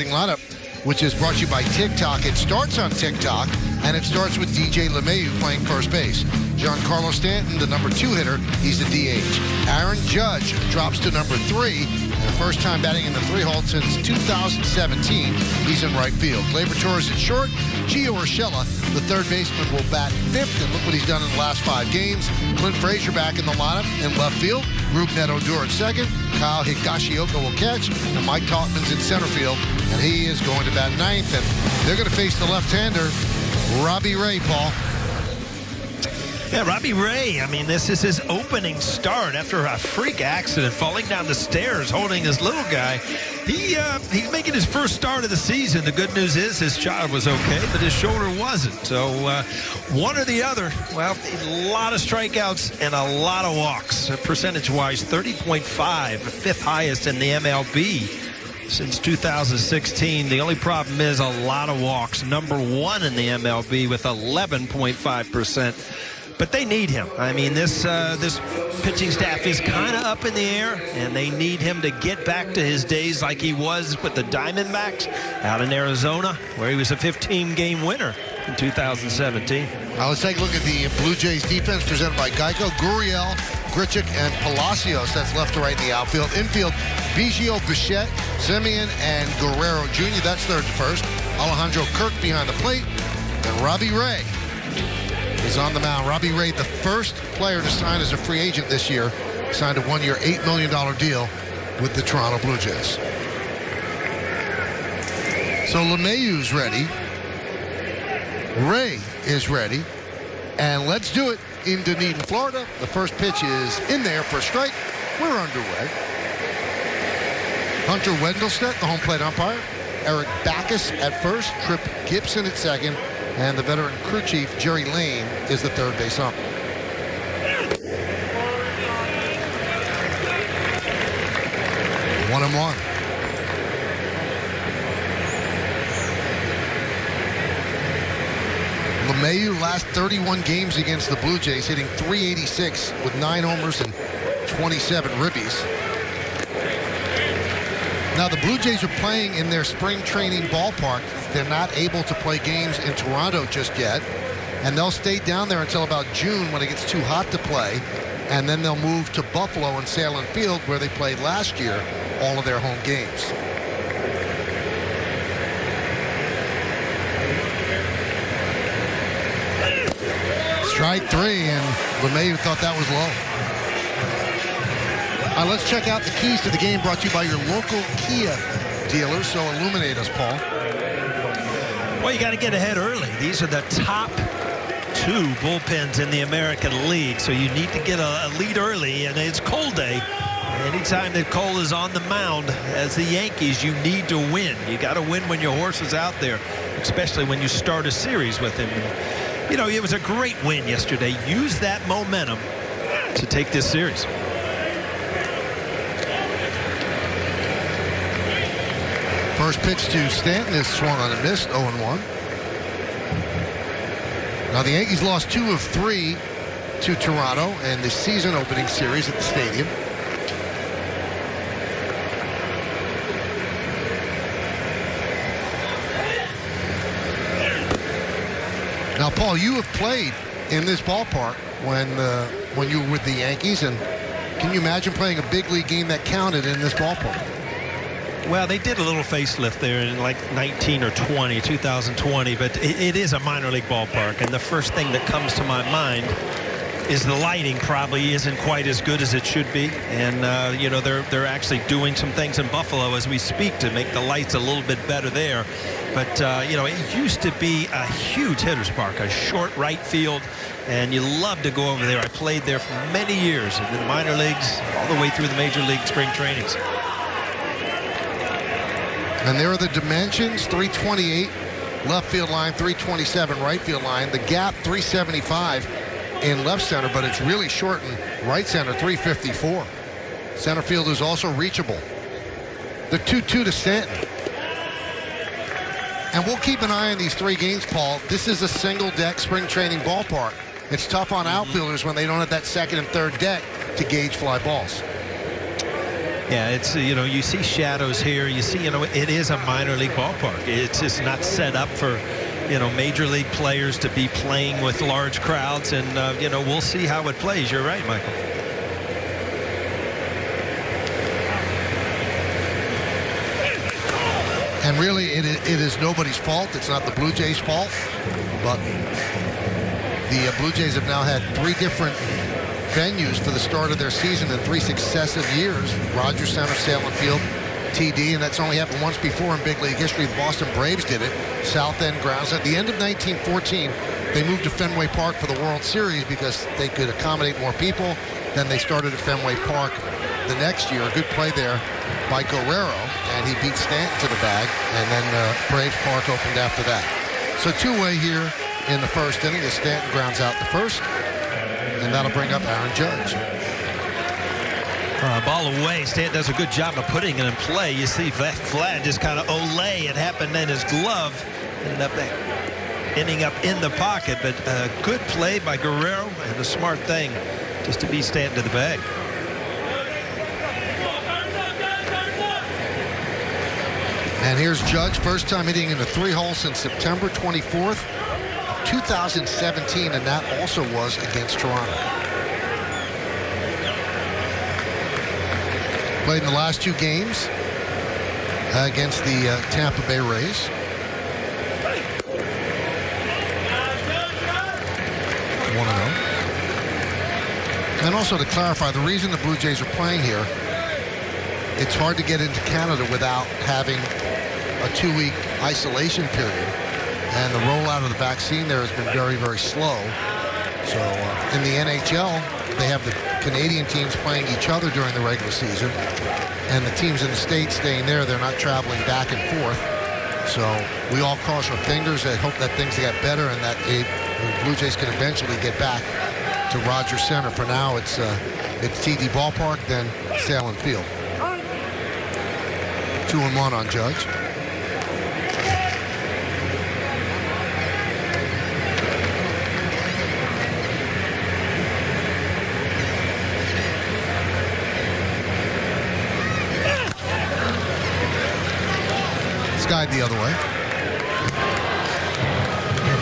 lineup, which is brought to you by TikTok. It starts on TikTok, and it starts with DJ LeMahieu playing first base. Giancarlo Stanton, the number 2 hitter, he's the DH. Aaron Judge drops to number 3, and the first time batting in the 3-hole since 2017. He's in right field. Gleyber Torres at short. Gio Urshela, the third baseman, will bat 5th, and look what he's done in the last 5 games. Clint Frazier back in the lineup in left field. Rougned Odor at second. Kyle Higashioka will catch, and Mike Tautman's in center field, and he is going to bat 9th, and they're going to face the left-hander, Robbie Ray, Paul. Yeah, Robbie Ray, I mean, this is his opening start after a freak accident, falling down the stairs, holding his little guy. He's making his first start of the season. The good news is his child was okay, but his shoulder wasn't. So one or the other. Well, a lot of strikeouts and a lot of walks. Percentage-wise, 30.5, 5th highest in the MLB since 2016. The only problem is a lot of walks. Number 1 in the MLB with 11.5%. But they need him. I mean, this pitching staff is kind of up in the air, and they need him to get back to his days like he was with the Diamondbacks out in Arizona, where he was a 15-game winner in 2017. Now let's take a look at the Blue Jays defense presented by Geico. Gurriel, Grichuk, and Palacios. That's left to right in the outfield. Infield, Biggio, Bichette, Semien, and Guerrero Jr. That's third to first. Alejandro Kirk behind the plate. And Robbie Ray is on the mound. Robbie Ray, the first player to sign as a free agent this year, signed a 1-year, $8 million deal with the Toronto Blue Jays. So LeMahieu's ready. Ray is ready. And let's do it in Dunedin, Florida. The first pitch is in there for a strike. We're underway. Hunter Wendelstedt, the home plate umpire. Eric Backus at first. Trip Gibson at second. And the veteran crew chief, Jerry Lane, is the third base ump. One and one. LeMahieu last 31 games against the Blue Jays, hitting .386 with 9 homers and 27 ribbies. Now, the Blue Jays are playing in their spring training ballpark. They're not able to play games in Toronto just yet. And they'll stay down there until about June when it gets too hot to play. And then they'll move to Buffalo and Salem Field, where they played last year all of their home games. Strike 3, and LeMahieu thought that was low. Let's check out the keys to the game, brought to you by your local Kia dealer. So illuminate us, Paul. Well, you got to get ahead early. These are the top 2 bullpens in the American League, so you need to get a lead early, and it's cold day. Anytime that Cole is on the mound as the Yankees, you need to win. You got to win when your horse is out there, especially when you start a series with him. And, you know, it was a great win yesterday. Use that momentum to take this series. First pitch to Stanton is swung on and missed, 0-1. Now the Yankees lost 2 of 3 to Toronto in the season opening series at the stadium. Now, Paul, you have played in this ballpark when you were with the Yankees, and can you imagine playing a big league game that counted in this ballpark? Well, they did a little facelift there in like 2020, but it is a minor league ballpark, and the first thing that comes to my mind is the lighting probably isn't quite as good as it should be, and you know, they're actually doing some things in Buffalo as we speak to make the lights a little bit better there. But you know, it used to be a huge hitter's park, a short right field, and you love to go over there. I played there for many years in the minor leagues all the way through the major league spring trainings. And there are the dimensions: 328 left field line, 327 right field line. The gap 375 in left center, but it's really short in right center, 354. Center field is also reachable. The 2-2 to Stanton. And we'll keep an eye on these 3 games, Paul. This is a single deck spring training ballpark. It's tough on outfielders when they don't have that second and third deck to gauge fly balls. Yeah, it's, you see shadows here. You see, it is a minor league ballpark. It's just not set up for, major league players to be playing with large crowds. And, we'll see how it plays. You're right, Michael. And really, it is nobody's fault. It's not the Blue Jays' fault. But the Blue Jays have now had 3 different venues for the start of their season in 3 successive years. Rogers Center, Salem Field, TD, and that's only happened once before in big league history. The Boston Braves did it. South End grounds. At the end of 1914, they moved to Fenway Park for the World Series because they could accommodate more people. Then they started at Fenway Park the next year. A good play there by Guerrero, and he beat Stanton to the bag, and then Braves Park opened after that. So 2-way here in the first inning as Stanton grounds out the first. And that'll bring up Aaron Judge. Ball away. Stanton does a good job of putting it in play. You see Vlad just kind of olay. It happened in his glove. Ending up in the pocket. But a good play by Guerrero and a smart thing just to beat Stanton to the bag. And here's Judge. First time hitting in the 3-hole since September 24th. 2017, and that also was against Toronto. Played in the last 2 games against the Tampa Bay Rays. 1-0. And also to clarify, the reason the Blue Jays are playing here, it's hard to get into Canada without having a 2-week isolation period. And the rollout of the vaccine there has been very, very slow. So in the NHL, they have the Canadian teams playing each other during the regular season. And the teams in the States staying there, they're not traveling back and forth. So we all cross our fingers and hope that things get better and that the Blue Jays can eventually get back to Rogers Center. For now, it's TD Ballpark, then Salem Field. 2-1 on Judge. Guide the other way.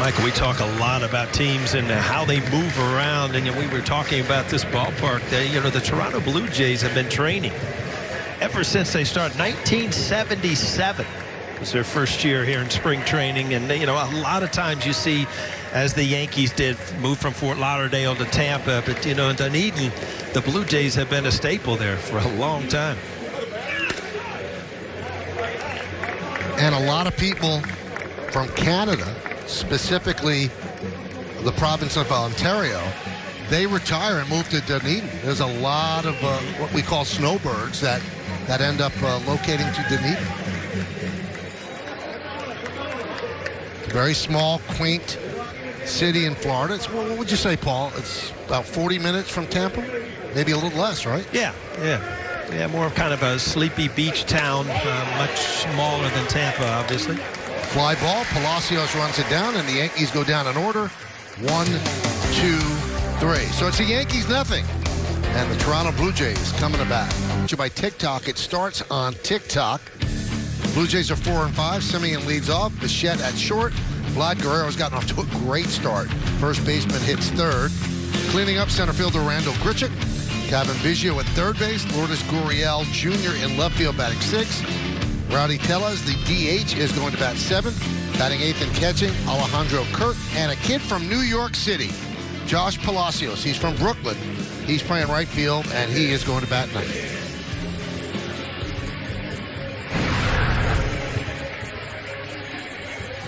Michael, we talk a lot about teams and how they move around, and we were talking about this ballpark. The Toronto Blue Jays have been training ever since they started. 1977 was their first year here in spring training, and a lot of times you see, as the Yankees did, move from Fort Lauderdale to Tampa, but in Dunedin, the Blue Jays have been a staple there for a long time. And a lot of people from Canada, specifically the province of Ontario, they retire and move to Dunedin. There's a lot of what we call snowbirds that end up locating to Dunedin. It's a very small, quaint city in Florida. It's, what would you say, Paul? It's about 40 minutes from Tampa? Maybe a little less, right? Yeah. Yeah, more of kind of a sleepy beach town, much smaller than Tampa, obviously. Fly ball, Palacios runs it down, and the Yankees go down in order. 1, 2, 3. So it's the Yankees nothing. And the Toronto Blue Jays coming to bat. By TikTok, it starts on TikTok. Blue Jays are 4-5. Simeon leads off. Bichette at short. Vlad Guerrero's gotten off to a great start. First baseman hits third. Cleaning up center fielder Randall Grichuk. Kevin Biggio at third base. Lourdes Gurriel Jr. in left field batting 6th. Rowdy Tellez, the DH, is going to bat 7th. Batting 8th and catching, Alejandro Kirk. And a kid from New York City, Josh Palacios. He's from Brooklyn. He's playing right field, and he is going to bat 9th.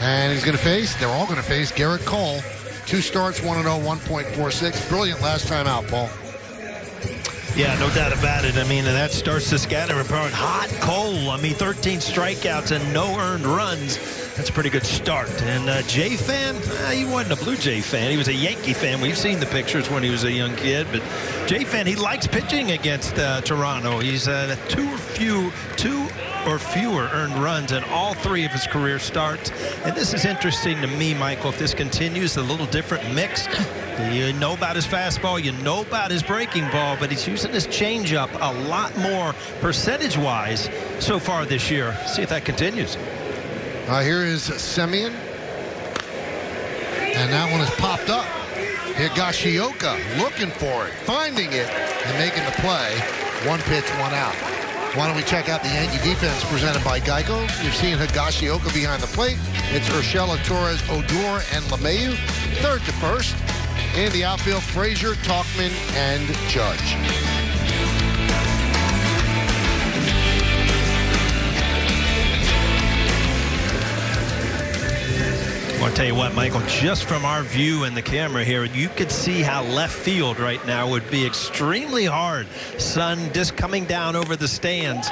And he's going to face, they're all going to face Garrett Cole. 2 starts, 1-0, 1.46. Brilliant last time out, Paul. Yeah, no doubt about it. I mean, and that starts Saskatchewan Park. Hot Cole. I mean, 13 strikeouts and no earned runs. That's a pretty good start. And Jay fan, he wasn't a Blue Jay fan. He was a Yankee fan. We've seen the pictures when he was a young kid. But Jay fan, he likes pitching against Toronto. He's two or fewer earned runs in all 3 of his career starts. And this is interesting to me, Michael. If this continues, a little different mix. You know about his fastball, you know about his breaking ball, but he's using his changeup a lot more percentage-wise so far this year. See if that continues. Here is Semien. And that one is popped up. Higashioka looking for it, finding it, and making the play. 1 pitch, 1 out. Why don't we check out the Yankee defense presented by Geico? You're seeing Higashioka behind the plate. It's Urshela, Torres, Odor, and LeMahieu. Third to first. In the outfield, Frazier, Tauchman, and Judge. I want to tell you what, Michael, just from our view in the camera here, you could see how left field right now would be extremely hard. Sun just coming down over the stands.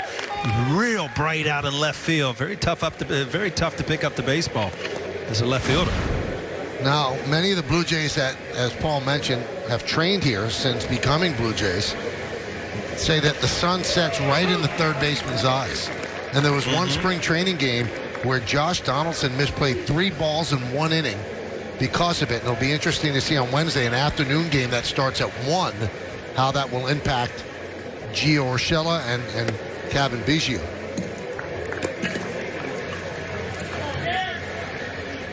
Real bright out in left field. Very tough to pick up the baseball as a left fielder. Now, many of the Blue Jays that, as Paul mentioned, have trained here since becoming Blue Jays say that the sun sets right in the third baseman's eyes. And there was one spring training game where Josh Donaldson misplayed 3 balls in 1 inning because of it. And it'll be interesting to see on Wednesday, an afternoon game that starts at 1, how that will impact Gio Urshela and Kevin Biggio.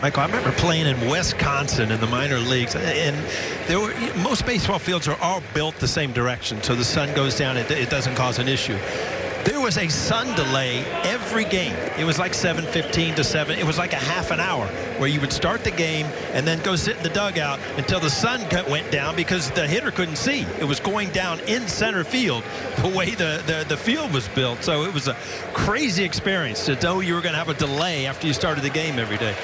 Michael, I remember playing in Wisconsin in the minor leagues, and most baseball fields are all built the same direction, so the sun goes down, it doesn't cause an issue. There was a sun delay every game. It was like 7:15 to 7. It was like a half an hour where you would start the game and then go sit in the dugout until the sun went down because the hitter couldn't see. It was going down in center field the way the field was built. So it was a crazy experience to know you were going to have a delay after you started the game every day.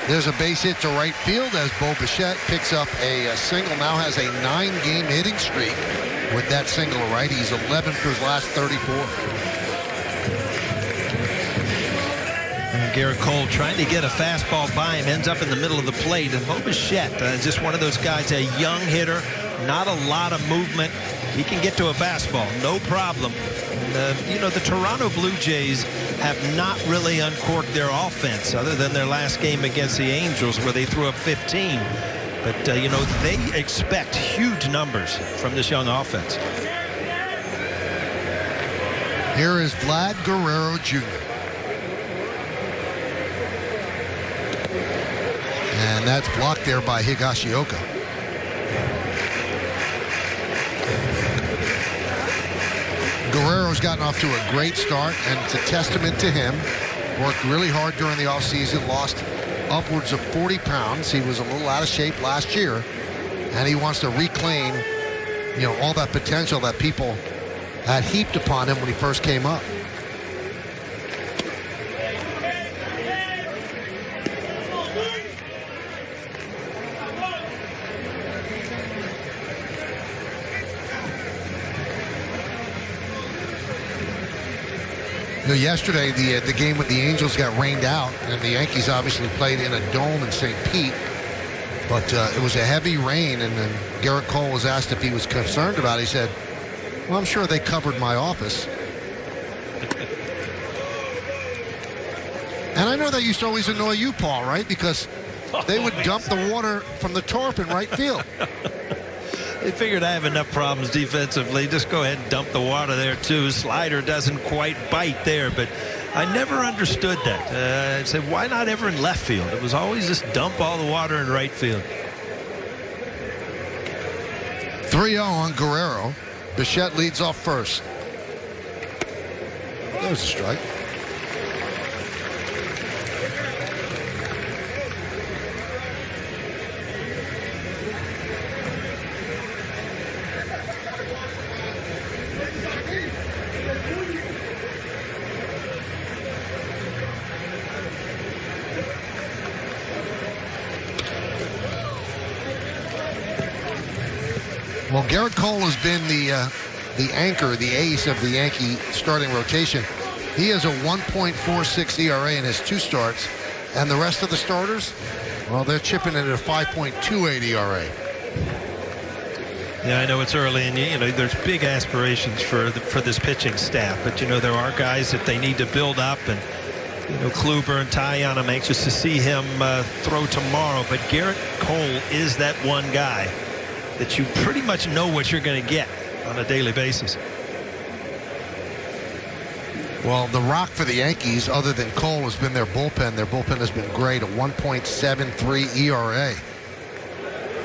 There's a base hit to right field as Bo Bichette picks up a single. Now has a 9-game hitting streak with that single, right? He's 11 for his last 34. And Garrett Cole trying to get a fastball by him, ends up in the middle of the plate. And Bo Bichette is just one of those guys, a young hitter, not a lot of movement. He can get to a fastball, no problem. You know, the Toronto Blue Jays have not really uncorked their offense other than their last game against the Angels where they threw up 15. But, you know, they expect huge numbers from this young offense. Here is Vlad Guerrero Jr. And that's blocked there by Higashioka. Guerrero's gotten off to a great start, and it's a testament to him. Worked really hard during the offseason, lost upwards of 40 pounds. He was a little out of shape last year, and he wants to reclaim, you know, all that potential that people had heaped upon him when he first came up. You know, yesterday, the game with the Angels got rained out, and the Yankees obviously played in a dome in St. Pete. But it was a heavy rain, and then Garrett Cole was asked if he was concerned about it. He said, well, I'm sure they covered my office. And I know that used to always annoy you, Paul, right? Because they would dump the water from the tarp in right field. They figured I have enough problems defensively. Just go ahead and dump the water there, too. Slider doesn't quite bite there, but I never understood that. I said, why not ever in left field? It was always just dump all the water in right field. 3-0 on Guerrero. Bichette leads off first. There's a strike. Well, Garrett Cole has been the anchor, the ace of the Yankee starting rotation. He has a 1.46 ERA in his 2 starts. And the rest of the starters, well, they're chipping in at a 5.28 ERA. Yeah, I know it's early, and there's big aspirations for this pitching staff. But there are guys that they need to build up, and Kluber and Tyon, I'm anxious to see him throw tomorrow. But Garrett Cole is that one guy that you pretty much know what you're going to get on a daily basis. Well, the rock for the Yankees, other than Cole, has been their bullpen. Their bullpen has been great, a 1.73 ERA.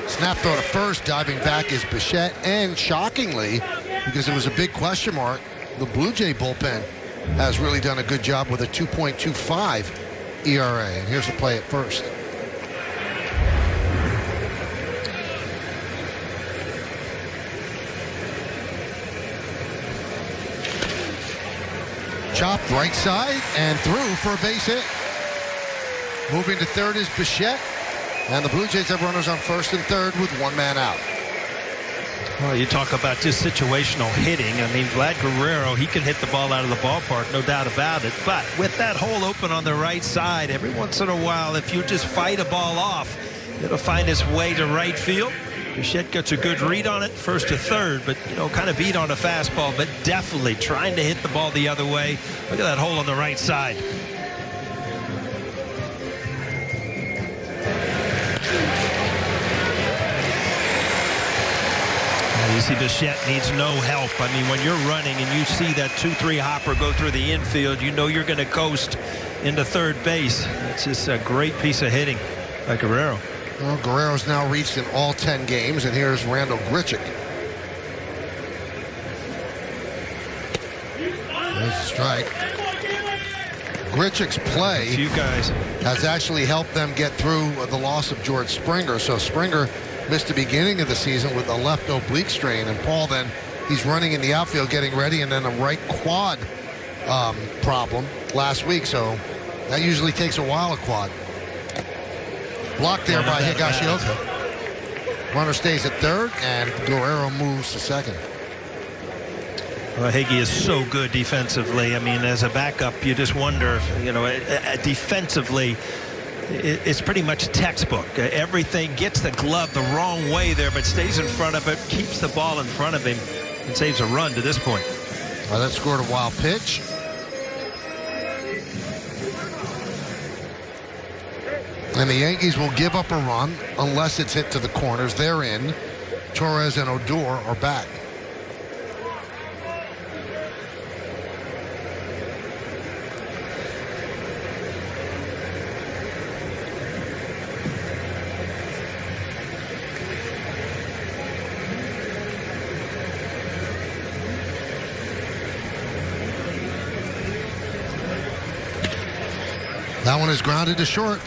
Snap throw to first, diving back is Bichette, and shockingly, because it was a big question mark, the Blue Jay bullpen has really done a good job with a 2.25 ERA. And here's the play at first. Chopped right side and through for a base hit. Moving to third is Bichette. And the Blue Jays have runners on first and third with one man out. Well, you talk about just situational hitting. I mean, Vlad Guerrero, he can hit the ball out of the ballpark, no doubt about it. But with that hole open on the right side, every once in a while, if you just fight a ball off, it'll find its way to right field. Bichette gets a good read on it, first to third, but, kind of beat on a fastball, but definitely trying to hit the ball the other way. Look at that hole on the right side. You see Bichette needs no help. I mean, when you're running and you see that 2-3 hopper go through the infield, you know you're going to coast into third base. It's just a great piece of hitting by Guerrero. Well, Guerrero's now reached in all 10 games, and here's Randall Grichuk. There's a strike. Grichuk's play has actually helped them get through the loss of George Springer. So Springer missed the beginning of the season with a left oblique strain, and Paul then, he's running in the outfield getting ready, and then a right quad problem last week. So that usually takes a while, a quad. Blocked there by Higashioka. Runner stays at third, and Guerrero moves to second. Well, Higgy is so good defensively. I mean, as a backup, you just wonder, defensively, it's pretty much textbook. Everything gets the glove the wrong way there, but stays in front of it, keeps the ball in front of him, and saves a run to this point. Well, that scored a wild pitch. And the Yankees will give up a run unless it's hit to the corners. They're in. Torres and Odor are back. That one is grounded to short.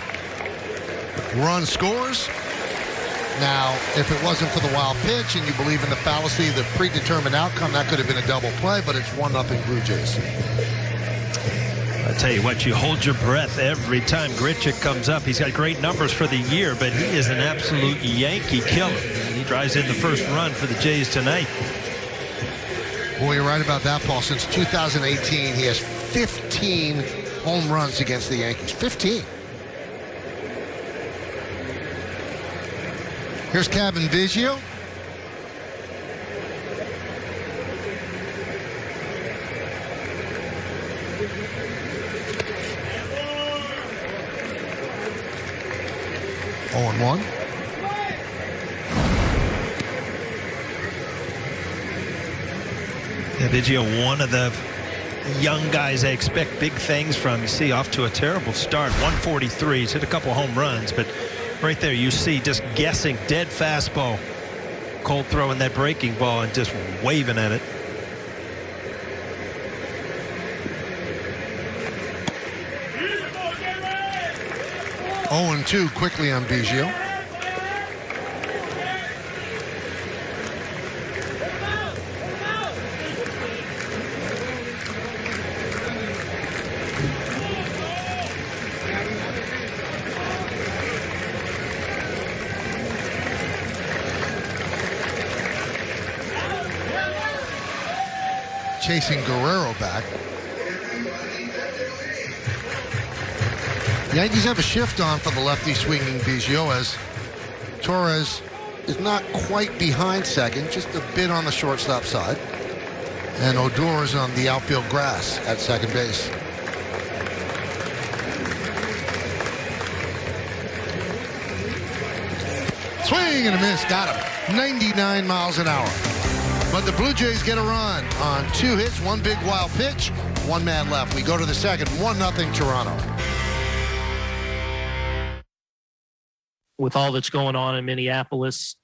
Run scores. Now, if it wasn't for the wild pitch and you believe in the fallacy of the predetermined outcome, that could have been a double play, but it's 1-0 Blue Jays. I tell you what, you hold your breath every time Grichuk comes up. He's got great numbers for the year, but he is an absolute Yankee killer. And he drives in the first run for the Jays tonight. Boy, you're right about that, Paul. Since 2018, he has 15 home runs against the Yankees. 15. Here's Kevin Biggio. Oh, and 1. Yeah, Biggio, one of the young guys I expect big things from. You see, off to a terrible start. 143. He's hit a couple home runs, but right there you see just guessing, dead fastball. Cole throwing that breaking ball and just waving at it. Oh, and 2 quickly on Biggio. Chasing Guerrero back. Yankees have a shift on for the lefty swinging Biggio as Torres is not quite behind second, just a bit on the shortstop side. And Odor is on the outfield grass at second base. Swing and a miss, got him. 99 miles an hour. But the Blue Jays get a run on 2 hits, 1 big wild pitch, 1 man left. We go to the second, 1-0 Toronto. With all that's going on in Minneapolis,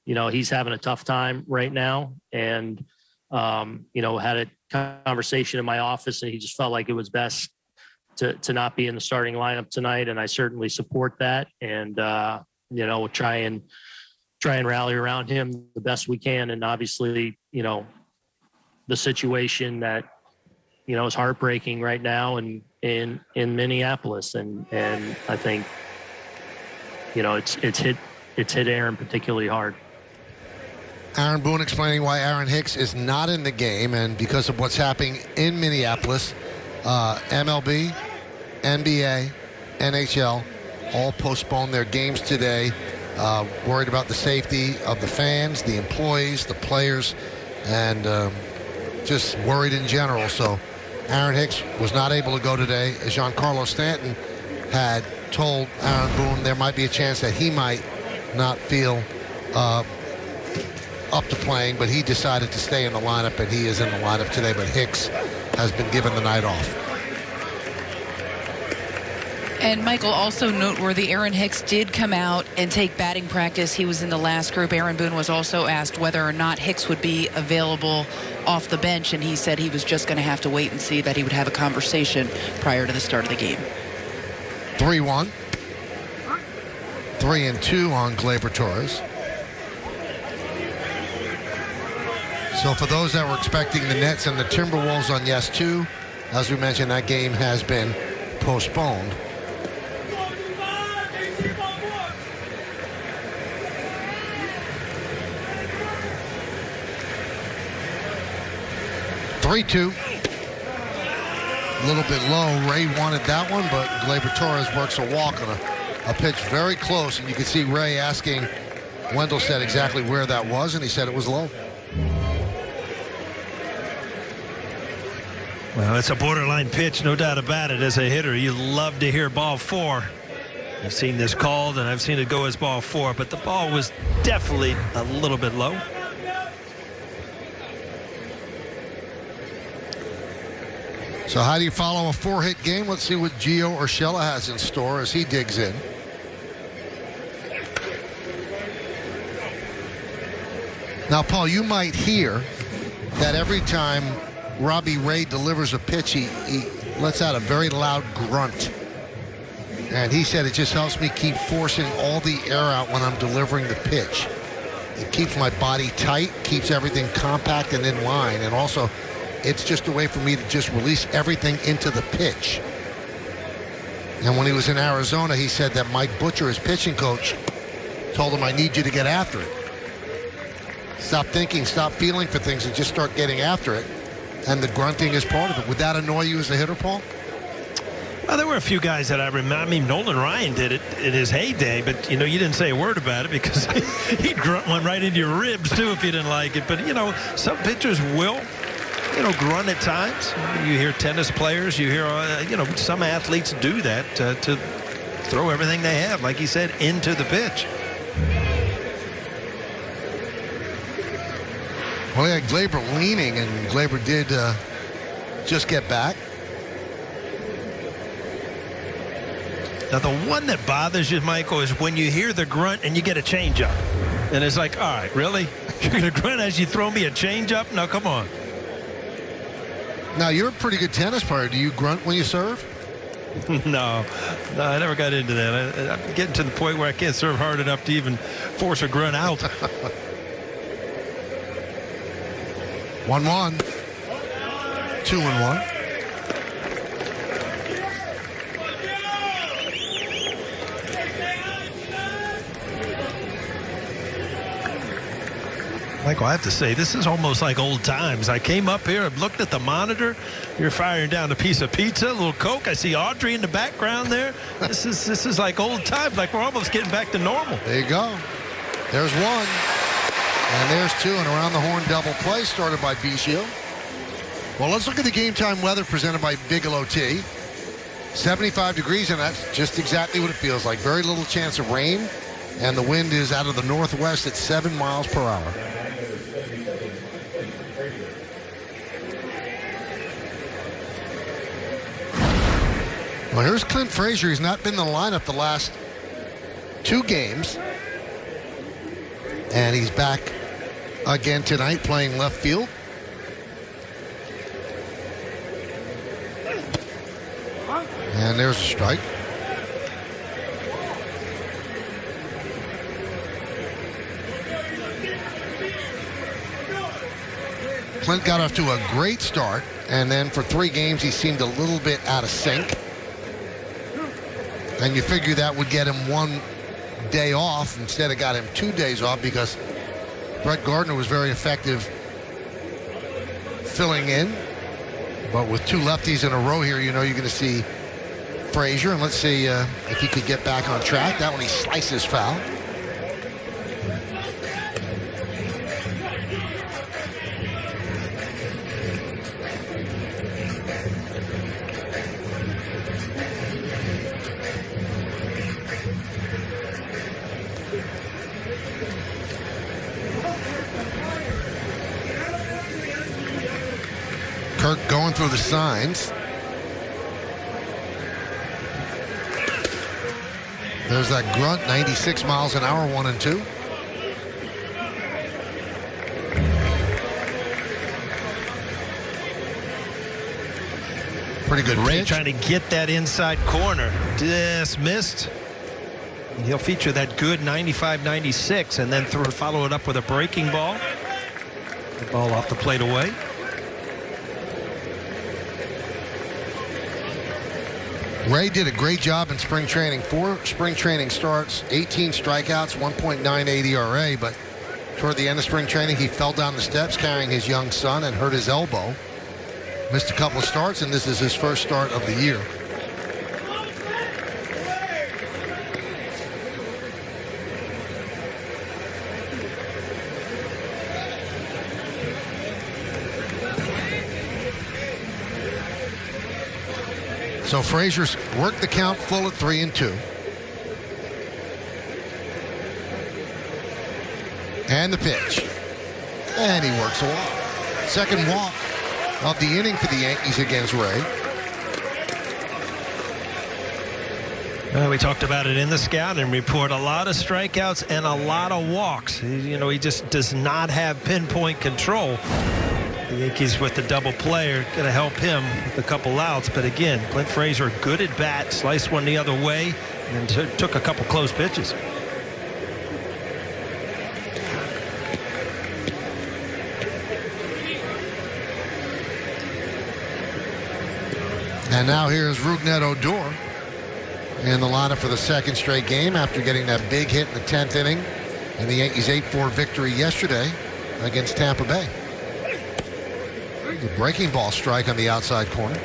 he's having a tough time right now. And, had a conversation in my office, and he just felt like it was best to not be in the starting lineup tonight. And I certainly support that. And, we'll try and rally around him the best we can. And obviously, the situation that, is heartbreaking right now in Minneapolis. And I think, it's hit Aaron particularly hard. Aaron Boone explaining why Aaron Hicks is not in the game, and because of what's happening in Minneapolis, MLB, NBA, NHL all postponed their games today, worried about the safety of the fans, the employees, the players, and just worried in general. So Aaron Hicks was not able to go today. Giancarlo Stanton had told Aaron Boone there might be a chance that he might not feel up to playing, but he decided to stay in the lineup, and he is in the lineup today. But Hicks has been given the night off. And Michael, also noteworthy, Aaron Hicks did come out and take batting practice. He was in the last group. Aaron Boone was also asked whether or not Hicks would be available off the bench, and he said he was just going to have to wait and see, that he would have a conversation prior to the start of the game. 3-1. 3-2 on Gleyber Torres. So for those that were expecting the Nets and the Timberwolves on yes 2, as we mentioned, that game has been postponed. (3-2). A little bit low. Ray wanted that one, but Gleyber Torres works a walk on a pitch very close, and you can see Ray asking Wendell said exactly where that was, and he said it was low. Well, it's a borderline pitch, no doubt about it. As a hitter, you love to hear ball 4. I've seen this called, and I've seen it go as ball 4, but the ball was definitely a little bit low. So how do you follow a 4-hit game? Let's see what Gio Urshela has in store as he digs in. Now, Paul, you might hear that every time Robbie Ray delivers a pitch, he lets out a very loud grunt. And he said it just helps me keep forcing all the air out when I'm delivering the pitch. It keeps my body tight, keeps everything compact and in line, and also it's just a way for me to just release everything into the pitch. And when he was in Arizona, he said that Mike Butcher, his pitching coach, told him, I need you to get after it. Stop thinking, stop feeling for things, and just start getting after it. And the grunting is part of it. Would that annoy you as a hitter, Paul? Well, there were a few guys that I remember. I mean, Nolan Ryan did it in his heyday, but, you didn't say a word about it because he'd grunt one right into your ribs, too, if you didn't like it. But, some pitchers will, grunt at times. You hear tennis players, you hear, some athletes do that to throw everything they have, like he said, into the pitch. Well, yeah, Gleyber leaning, and Gleyber did just get back. Now, the one that bothers you, Michael, is when you hear the grunt and you get a changeup. And it's like, all right, really? You're going to grunt as you throw me a changeup? No, come on. Now, you're a pretty good tennis player. Do you grunt when you serve? No, I never got into that. I'm getting to the point where I can't serve hard enough to even force a grunt out. 1-1. 2-1. Michael, I have to say, this is almost like old times. I came up here and looked at the monitor. You're firing down a piece of pizza, a little Coke. I see Audrey in the background there. This is like old times, like we're almost getting back to normal. There you go. There's one. And there's two. And around the horn double play started by Biggio. Well, let's look at the game time weather presented by Bigelow Tea. 75 degrees, and that's just exactly what it feels like. Very little chance of rain. And the wind is out of the northwest at 7 miles per hour. Well, here's Clint Frazier. He's not been in the lineup the last 2 games. And he's back again tonight playing left field. And there's a strike. Clint got off to a great start, and then for 3 games he seemed a little bit out of sync. And you figure that would get him 1 day off. Instead, it got him 2 days off because Brett Gardner was very effective filling in. But with 2 lefties in a row here, you know you're going to see Frazier. And let's see if he could get back on track. That one he slices foul. Kirk going through the signs. There's that grunt, 96 miles an hour, 1 and 2. Pretty good Ray pitch. trying to get that inside corner. Just missed. He'll feature that good 95-96 and then follow it up with a breaking ball. The ball off the plate away. Ray did a great job in spring training. 4 spring training starts, 18 strikeouts, 1.98 ERA. But toward the end of spring training, he fell down the steps carrying his young son and hurt his elbow. Missed a couple of starts, and this is his first start of the year. So Frazier's worked the count full at 3 and 2. And the pitch. And he works a walk. Second walk of the inning for the Yankees against Ray. We talked about it in the scouting report. A lot of strikeouts and a lot of walks. He just does not have pinpoint control. The Yankees with the double play are going to help him with a couple outs. But again, Clint Frazier good at bat, sliced one the other way, and took a couple close pitches. And now here's Rougned Odor in the lineup for the second straight game after getting that big hit in the 10th inning in the Yankees' 8-4 victory yesterday against Tampa Bay. The breaking ball strike on the outside corner.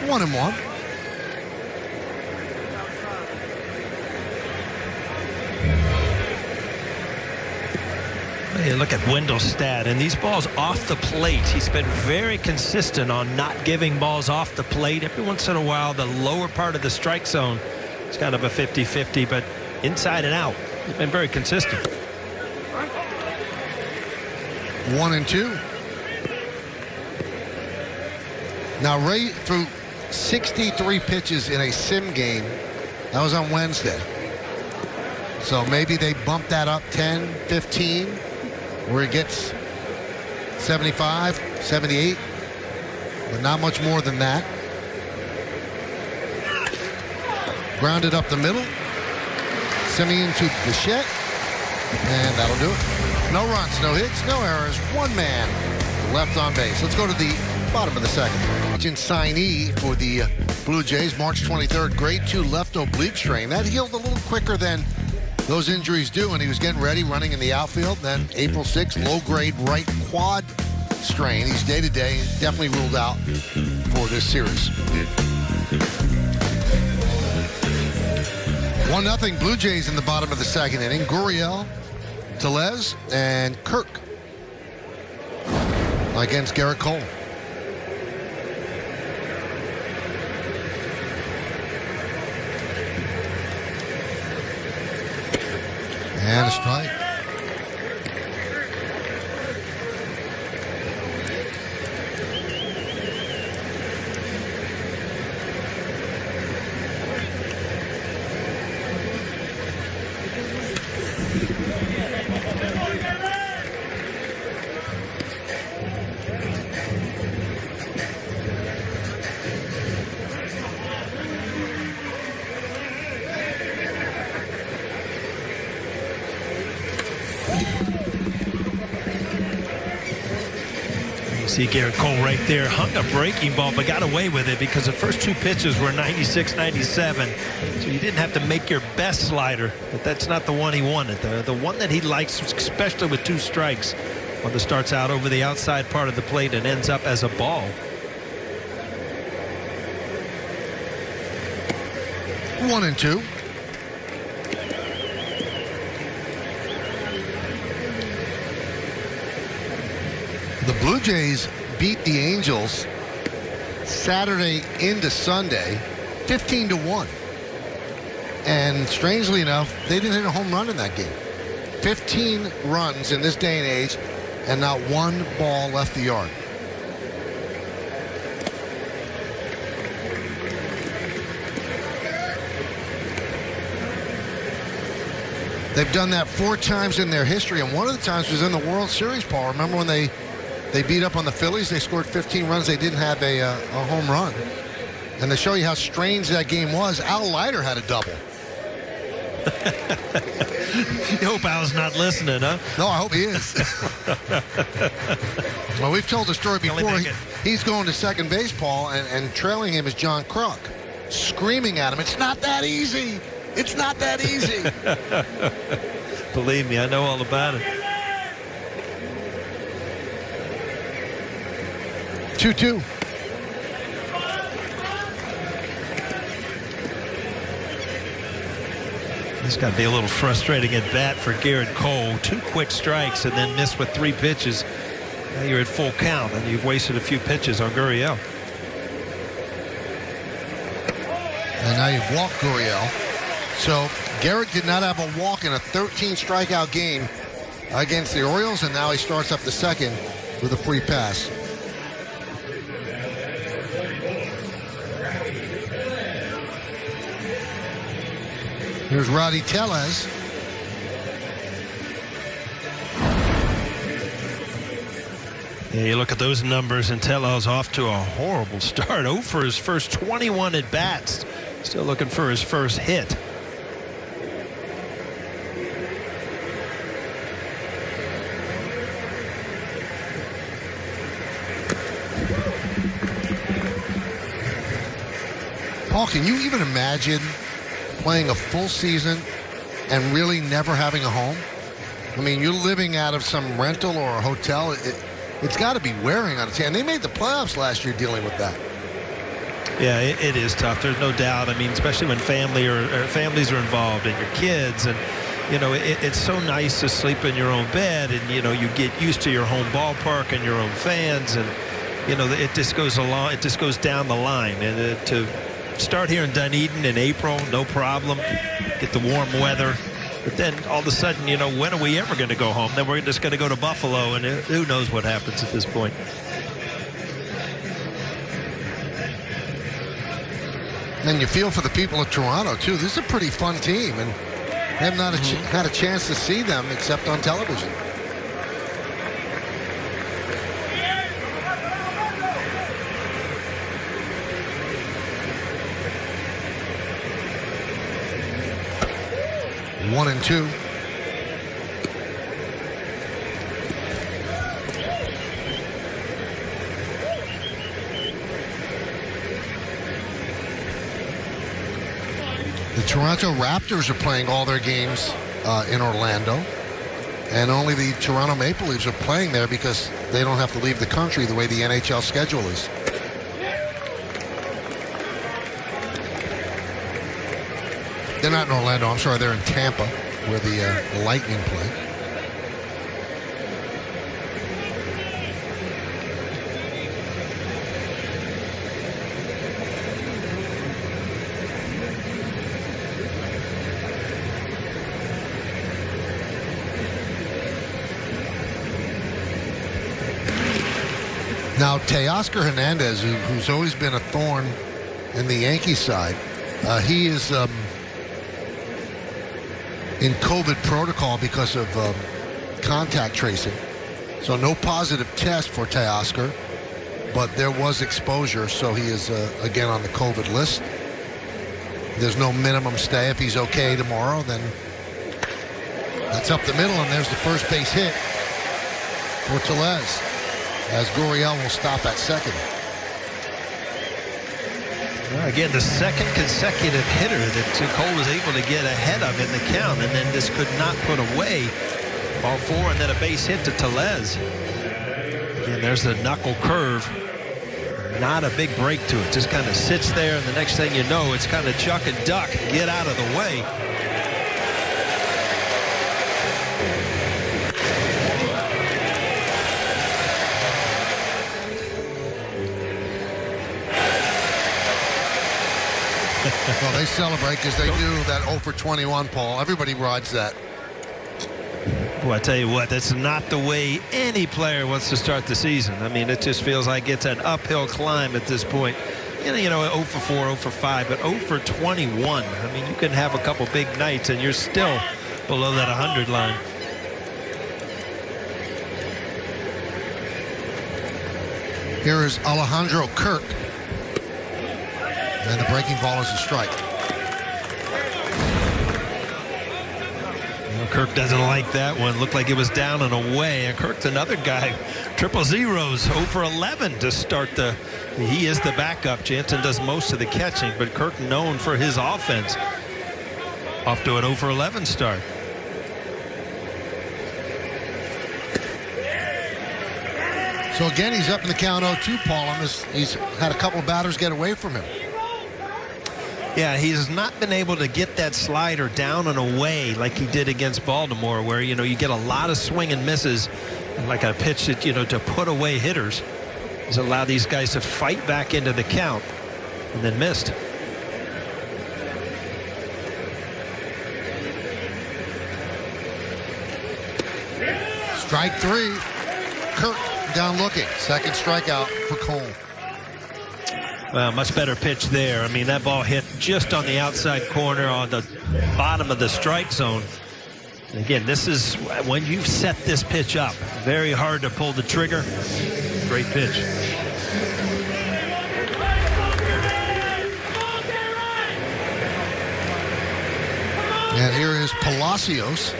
One and one. Hey, look at Wendell's stat, and these balls off the plate. He's been very consistent on not giving balls off the plate. Every once in a while, the lower part of the strike zone is kind of a 50-50, but inside and out, he's been very consistent. 1 and 2. Now Ray threw 63 pitches in a sim game. That was on Wednesday. So maybe they bump that up 10, 15, where he gets 75, 78, but not much more than that. Grounded up the middle. Simeon to Bichette. And that'll do it. No runs, no hits, no errors. One man left on base. Let's go to the bottom of the second. Agent signee for the Blue Jays, March 23rd, grade 2 left oblique strain. That healed a little quicker than those injuries do, and he was getting ready, running in the outfield. Then April 6th, low-grade right quad strain. He's day-to-day, definitely ruled out for this series. 1-0 Blue Jays in the bottom of the second inning. Gurriel, Tellez, and Kirk against Garrett Cole. And a strike. See Garrett Cole right there, hung a breaking ball, but got away with it because the first 2 pitches were 96, 97. So you didn't have to make your best slider, but that's not the one he wanted. The one that he likes, especially with 2 strikes, one that starts out over the outside part of the plate and ends up as a ball. 1-2. The Blue Jays beat the Angels Saturday into Sunday 15-1. And strangely enough, they didn't hit a home run in that game. 15 runs in this day and age, and not one ball left the yard. They've done that 4 times in their history, and one of the times was in the World Series, Paul. Remember when they beat up on the Phillies? They scored 15 runs. They didn't have a home run. And to show you how strange that game was, Al Leiter had a double. You hope Al's not listening, huh? No, I hope he is. Well, we've told the story before. He's going to second base, Paul, and trailing him is John Kruk, screaming at him, "It's not that easy. It's not that easy." Believe me, I know all about it. 2-2. This got to be a little frustrating at bat for Garrett Cole. 2 quick strikes and then missed with 3 pitches. Now you're at full count and you've wasted a few pitches on Gurriel. And now you've walked Gurriel. So Garrett did not have a walk in a 13 strikeout game against the Orioles, and now he starts up the second with a free pass. Here's Rowdy Tellez. Yeah, you look at those numbers, and Tellez off to a horrible start. 0 for his first 21 at bats. Still looking for his first hit. Paul, can you even imagine playing a full season and really never having a home? I mean, you're living out of some rental or a hotel. It's got to be wearing on its hand. They made the playoffs last year dealing with that. Yeah, it is tough. There's no doubt. I mean, especially when families are involved and your kids, and you know, it's so nice to sleep in your own bed, and you know, you get used to your home ballpark and your own fans, and you know, it just goes along. It just goes down the line, and to start here in Dunedin in April, no problem. Get the warm weather. But then all of a sudden, you know, when are we ever going to go home? Then we're just going to go to Buffalo, and who knows what happens at this point. And you feel for the people of Toronto, too. This is a pretty fun team, and I have not had a chance to see them except on television. 1-2. The Toronto Raptors are playing all their games in Orlando, and only the Toronto Maple Leafs are playing there because they don't have to leave the country the way the NHL schedule is. They're not in Orlando, I'm sorry, they're in Tampa, where the Lightning play. Now, Teoscar Hernandez, who's always been a thorn in the Yankee side, he is in COVID protocol because of contact tracing. So no positive test for Teoscar, but there was exposure, so he is again on the COVID list. There's no minimum stay. If he's okay tomorrow, then that's up the middle, and there's the first base hit for Tellez, as Gurriel will stop at second. Again, the second consecutive hitter that Cole was able to get ahead of in the count, and then this could not put away. Ball four, and then a base hit to Tellez. Again, there's the knuckle curve. Not a big break to it. Just kind of sits there, and the next thing you know, it's kind of chuck and duck. Get out of the way. Well, they celebrate because they do that 0 for 21, Paul. Everybody rides that. Well, I tell you what, that's not the way any player wants to start the season. I mean, it just feels like it's an uphill climb at this point. You know, 0 for 4, 0 for 5, but 0 for 21. I mean, you can have a couple big nights and you're still below that 100 line. Here is Alejandro Kirk. And the breaking ball is a strike. Well, Kirk doesn't like that one. Looked like it was down and away. And Kirk's another guy. Triple zeros, 0 for 11 to start the. He is the backup. Jansen does most of the catching, but Kirk known for his offense. Off to an 0 for 11 start. So again, he's up in the count 0-2, Paul. On this, he's had a couple of batters get away from him. Yeah, he has not been able to get that slider down and away like he did against Baltimore, where, you know, you get a lot of swing and misses, and like a pitch that, you know, to put away hitters. He's allowed these guys to fight back into the count and then missed. Strike three. Kirk down looking. Second strikeout for Cole. Well, much better pitch there. I mean, that ball hit just on the outside corner on the bottom of the strike zone. And again, this is when you've set this pitch up. Very hard to pull the trigger. Great pitch. And here is Palacios.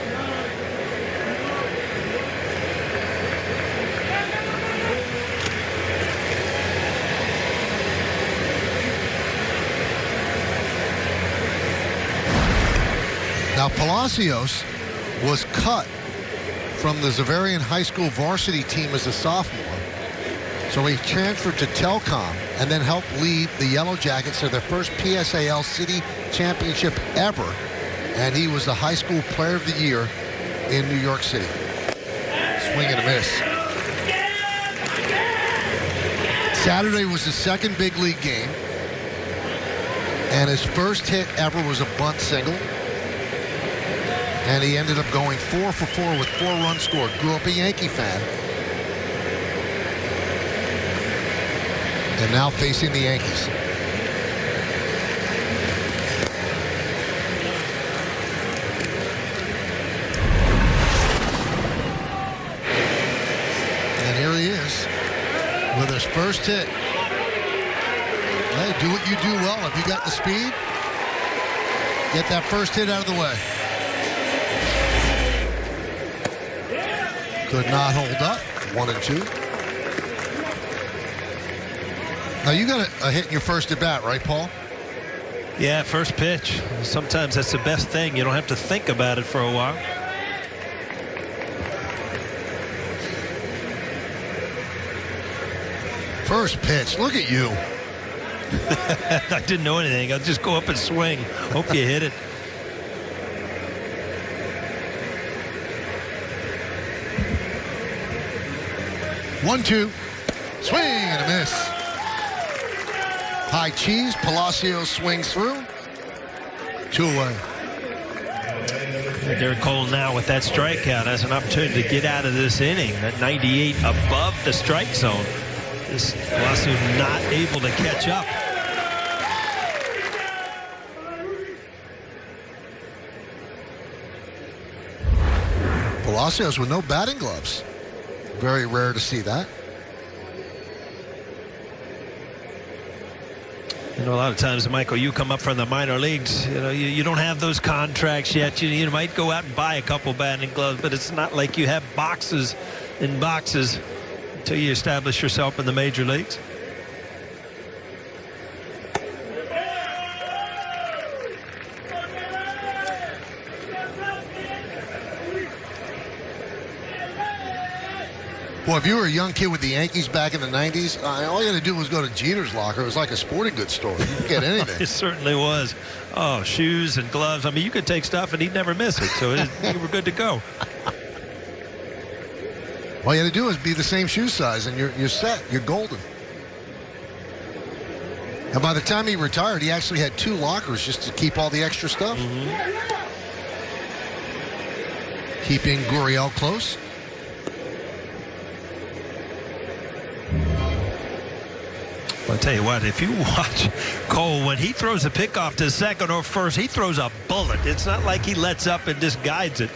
Now, Palacios was cut from the Xaverian High School varsity team as a sophomore. So he transferred to Telcom and then helped lead the Yellow Jackets to their first PSAL City Championship ever. And he was the high school player of the year in New York City. Swing and a miss. Saturday was his second big league game. And his first hit ever was a bunt single. And he ended up going 4 for 4 with 4 runs scored. Grew up a Yankee fan. And now facing the Yankees. And here he is with his first hit. Hey, do what you do well. If you got the speed, get that first hit out of the way. Could not hold up. 1-2. Now you got a hit in your first at bat, right, Paul? Yeah, first pitch. Sometimes that's the best thing. You don't have to think about it for a while. First pitch. Look at you. I didn't know anything. I'll just go up and swing. Hope you hit it. One, two. Swing and a miss. High cheese. Palacios swings through. 2 away. Derek Cole now with that strikeout has an opportunity to get out of this inning. That 98 above the strike zone. This Palacios not able to catch up. Palacios with no batting gloves. Very rare to see that. You know, a lot of times, Michael, you come up from the minor leagues, you know, you don't have those contracts yet. You might go out and buy a couple batting gloves, but it's not like you have boxes and boxes until you establish yourself in the major leagues. Well, if you were a young kid with the Yankees back in the 90s, all you had to do was go to Jeter's locker. It was like a sporting goods store. You could get anything. It certainly was. Oh, shoes and gloves. I mean, you could take stuff and he'd never miss it. So you were good to go. All you had to do is be the same shoe size and you're set. You're golden. And by the time he retired, he actually had 2 lockers just to keep all the extra stuff. Keeping Gurriel close. I'll tell you what, if you watch Cole, when he throws a pickoff to second or first, he throws a bullet. It's not like he lets up and just guides it.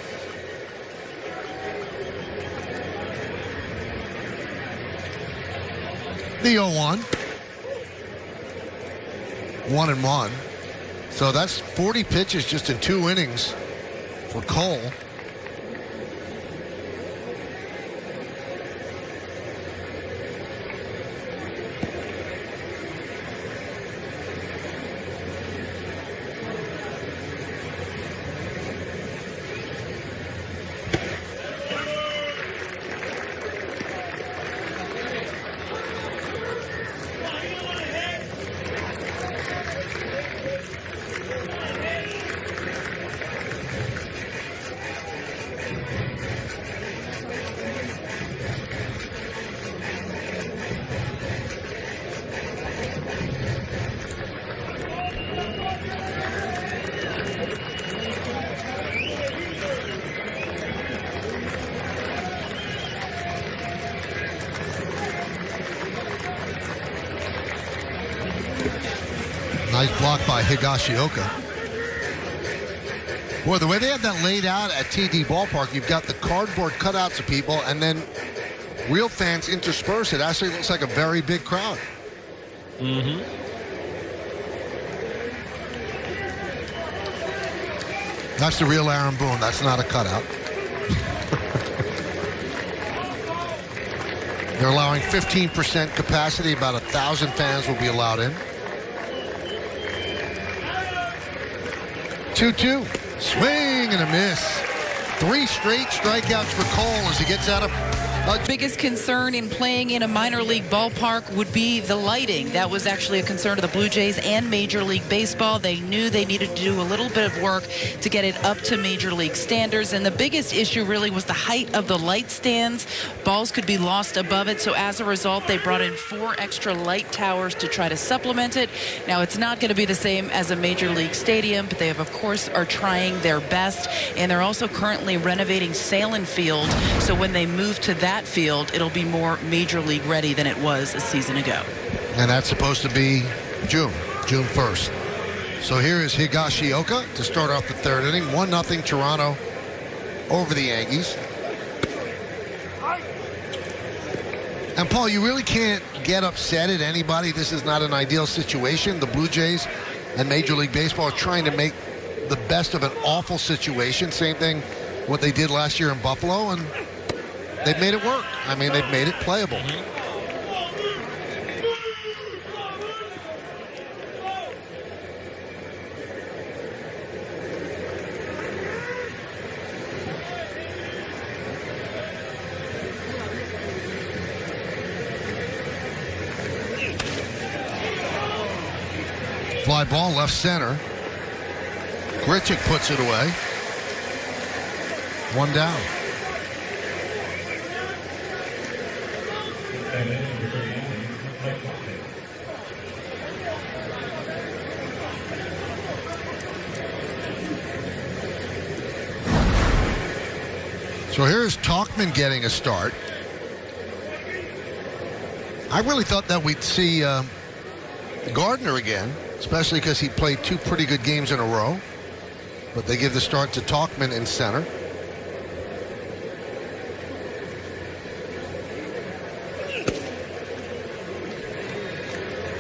The 0-1. 1-1. So that's 40 pitches just in 2 innings for Cole. Nice block by Higashioka. Boy, the way they have that laid out at TD Ballpark, you've got the cardboard cutouts of people, and then real fans intersperse. It actually looks like a very big crowd. That's the real Aaron Boone. That's not a cutout. They're allowing 15% capacity. About 1,000 fans will be allowed in. 2-2. Swing and a miss. 3 straight strikeouts for Cole as he gets out of... Biggest concern in playing in a minor league ballpark would be the lighting. That was actually a concern of the Blue Jays and Major League Baseball. They knew they needed to do a little bit of work to get it up to Major League standards. And the biggest issue really was the height of the light stands. Balls could be lost above it. So as a result, they brought in 4 extra light towers to try to supplement it. Now, it's not going to be the same as a Major League stadium, but they have, of course, are trying their best. And they're also currently renovating Salem Field. So when they move to that field, it'll be more Major League ready than it was a season ago. And that's supposed to be June 1st. So here is Higashioka to start off the 3rd inning. 1-0 Toronto over the Yankees. And Paul, you really can't get upset at anybody. This is not an ideal situation. The Blue Jays and Major League Baseball are trying to make the best of an awful situation. Same thing what they did last year in Buffalo, and they've made it work. I mean, they've made it playable. Fly ball left center. Grichuk puts it away. One down. So here's Talkman getting a start. I really thought that we'd see Gardner again, especially because he played 2 pretty good games in a row. But they give the start to Talkman in center.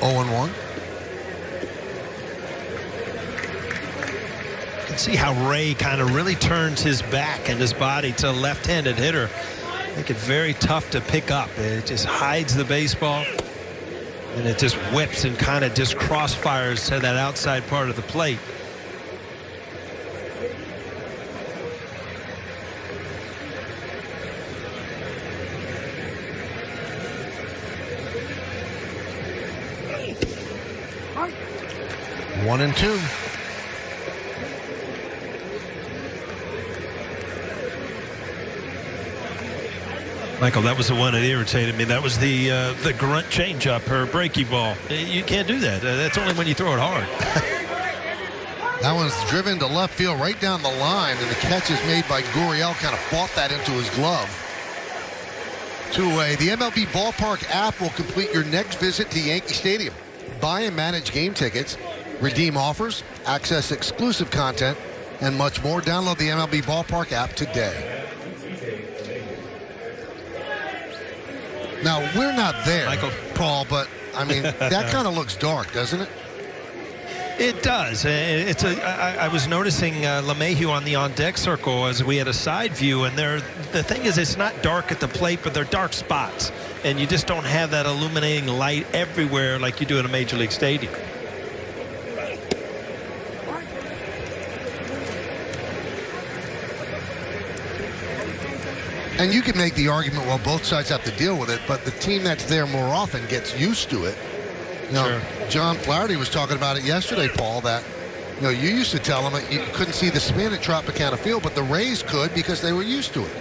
Oh, 1. You can see how Ray kind of really turns his back and his body to a left-handed hitter. Make it very tough to pick up. It just hides the baseball, and it just whips and kind of just crossfires to that outside part of the plate. One and 2. Michael, that was the one that irritated me. That was the grunt changeup or breaky ball. You can't do that. That's only when you throw it hard. That one's driven to left field right down the line, and the catch is made by Gurriel. Kind of fought that into his glove. 2-away. The MLB Ballpark app will complete your next visit to Yankee Stadium. Buy and manage game tickets, redeem offers, access exclusive content, and much more. Download the MLB Ballpark app today. Now, we're not there, Michael, Paul, but, I mean, that kind of looks dark, doesn't it? It does. I was noticing LeMahieu on the on-deck circle as we had a side view, and the thing is, it's not dark at the plate, but they're dark spots, and you just don't have that illuminating light everywhere like you do in a Major League Stadium. And you can make the argument, well, both sides have to deal with it, but the team that's there more often gets used to it. You know, Sure. John Flaherty was talking about it yesterday, Paul, that, you know, you used to tell him that you couldn't see the spin at Tropicana Field, but the Rays could because they were used to it.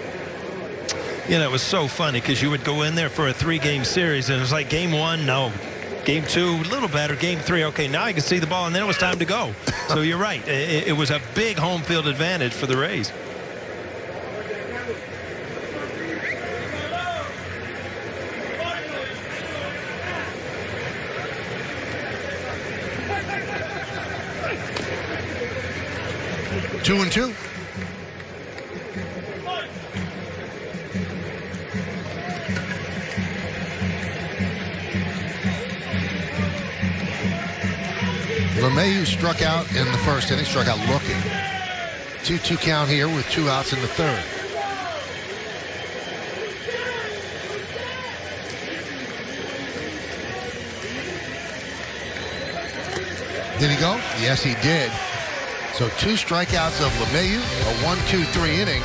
You know, it was so funny because you would go in there for a 3-game series, and it was like game 1, no. Game 2, a little better. Game 3, okay, now I can see the ball, and then it was time to go. So you're right. It was a big home field advantage for the Rays. Two and 2. LeMahieu struck out in the first inning, struck out looking. 2-2 count here with 2 outs in the third. Did he go? Yes, he did. So 2 strikeouts of LeMahieu, a 1-2-3 inning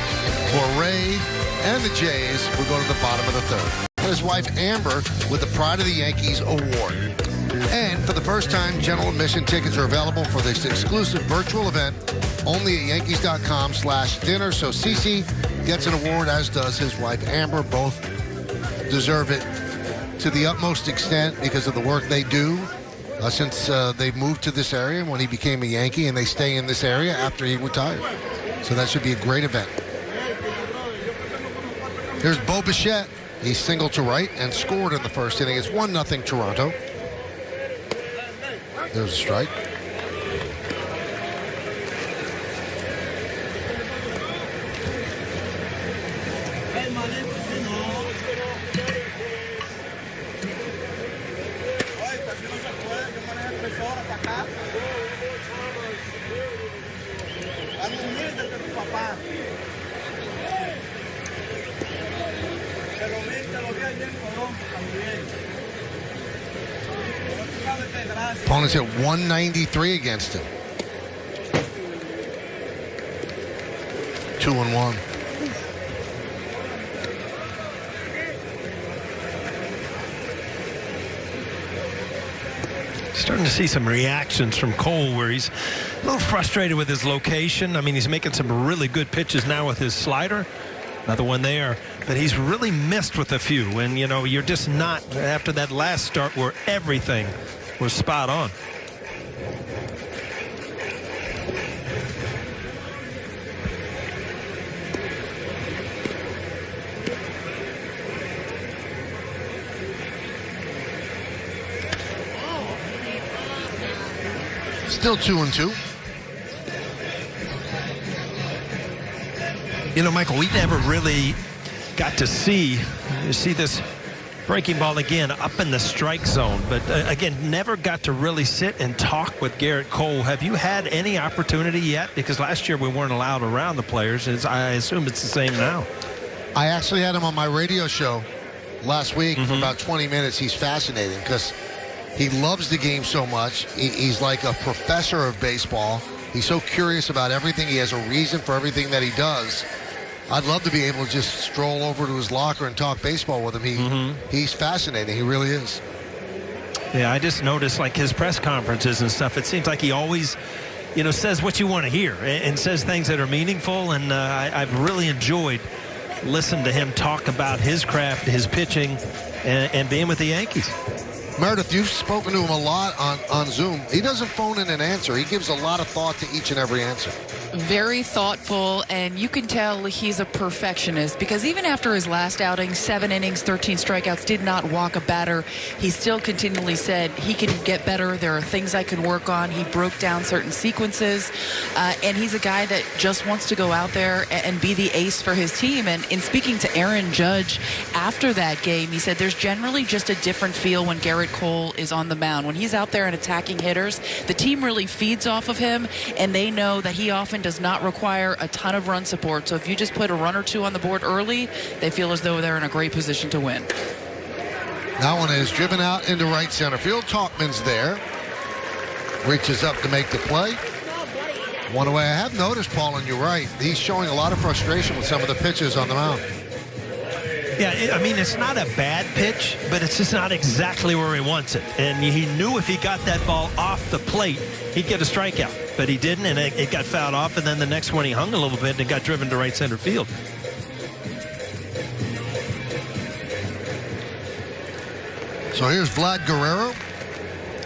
for Ray and the Jays, who go to the bottom of the third. His wife Amber with the Pride of the Yankees award. And for the first time, general admission tickets are available for this exclusive virtual event only at Yankees.com/dinner. So CeCe gets an award, as does his wife Amber. Both deserve it to the utmost extent because of the work they do. Since they moved to this area when he became a Yankee, and they stay in this area after he retired. So that should be a great event. Here's Bo Bichette. He singled to right and scored in the first inning. It's 1-0 Toronto. There's a strike. Opponents hit 193 against him. 2-1. Starting to see some reactions from Cole where he's a little frustrated with his location. I mean, he's making some really good pitches now with his slider. Another one there. But he's really missed with a few. And, you know, you're just not after that last start where everything was spot on. Still 2-2. You know, Michael, we never really got to see this breaking ball again up in the strike zone. But again, never got to really sit and talk with Garrett Cole. Have you had any opportunity yet? Because last year we weren't allowed around the players. I assume it's the same now. I actually had him on my radio show last week for about 20 minutes. He's fascinating because he loves the game so much. He's like a professor of baseball. He's so curious about everything. He has a reason for everything that he does. I'd love to be able to just stroll over to his locker and talk baseball with him. He's fascinating. He really is. Yeah, I just noticed like his press conferences and stuff. It seems like he always, you know, says what you want to hear and says things that are meaningful. And I've really enjoyed listening to him talk about his craft, his pitching, and being with the Yankees. Meredith, you've spoken to him a lot on Zoom. He doesn't phone in an answer. He gives a lot of thought to each and every answer. Very thoughtful, and you can tell he's a perfectionist because even after his last outing, 7 innings, 13 strikeouts, did not walk a batter. He still continually said he can get better. There are things I can work on. He broke down certain sequences, and he's a guy that just wants to go out there and be the ace for his team. And in speaking to Aaron Judge after that game, he said there's generally just a different feel when Garrett Cole is on the mound. When he's out there and attacking hitters, the team really feeds off of him, and they know that he often does not require a ton of run support. So if you just put a run or two on the board early, they feel as though they're in a great position to win. That one is driven out into right center field. Talkman's there. Reaches up to make the play. One away. I have noticed, Paul, and you're right, he's showing a lot of frustration with some of the pitches on the mound. Yeah, I mean, it's not a bad pitch, but it's just not exactly where he wants it. And he knew if he got that ball off the plate, he'd get a strikeout. But he didn't, and it got fouled off. And then the next one he hung a little bit and got driven to right center field. So here's Vlad Guerrero.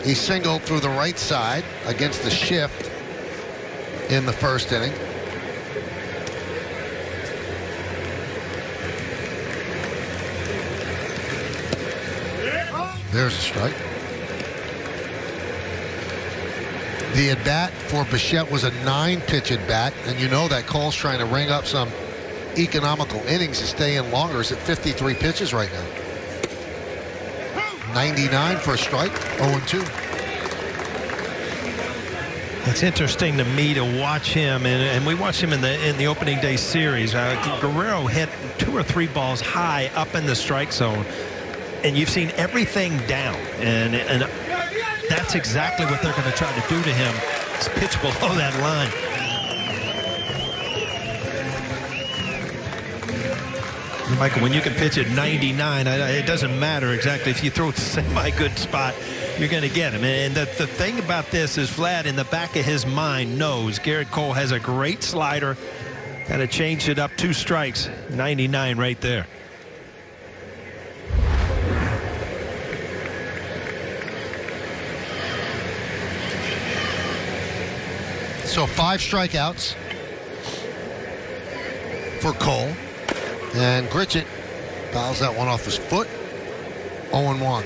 He singled through the right side against the shift in the first inning. There's a strike. The at-bat for Bichette was a 9-pitch at-bat, and you know that Cole's trying to ring up some economical innings to stay in longer. Is at 53 pitches right now. 99 for a strike, 0-2. It's interesting to me to watch him, and we watched him in the opening day series. Guerrero hit 2 or 3 balls high up in the strike zone. And you've seen everything down, and that's exactly what they're going to try to do to him, is pitch below that line. Michael, when you can pitch at 99, it doesn't matter exactly. If you throw it to semi-good spot, you're going to get him. And the thing about this is Vlad, in the back of his mind, knows Garrett Cole has a great slider. Got to change it up 2 strikes, 99 right there. So 5 strikeouts for Cole. And Gritchett fouls that one off his foot. 0-1.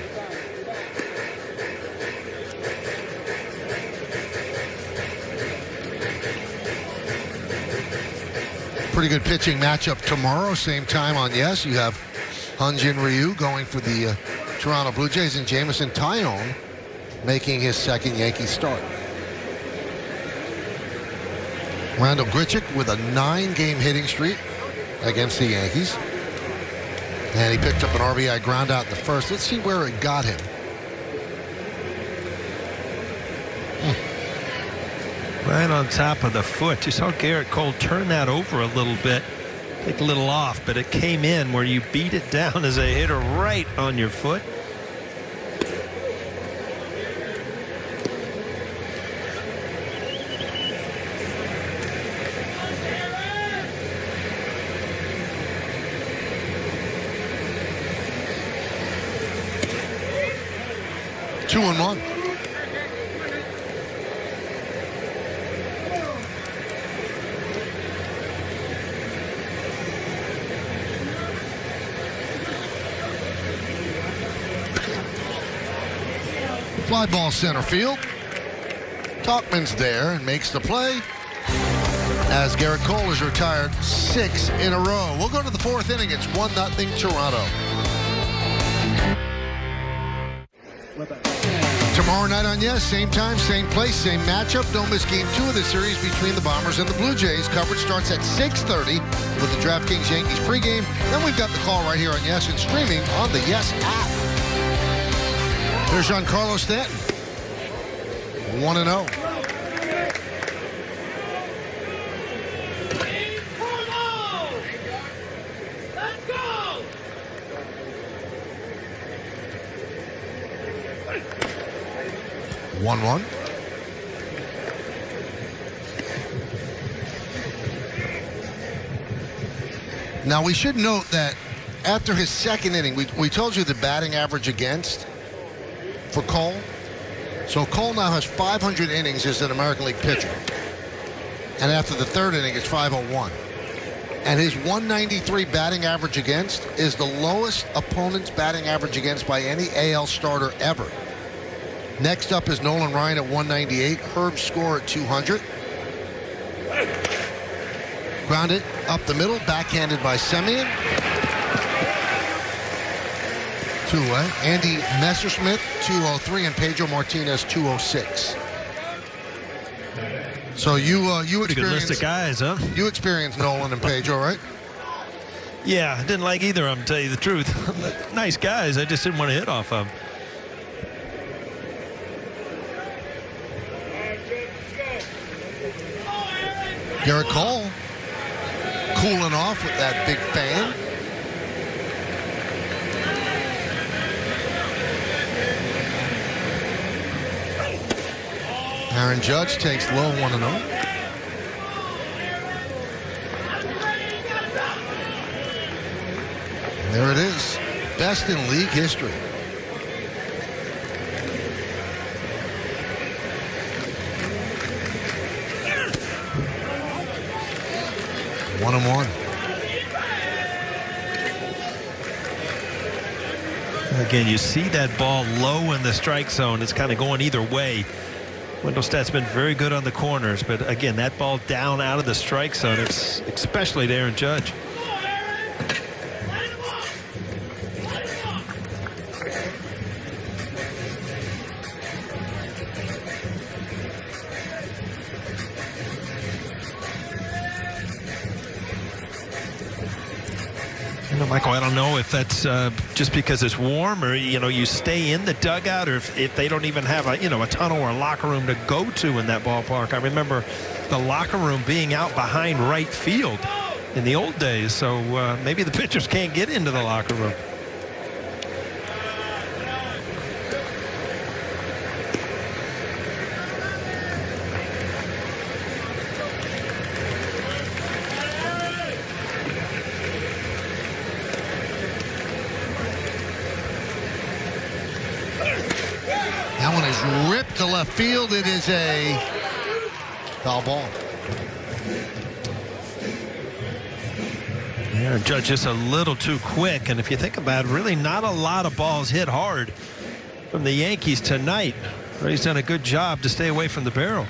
Pretty good pitching matchup tomorrow. Same time on Yes. You have Hyun-Jin Ryu going for the Toronto Blue Jays, and Jameson Taillon making his second Yankee start. Randall Grichuk with a 9-game hitting streak against the Yankees. And he picked up an RBI ground out in the first. Let's see where it got him. Right on top of the foot. You saw Garrett Cole turn that over a little bit, take a little off, but it came in where you beat it down as a hitter right on your foot. Two and one. Fly ball center field. Talkman's there and makes the play as Garrett Cole is retired 6 in a row. We'll go to the 4th inning. It's 1-0 Toronto. Tomorrow night on Yes, same time, same place, same matchup. Don't miss Game 2 of the series between the Bombers and the Blue Jays. Coverage starts at 6:30 with the DraftKings Yankees pregame. Then we've got the call right here on Yes and streaming on the Yes app. There's Giancarlo Stanton, 1-0. Let's go! 1-1. Now we should note that after his second inning, we told you the batting average against for Cole. So Cole now has 500 innings as an American League pitcher. And after the third inning, it's 501. And his 193 batting average against is the lowest opponent's batting average against by any AL starter ever. Next up is Nolan Ryan at 198. Herb Score at 200. Grounded up the middle, backhanded by Semien. 2-away. Andy Messersmith, 203, and Pedro Martinez, 206. So you Pretty good list experienced of guys, huh? You experienced Nolan and Pedro, right? Yeah, I didn't like either of them, to tell you the truth. Nice guys, I just didn't want to hit off of them. Garrett Cole cooling off with that big fan. Aaron Judge takes low 1-0. There it is. Best in league history. One and one. Again, you see that ball low in the strike zone. It's kind of going either way. Wendelstedt's been very good on the corners, but again, that ball down out of the strike zone, it's especially to Aaron Judge. Michael, I don't know if that's just because it's warm, or you stay in the dugout, or if they don't even have a tunnel or a locker room to go to in that ballpark. I remember the locker room being out behind right field in the old days, so maybe the pitchers can't get into the locker room. That one is ripped to left field. It is a foul ball. Yeah, Judge just a little too quick, and if you think about it, really not a lot of balls hit hard from the Yankees tonight. Ray's done a good job to stay away from the barrel.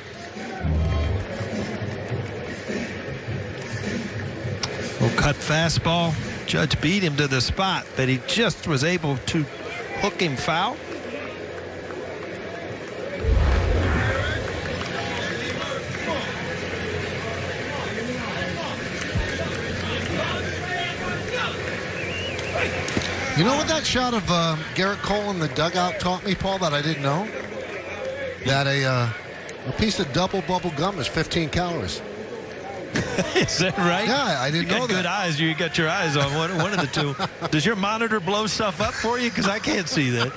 Little cut fastball. Judge beat him to the spot, but he just was able to hook him foul. You know what that shot of Garrett Cole in the dugout taught me, Paul, that I didn't know? That a piece of double bubble gum is 15 calories. Is that right? Yeah, I didn't know that. You got good eyes. You got your eyes on one of the two. Does your monitor blow stuff up for you? Because I can't see that.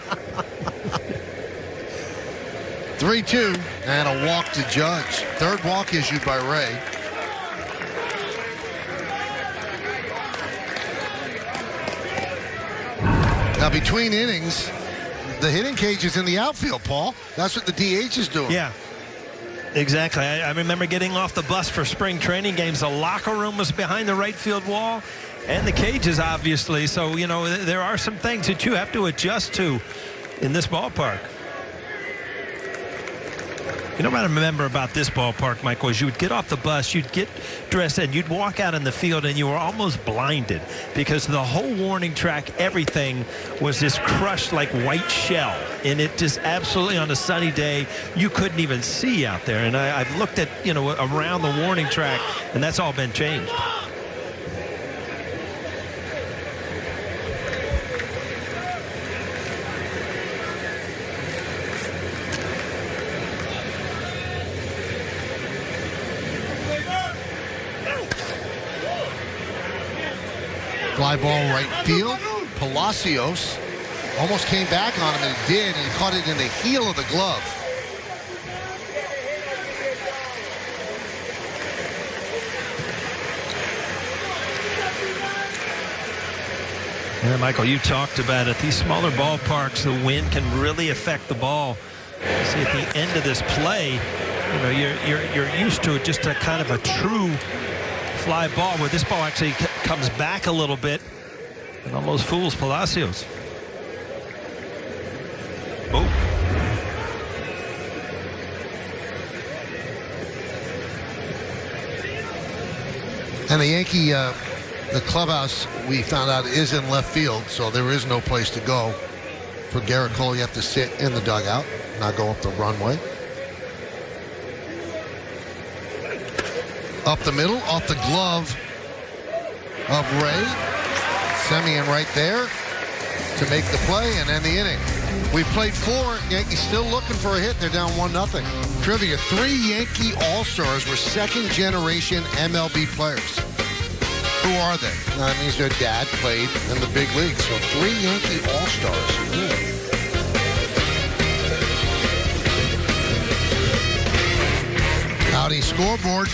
3-2 and a walk to Judge. Third walk issued by Ray. Now between innings, the hitting cage is in the outfield, Paul. That's what the DH is doing. Yeah. Exactly. I remember getting off the bus for spring training games. The locker room was behind the right field wall and the cages, obviously. So, you know, there are some things that you have to adjust to in this ballpark. You know what I remember about this ballpark, Michael, is you would get off the bus, you'd get dressed, and you'd walk out in the field, and you were almost blinded because the whole warning track, everything was this crushed like white shell. And it just absolutely, on a sunny day, you couldn't even see out there. And I've looked at, you know, around the warning track, and that's all been changed. Fly ball right field. Palacios almost came back on him, and he did, and he caught it in the heel of the glove. Yeah, Michael, you talked about it. These smaller ballparks, the wind can really affect the ball. See, at the end of this play, you know, you're used to it, just a kind of a true fly ball, where this ball actually comes back a little bit and almost fools Palacios. Oh. And the Yankee, the clubhouse, we found out, is in left field, so there is no place to go. For Garrett Cole, you have to sit in the dugout, not go up the runway. Up the middle, off the glove of Ray. Semien right there to make the play and end the inning. We've played 4. Yankees still looking for a hit. They're down 1-0. Trivia: 3 Yankee All-Stars were second-generation MLB players. Who are they? That means their dad played in the big leagues. So 3 Yankee All-Stars. Howdy scoreboard.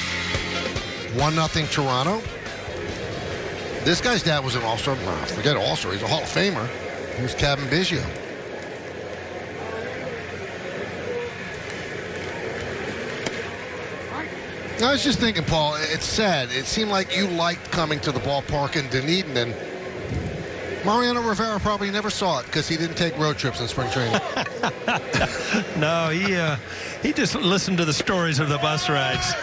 1-0 Toronto. This guy's dad was an All-Star. Nah, forget All-Star. He's a Hall of Famer. Here's Kevin Biggio. I was just thinking, Paul, it's sad. It seemed like you liked coming to the ballpark in Dunedin, and Mariano Rivera probably never saw it because he didn't take road trips in spring training. No, he just listened to the stories of the bus rides.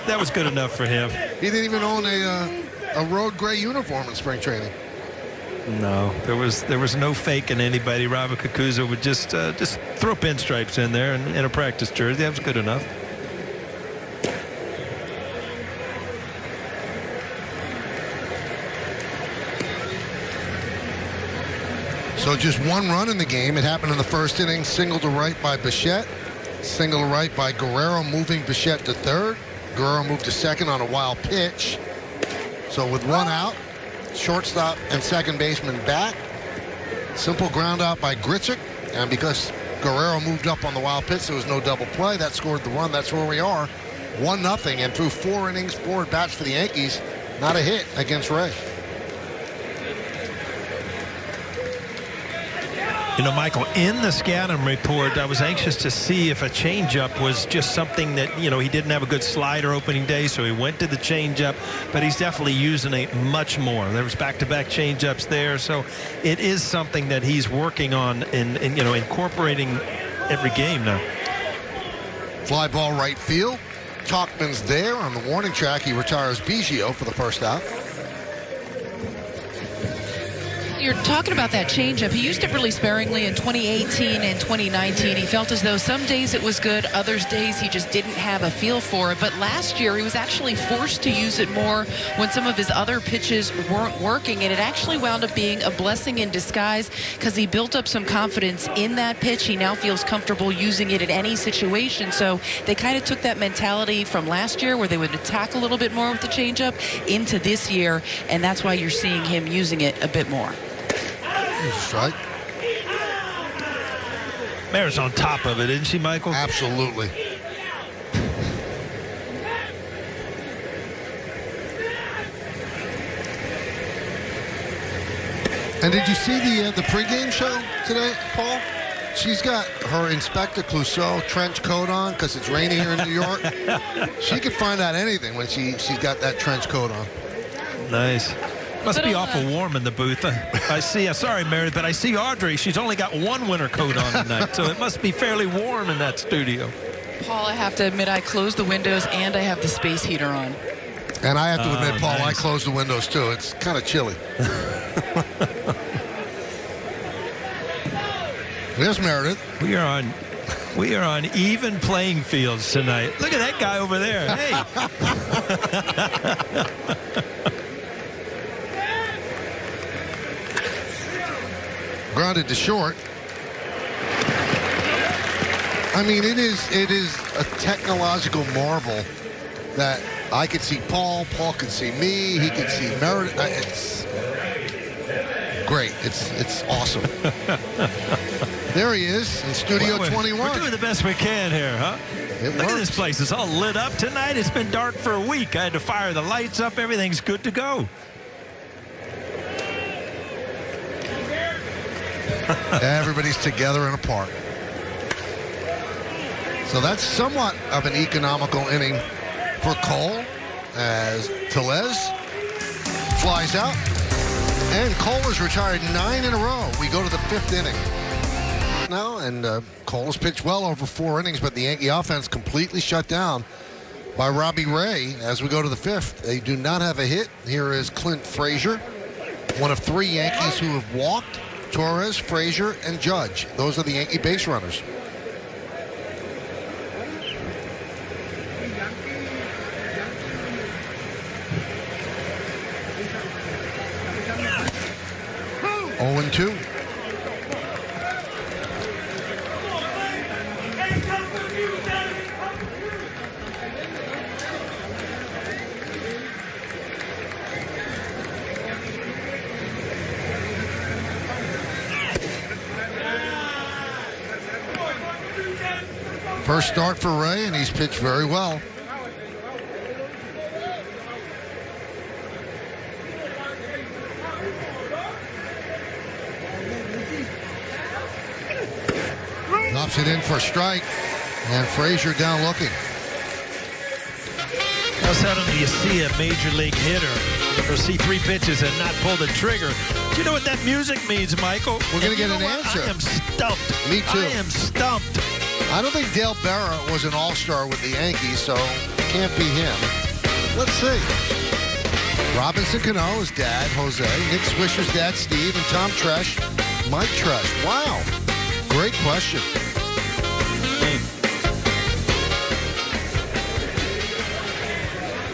That was good enough for him. He didn't even own a road gray uniform in spring training. No, there was no faking anybody. Robert Kakuza would just throw pinstripes in there and in a practice jersey. That was good enough. So just 1 run in the game. It happened in the first inning. Single to right by Bichette. Single to right by Guerrero, moving Bichette to third. Guerrero moved to second on a wild pitch. So with 1 out, shortstop and second baseman back. Simple ground out by Grichuk. And because Guerrero moved up on the wild pitch, there was no double play. That scored the run. That's where we are. 1-0. And through 4 innings, 4 at-bats for the Yankees, not a hit against Ray. You know, Michael, in the scouting report, I was anxious to see if a changeup was just something that, you know, he didn't have a good slider opening day, so he went to the changeup, but he's definitely using it much more. There was back-to-back changeups there, so it is something that he's working on and you know, incorporating every game now. Fly ball right field. Talkman's there on the warning track. He retires Biggio for the first out. You're talking about that changeup. He used it really sparingly in 2018 and 2019. He felt as though some days it was good, other days he just didn't have a feel for it. But last year he was actually forced to use it more when some of his other pitches weren't working, and it actually wound up being a blessing in disguise because he built up some confidence in that pitch. He now feels comfortable using it in any situation. So they kind of took that mentality from last year where they would attack a little bit more with the changeup into this year, and that's why you're seeing him using it a bit more. Here's a strike. Mare's on top of it, isn't she, Michael? Absolutely. And did you see the pregame show today, Paul? She's got her Inspector Clouseau trench coat on because it's raining here in New York. She could find out anything when she's got that trench coat on. Nice. Must be awful warm in the booth. I see. Sorry, Mary, but I see Audrey. She's only got one winter coat on tonight, so it must be fairly warm in that studio. Paul, I have to admit I closed the windows and I have the space heater on. And I have to admit, Paul, nice. I closed the windows too. It's kind of chilly. There's Meredith. We are on even playing fields tonight. Look at that guy over there. Hey. Grounded to short. I mean, it is a technological marvel that I could see Paul could see me, he could see Meredith. It's great. It's awesome. There he is in Studio 21. We're doing the best we can here, huh? Look at this place. It's all lit up tonight. It's been dark for a week. I had to fire the lights up. Everything's good to go. Everybody's together in a park. So that's somewhat of an economical inning for Cole as Tellez flies out. And Cole has retired 9 in a row. We go to the 5th inning now, and Cole has pitched well over 4 innings, but the Yankee offense completely shut down by Robbie Ray as we go to the 5th. They do not have a hit. Here is Clint Frazier, one of 3 Yankees who have walked. Torres, Frazier, and Judge. Those are the Yankee base runners. Oh and 2. First start for Ray, and he's pitched very well. Drops it in for a strike, and Frazier down looking. How seldom do you see a major league hitter or see 3 pitches and not pull the trigger? Do you know what that music means, Michael? We're going to get an answer. I am stumped. Me too. I am stumped. I don't think Dale Berra was an all-star with the Yankees, so it can't be him. Let's see. Robinson Cano, his dad, Jose. Nick Swisher's dad, Steve. And Tom Tresh, Mike Tresh. Wow. Great question.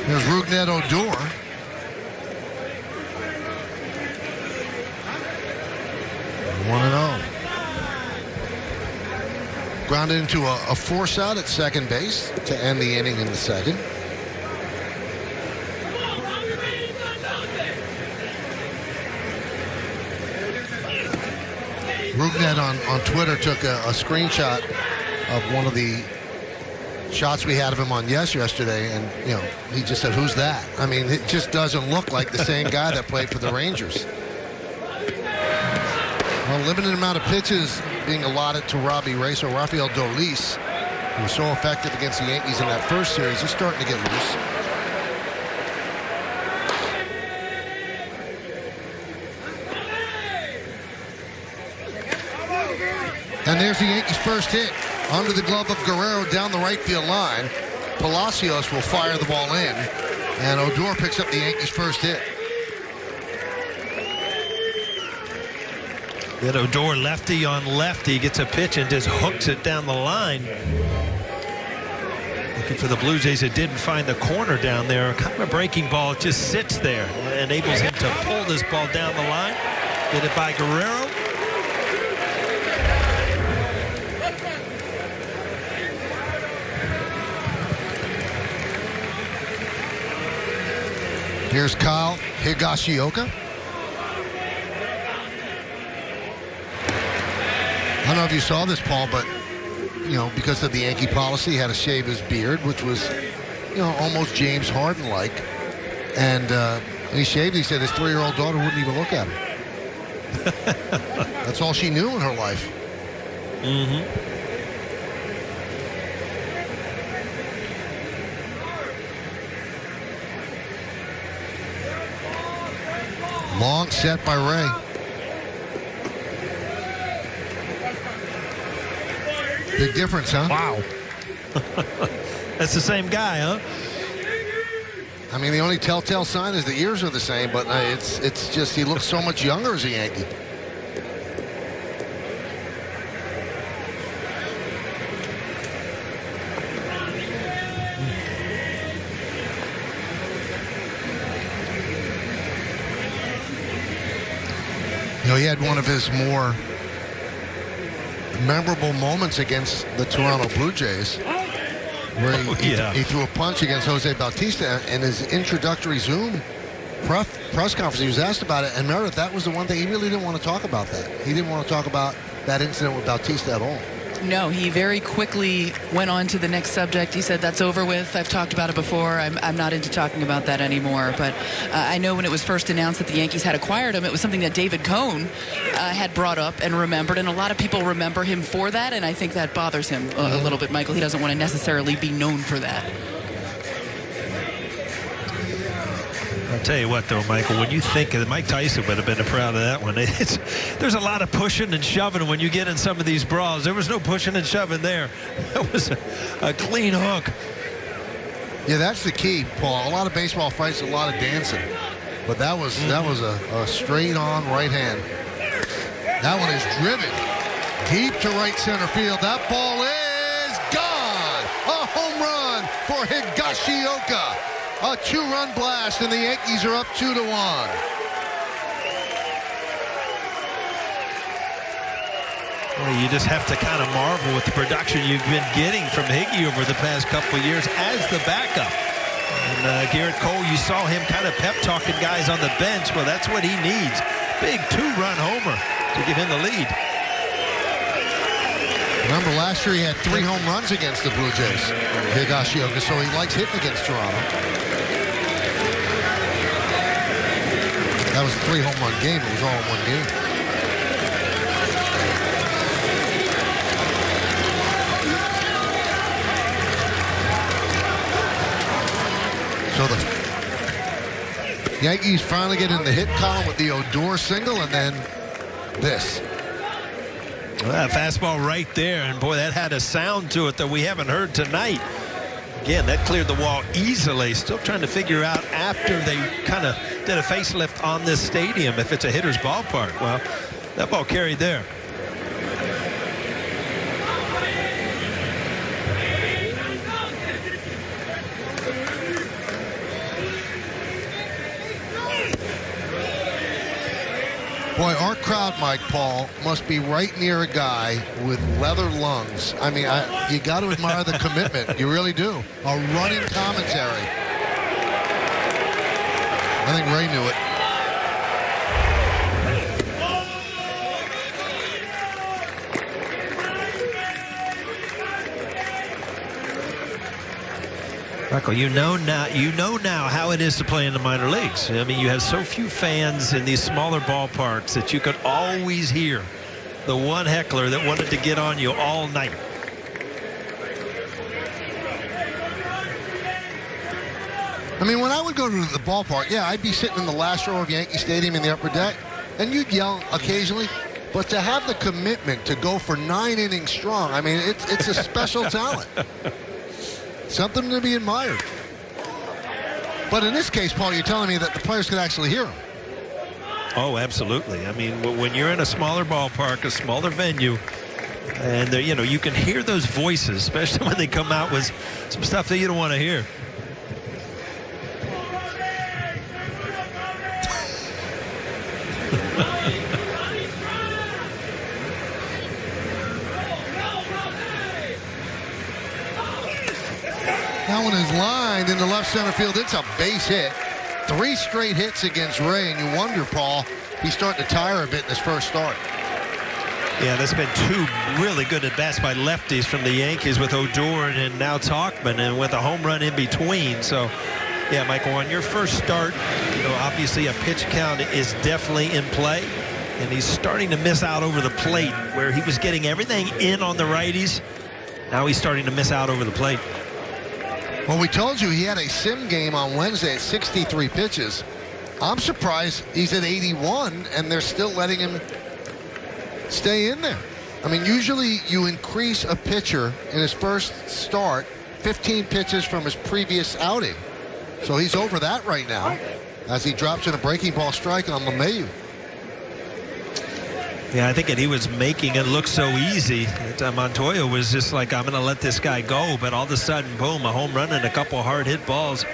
There's Rougned Odor. One and 0. Grounded into a force out at second base to end the inning in the second. Rougned on Twitter took a screenshot of one of the shots we had of him on yesterday, and he just said, "Who's that?" I mean, it just doesn't look like the same guy that played for the Rangers. A limited amount of pitches being allotted to Robbie Ray, so Rafael Dolis, who was so effective against the Yankees in that first series, he's starting to get loose. And there's the Yankees' first hit. Under the glove of Guerrero down the right field line. Palacios will fire the ball in, and Odor picks up the Yankees' first hit. Then Odor lefty on lefty gets a pitch and just hooks it down the line. Looking for the Blue Jays. It didn't find the corner down there. Kind of a breaking ball. It just sits there. Enables him to pull this ball down the line. Get it by Guerrero. Here's Kyle Higashioka. I don't know if you saw this, Paul, but, you know, because of the Yankee policy, he had to shave his beard, which was, you know, almost James Harden-like. And he shaved. He said his 3-year-old daughter wouldn't even look at him. That's all she knew in her life. Mm-hmm. Long set by Ray. Big difference, huh? Wow. That's the same guy, huh? I mean, the only telltale sign is the ears are the same, but it's just he looks so much younger as a Yankee. You know, he had one of his more memorable moments against the Toronto Blue Jays, where he threw a punch against Jose Bautista in his introductory Zoom press conference. He was asked about it, and Meredith, that was the one thing he really didn't want to talk about. He didn't want to talk about that incident with Bautista at all. No, he very quickly went on to the next subject. He said, that's over with. I've talked about it before. I'm not into talking about that anymore. But I know when it was first announced that the Yankees had acquired him, it was something that David Cohn had brought up and remembered. And a lot of people remember him for that. And I think that bothers him a little bit, Michael. He doesn't want to necessarily be known for that. I'll tell you what, though, Michael, when you think of it, Mike Tyson would have been proud of that one. There's a lot of pushing and shoving when you get in some of these brawls. There was no pushing and shoving there. That was a clean hook. Yeah, that's the key, Paul. A lot of baseball fights, a lot of dancing. But that was a straight-on right hand. That one is driven deep to right center field. That ball is gone. A home run for Higashioka. A 2-run blast, and the Yankees are up 2-1. Well, you just have to kind of marvel with the production you've been getting from Higgy over the past couple of years as the backup. And Garrett Cole, you saw him kind of pep-talking guys on the bench. Well, that's what he needs. Big 2-run homer to give him the lead. Remember, last year he had 3 home runs against the Blue Jays, Higashioka, so he likes hitting against Toronto. That was a 3-home run game. It was all in one game. So the Yankees finally get in the hit column with the Odor single, and then this. Well, fastball right there, and boy, that had a sound to it that we haven't heard tonight. Again, that cleared the wall easily. Still trying to figure out after they kind of did a facelift on this stadium if it's a hitter's ballpark. Well, that ball carried there. Boy, our crowd, Mike Paul, must be right near a guy with leather lungs. I mean, you got to admire the commitment. You really do. A running commentary. I think Ray knew it. Michael, you know now how it is to play in the minor leagues. I mean, you have so few fans in these smaller ballparks that you could always hear the one heckler that wanted to get on you all night. I mean, when I would go to the ballpark, yeah, I'd be sitting in the last row of Yankee Stadium in the upper deck, and you'd yell occasionally. But to have the commitment to go for 9 innings strong, I mean, it's a special talent. Something to be admired. But in this case, Paul, you're telling me that the players could actually hear him. Oh, absolutely. I mean, when you're in a smaller ballpark, a smaller venue, and you know, you can hear those voices, especially when they come out with some stuff that you don't want to hear. That one is lined in the left center field. It's a base hit. 3 straight hits against Ray, and you wonder, Paul, he's starting to tire a bit in his first start. Yeah, there's been 2 really good at-bats by lefties from the Yankees with Odor and now Tauchman, and with a home run in between. So, yeah, Michael, on your first start, you know, obviously a pitch count is definitely in play, and he's starting to miss out over the plate where he was getting everything in on the righties. Now he's starting to miss out over the plate. Well, we told you he had a sim game on Wednesday at 63 pitches. I'm surprised he's at 81, and they're still letting him stay in there. I mean, usually you increase a pitcher in his first start 15 pitches from his previous outing. So he's over that right now as he drops in a breaking ball strike on LeMahieu. Yeah, I think that he was making it look so easy that Montoya was just like, I'm going to let this guy go. But all of a sudden, boom, a home run and a couple hard hit balls.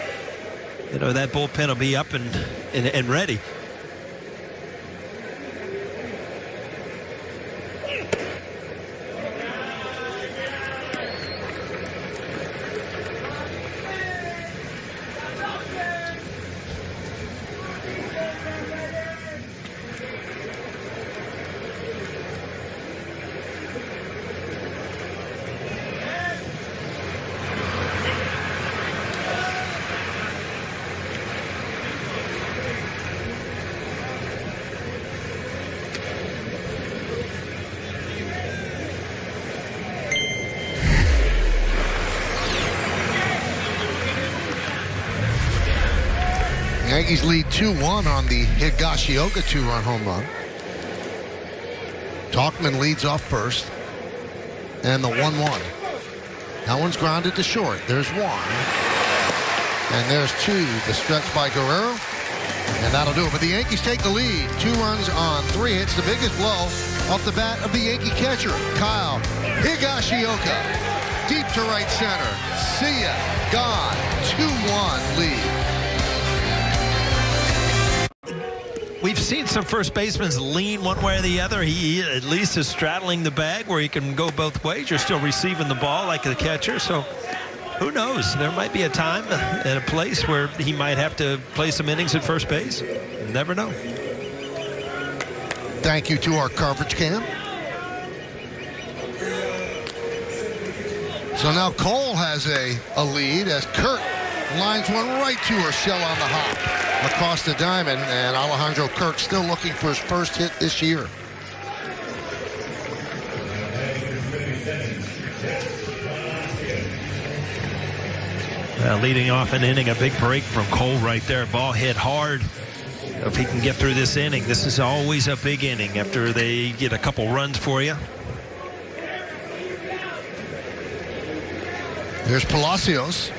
You know, that bullpen will be up and ready. Yankees lead 2-1 on the Higashioka 2-run home run. Tauchman leads off first. And the 1-1. That one's grounded to short. There's 1. And there's 2. The stretch by Guerrero. And that'll do it. But the Yankees take the lead. 2 runs on 3 hits. The biggest blow off the bat of the Yankee catcher, Kyle Higashioka. Deep to right center. See ya. Gone. 2-1 lead. We've seen some first basemen lean one way or the other. He at least is straddling the bag where he can go both ways. You're still receiving the ball like the catcher. So who knows? There might be a time and a place where he might have to play some innings at first base. You never know. Thank you to our coverage cam. So now Cole has a lead as Kurt lines one right to her, shell on the hop across the diamond, and Alejandro Kirk still looking for his first hit this year. Leading off an inning, a big break from Cole right there. Ball hit hard. If he can get through this inning, this is always a big inning after they get a couple runs for you. Here's Palacios.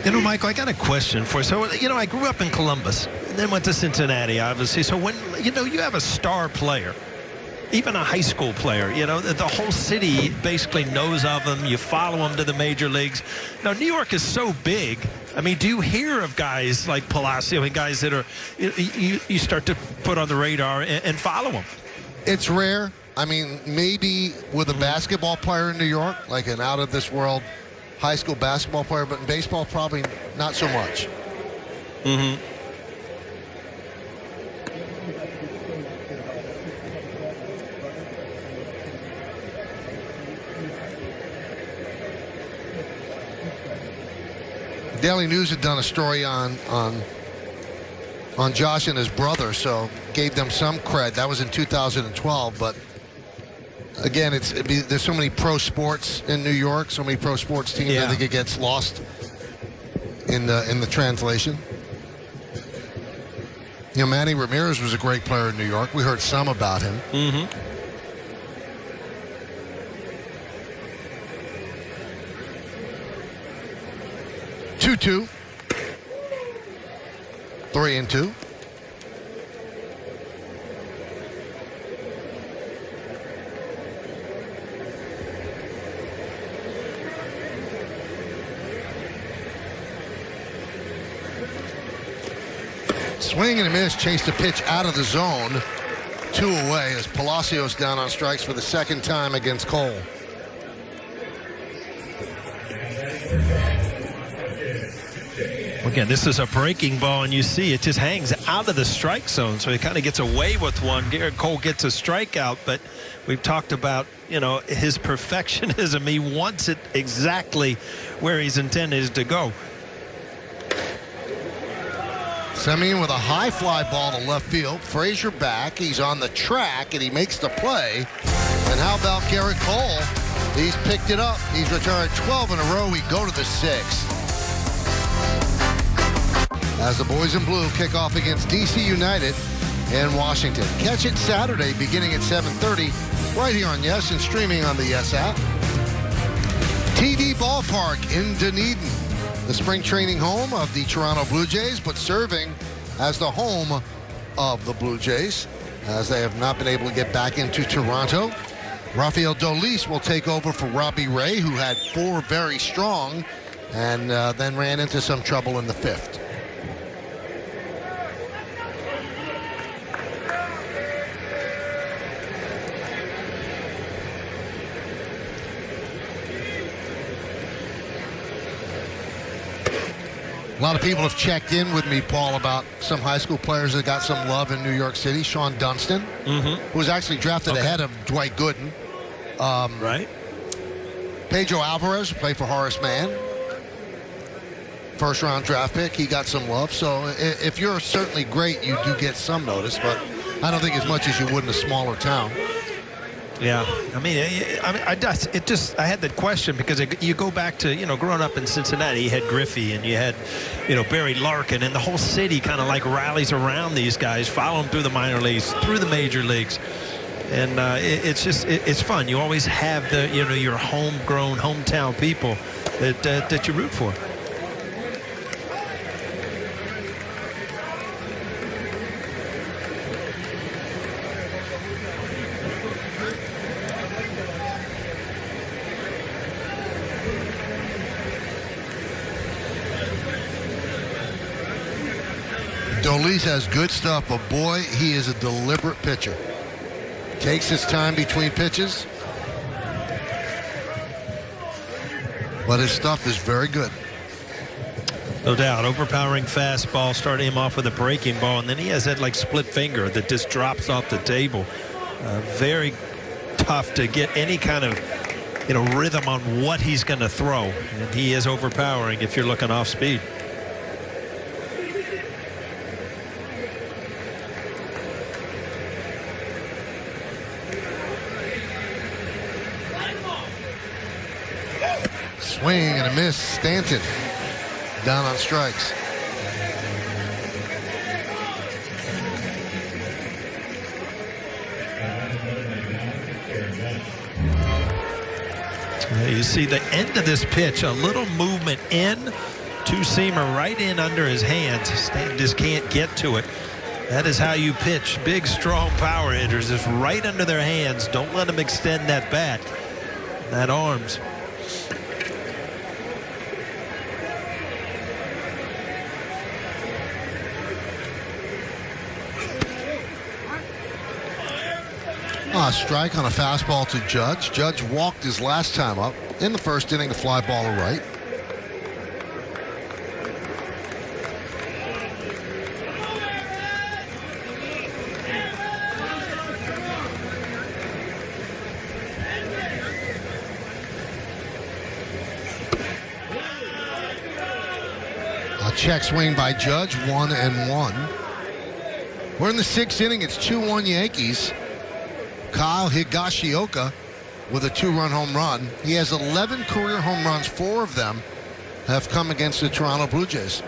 You know, Michael, I got a question for you. So, you know, I grew up in Columbus and then went to Cincinnati, obviously. So when, you know, you have a star player, even a high school player, you know, the whole city basically knows of them. You follow them to the major leagues. Now, New York is so big. I mean, do you hear of guys like Palacio and guys that are, you start to put on the radar and follow them? It's rare. I mean, maybe with a basketball player in New York, like an out-of-this-world high school basketball player, but in baseball, probably not so much. Mm-hmm. Daily News had done a story on Josh and his brother, so gave them some cred. That was in 2012, but Again, there's so many pro sports in New York, so many pro sports teams. Yeah. I think it gets lost in the translation. You know, Manny Ramirez was a great player in New York. We heard some about him. Mm-hmm. 2-2. 3-2. Swing and a miss, chased a pitch out of the zone. 2 away as Palacios down on strikes for the second time against Cole. Again, this is a breaking ball, and you see it just hangs out of the strike zone, so he kind of gets away with one. Garrett Cole gets a strikeout, but we've talked about, you know, his perfectionism. He wants it exactly where he's intended to go. Semien with a high fly ball to left field. Frazier back. He's on the track, and he makes the play. And how about Garrett Cole? He's picked it up. He's retired 12 in a row. We go to the 6th. As the boys in blue kick off against D.C. United in Washington. Catch it Saturday beginning at 7:30 right here on Yes and streaming on the Yes app. TD Ballpark in Dunedin, the spring training home of the Toronto Blue Jays, but serving as the home of the Blue Jays as they have not been able to get back into Toronto. Rafael Dolis will take over for Robbie Ray, who had 4 very strong and then ran into some trouble in the 5th. A lot of people have checked in with me, Paul, about some high school players that got some love in New York City. Sean Dunston, who was actually drafted ahead of Dwight Gooden. Right. Pedro Alvarez, who played for Horace Mann. First-round draft pick. He got some love. So if you're certainly great, you do get some notice, but I don't think as much as you would in a smaller town. Yeah, I had that question because you go back to, you know, growing up in Cincinnati, you had Griffey and you had, you know, Barry Larkin, and the whole city kind of like rallies around these guys, follow them through the minor leagues, through the major leagues, and it's fun. You always have the, you know, your homegrown, hometown people that you root for. Dolis has good stuff, but boy, he is a deliberate pitcher. Takes his time between pitches, but his stuff is very good. No doubt. Overpowering fastball, starting him off with a breaking ball, and then he has that like split finger that just drops off the table. Very tough to get any kind of, you know, rhythm on what he's going to throw, and he is overpowering if you're looking off speed. Swing and a miss. Stanton down on strikes. You see the end of this pitch, a little movement in, two-seamer right in under his hands. Stanton just can't get to it. That is how you pitch. Big, strong power hitters, just right under their hands. Don't let them extend that bat, that arms. Strike on a fastball to Judge. Judge walked his last time up in the first inning, a fly ball to right. A check swing by Judge, 1-1. We're in the 6th inning. It's 2-1 Yankees. Kyle Higashioka with a 2-run home run. He has 11 career home runs. 4 of them have come against the Toronto Blue Jays.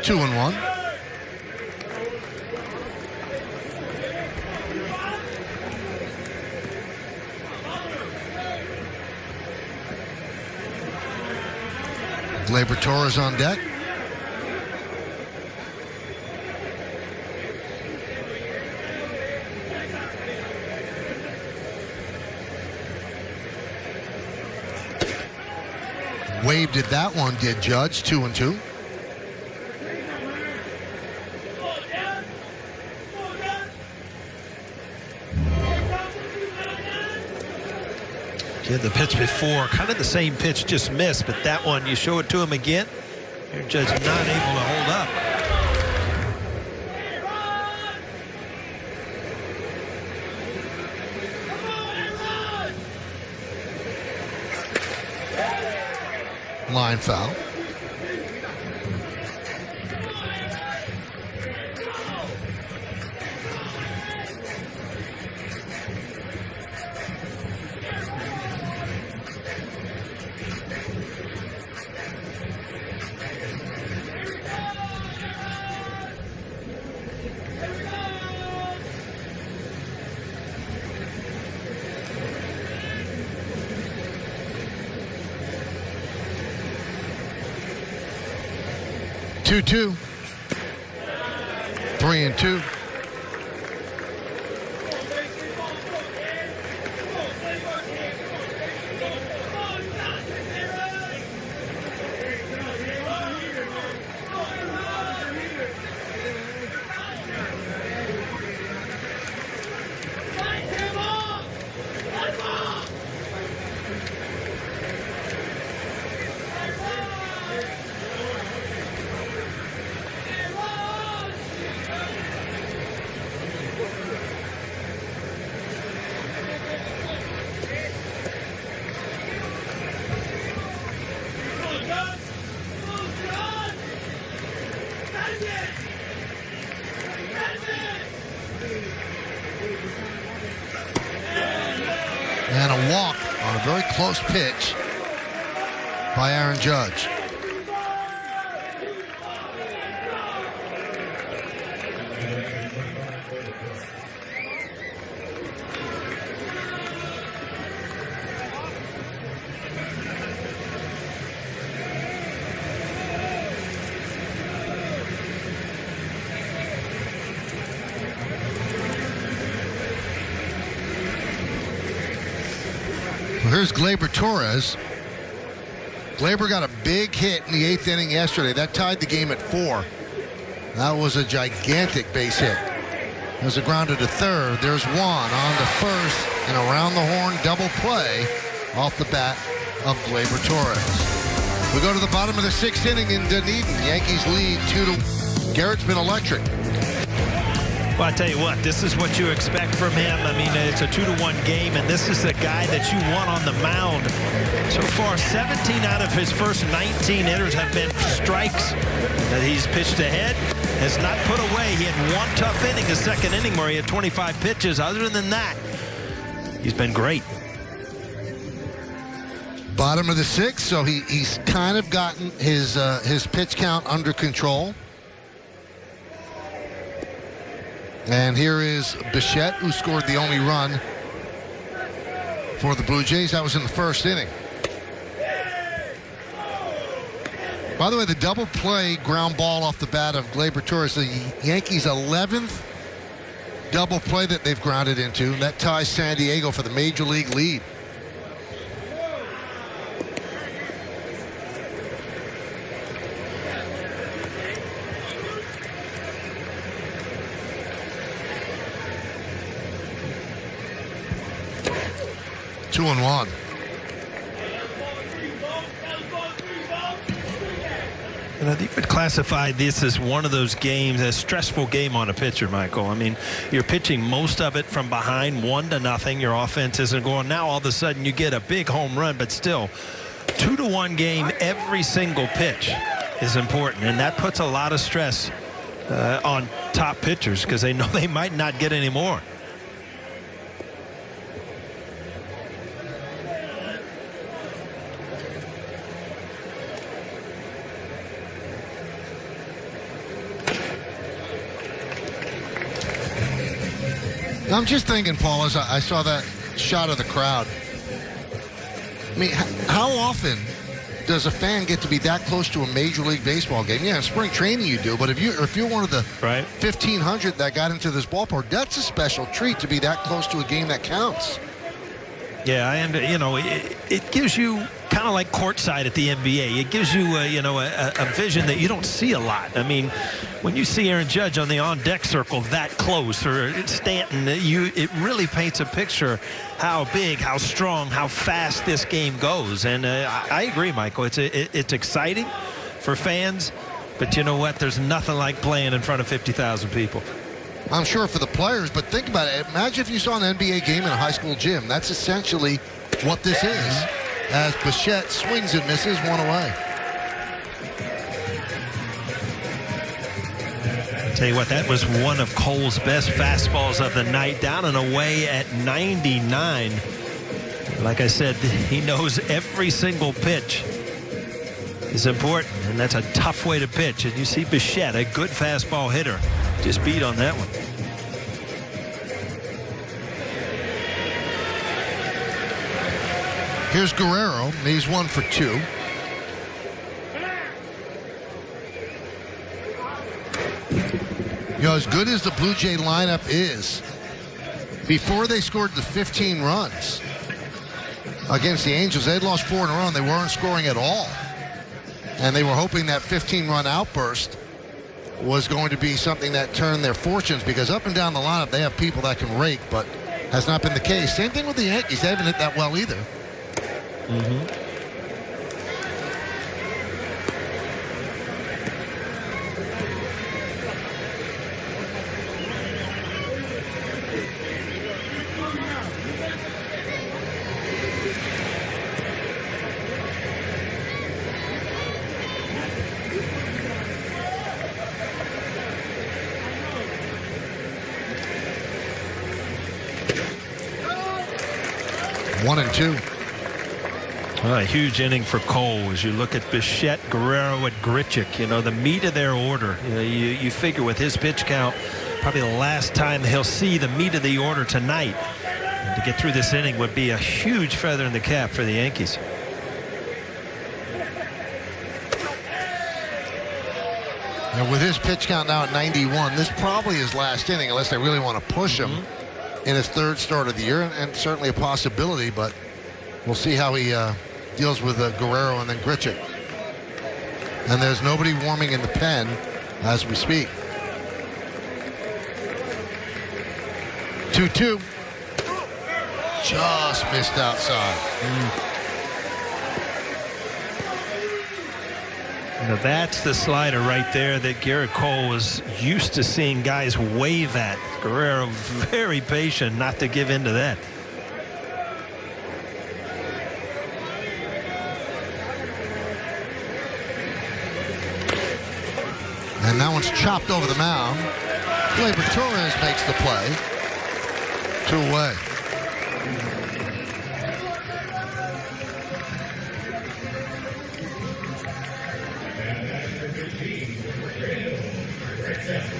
Two and one. Gleyber Torres on deck. Waved at that one, did Judge. 2-2. He had the pitch before, kind of the same pitch, just missed, but that one, you show it to him again, your Judge not able to hold up. Line foul. Two. 3-2. And a walk on a very close pitch by Aaron Judge. Here's Gleyber Torres. Gleyber got a big hit in the 8th inning yesterday. That tied the game at 4. That was a gigantic base hit. There's a grounder to third. There's one on to first, and around the horn double play off the bat of Gleyber Torres. We go to the bottom of the 6th inning in Dunedin. Yankees lead 2-1. Garrett's been electric. Well, I tell you what, this is what you expect from him. I mean, it's a 2-1 game, and this is the guy that you want on the mound. So far, 17 out of his first 19 hitters have been strikes that he's pitched ahead, has not put away. He had one tough inning, the 2nd inning, where he had 25 pitches. Other than that, he's been great. Bottom of the 6th, so he's kind of gotten his pitch count under control. And here is Bichette, who scored the only run for the Blue Jays. That was in the 1st inning. By the way, the double play ground ball off the bat of Gleyber Torres, the Yankees' 11th double play that they've grounded into. That ties San Diego for the Major League lead. Two and one. And I think we'd classify this as one of those games, a stressful game on a pitcher, Michael. I mean, you're pitching most of it from behind, 1-0. Your offense isn't going. Now all of a sudden you get a big home run, but still 2-to-1 game every single pitch is important, and that puts a lot of stress on top pitchers because they know they might not get any more. I'm just thinking, Paul, as I saw that shot of the crowd. I mean, how often does a fan get to be that close to a Major League Baseball game? Yeah, in spring training you do, but if you're one of the 1,500 that got into this ballpark, that's a special treat to be that close to a game that counts. Yeah, and it gives you kind of like courtside at the NBA. It gives you a vision that you don't see a lot. I mean, when you see Aaron Judge on the on-deck circle that close, or Stanton, it really paints a picture how big, how strong, how fast this game goes. And I agree, Michael. It's exciting for fans, but you know what? There's nothing like playing in front of 50,000 people. I'm sure for the players, but think about it. Imagine if you saw an NBA game in a high school gym. That's essentially what this is, as Bichette swings and misses one away. Tell you what, that was one of Cole's best fastballs of the night, down and away at 99. Like I said, he knows every single pitch is important, and that's a tough way to pitch. And you see Bichette, a good fastball hitter, just beat on that one. Here's Guerrero. He's 1 for 2. You know, as good as the Blue Jay lineup is, before they scored the 15 runs against the Angels, they'd lost 4 in a row and they weren't scoring at all. And they were hoping that 15-run outburst was going to be something that turned their fortunes, because up and down the lineup they have people that can rake, but has not been the case. Same thing with the Yankees. They haven't hit that well either. Mm-hmm. One and 2. Well, a huge inning for Cole as you look at Bichette, Guerrero, and Grichuk. You know, the meat of their order. You know, you figure with his pitch count, probably the last time he'll see the meat of the order tonight. And to get through this inning would be a huge feather in the cap for the Yankees. And with his pitch count now at 91, this probably his last inning, unless they really want to push him in his 3rd start of the year, and certainly a possibility, but we'll see how he deals with Guerrero and then Grichuk. And there's nobody warming in the pen as we speak. 2-2. Just missed outside. Now that's the slider right there that Garrett Cole was used to seeing guys wave at. Guerrero very patient not to give in to that. And that one's chopped over the mound. Gleyber Torres makes the play. 2 away.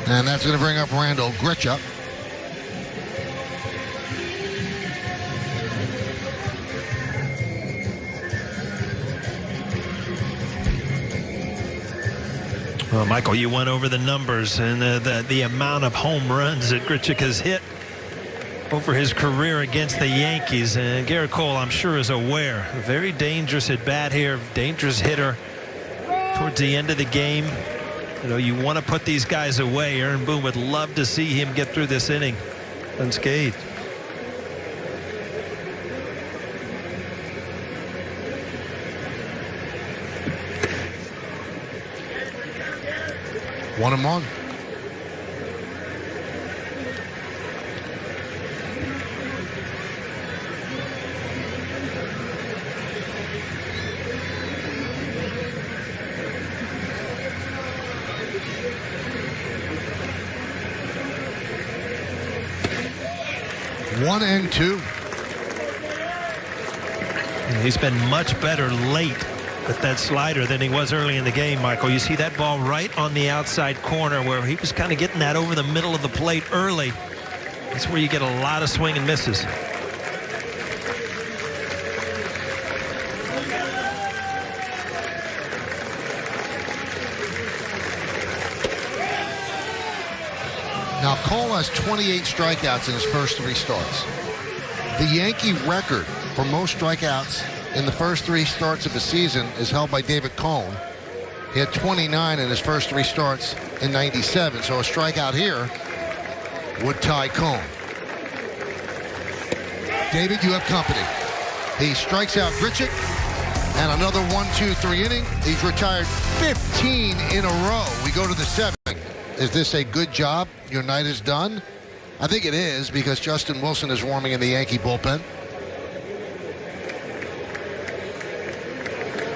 And that's going to bring up Randall Grichuk. Well, Michael, you went over the numbers and the amount of home runs that Grichuk has hit over his career against the Yankees. And Garrett Cole, I'm sure, is aware. A very dangerous at bat here, dangerous hitter towards the end of the game. You know, you want to put these guys away. Aaron Boone would love to see him get through this inning unscathed. One and one. 1-2. He's been much better late with that slider than he was early in the game, Michael. You see that ball right on the outside corner where he was kind of getting that over the middle of the plate early. That's where you get a lot of swing and misses. Now, Cole has 28 strikeouts in his first 3 starts. The Yankee record for most strikeouts in the first 3 starts of the season is held by David Cone. He had 29 in his first 3 starts in '97, so a strikeout here would tie Cone. David, you have company. He strikes out Grichuk, and another 1-2-3 inning. He's retired 15 in a row. We go to the 7th. Is this a good job? Your night is done? I think it is, because Justin Wilson is warming in the Yankee bullpen.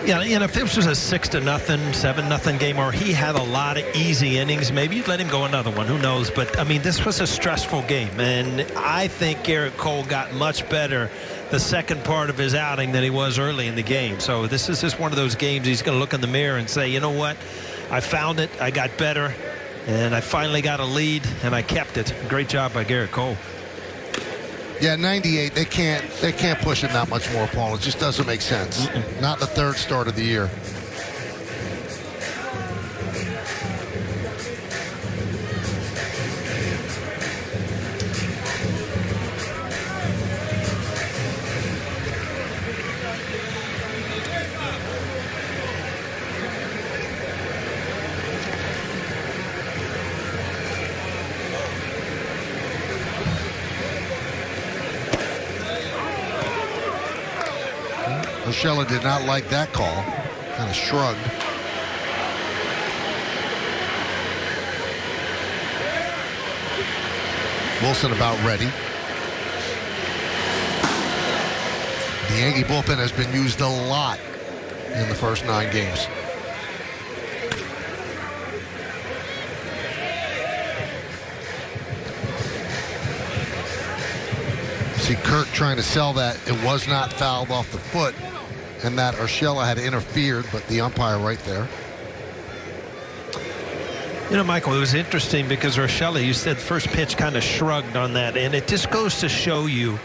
Yeah, you know, if this was a 6-0, 7-0 game, or he had a lot of easy innings, maybe you'd let him go another one. Who knows? But, I mean, this was a stressful game, and I think Garrett Cole got much better the second part of his outing than he was early in the game. So this is just one of those games he's going to look in the mirror and say, you know what? I found it. I got better. And I finally got a lead, and I kept it. Great job by Garrett Cole. Yeah, 98. They can't push him that much more, Paul. It just doesn't make sense. Not the 3rd start of the year. Urshela did not like that call. Kind of shrugged. Wilson about ready. The Yankee bullpen has been used a lot in the first 9 games. See Kirk trying to sell that it was not fouled off the foot, and that Urshela had interfered, but the umpire right there. You know, Michael, it was interesting because Urshela, you said first pitch kind of shrugged on that, and it just goes to show you,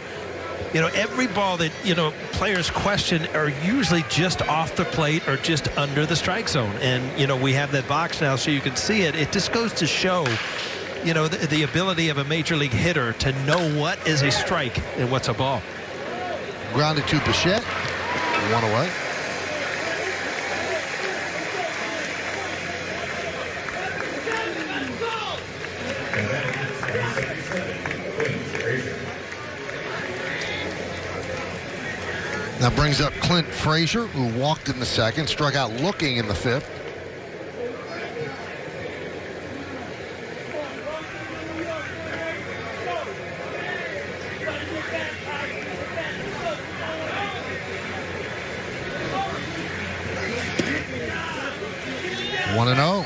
you know, every ball that, you know, players question are usually just off the plate or just under the strike zone. And, you know, we have that box now so you can see it. It just goes to show, you know, the ability of a major league hitter to know what is a strike and what's a ball. Grounded to Bichette. 1 away. That brings up Clint Frazier, who walked in the 2nd, struck out looking in the 5th. One and 0.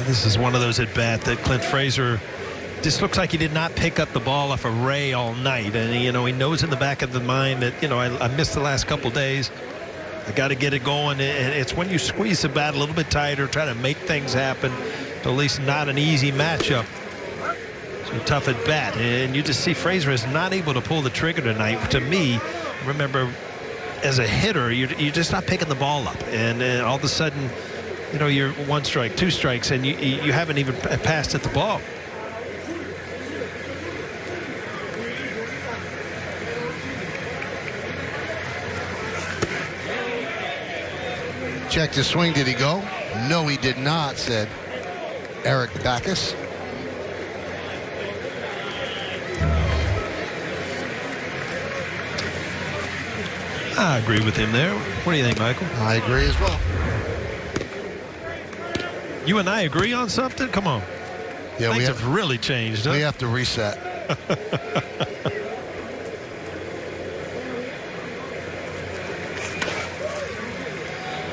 This is one of those at bat that Clint Frazier just looks like he did not pick up the ball off of Ray all night. And, you know, he knows in the back of the mind that, you know, I missed the last couple days. I got to get it going. And it's when you squeeze the bat a little bit tighter, try to make things happen. At least not an easy matchup. So tough at bat. And you just see Frazier is not able to pull the trigger tonight. To me, remember, as a hitter, you're just not picking the ball up. And all of a sudden, you know, you're 1 strike, 2 strikes, and you haven't even passed at the ball. Checked his swing. Did he go? No, he did not, said Eric Backus. I agree with him there. What do you think, Michael? I agree as well. You and I agree on something? Come on. Yeah, Things have really changed, huh? We have to reset.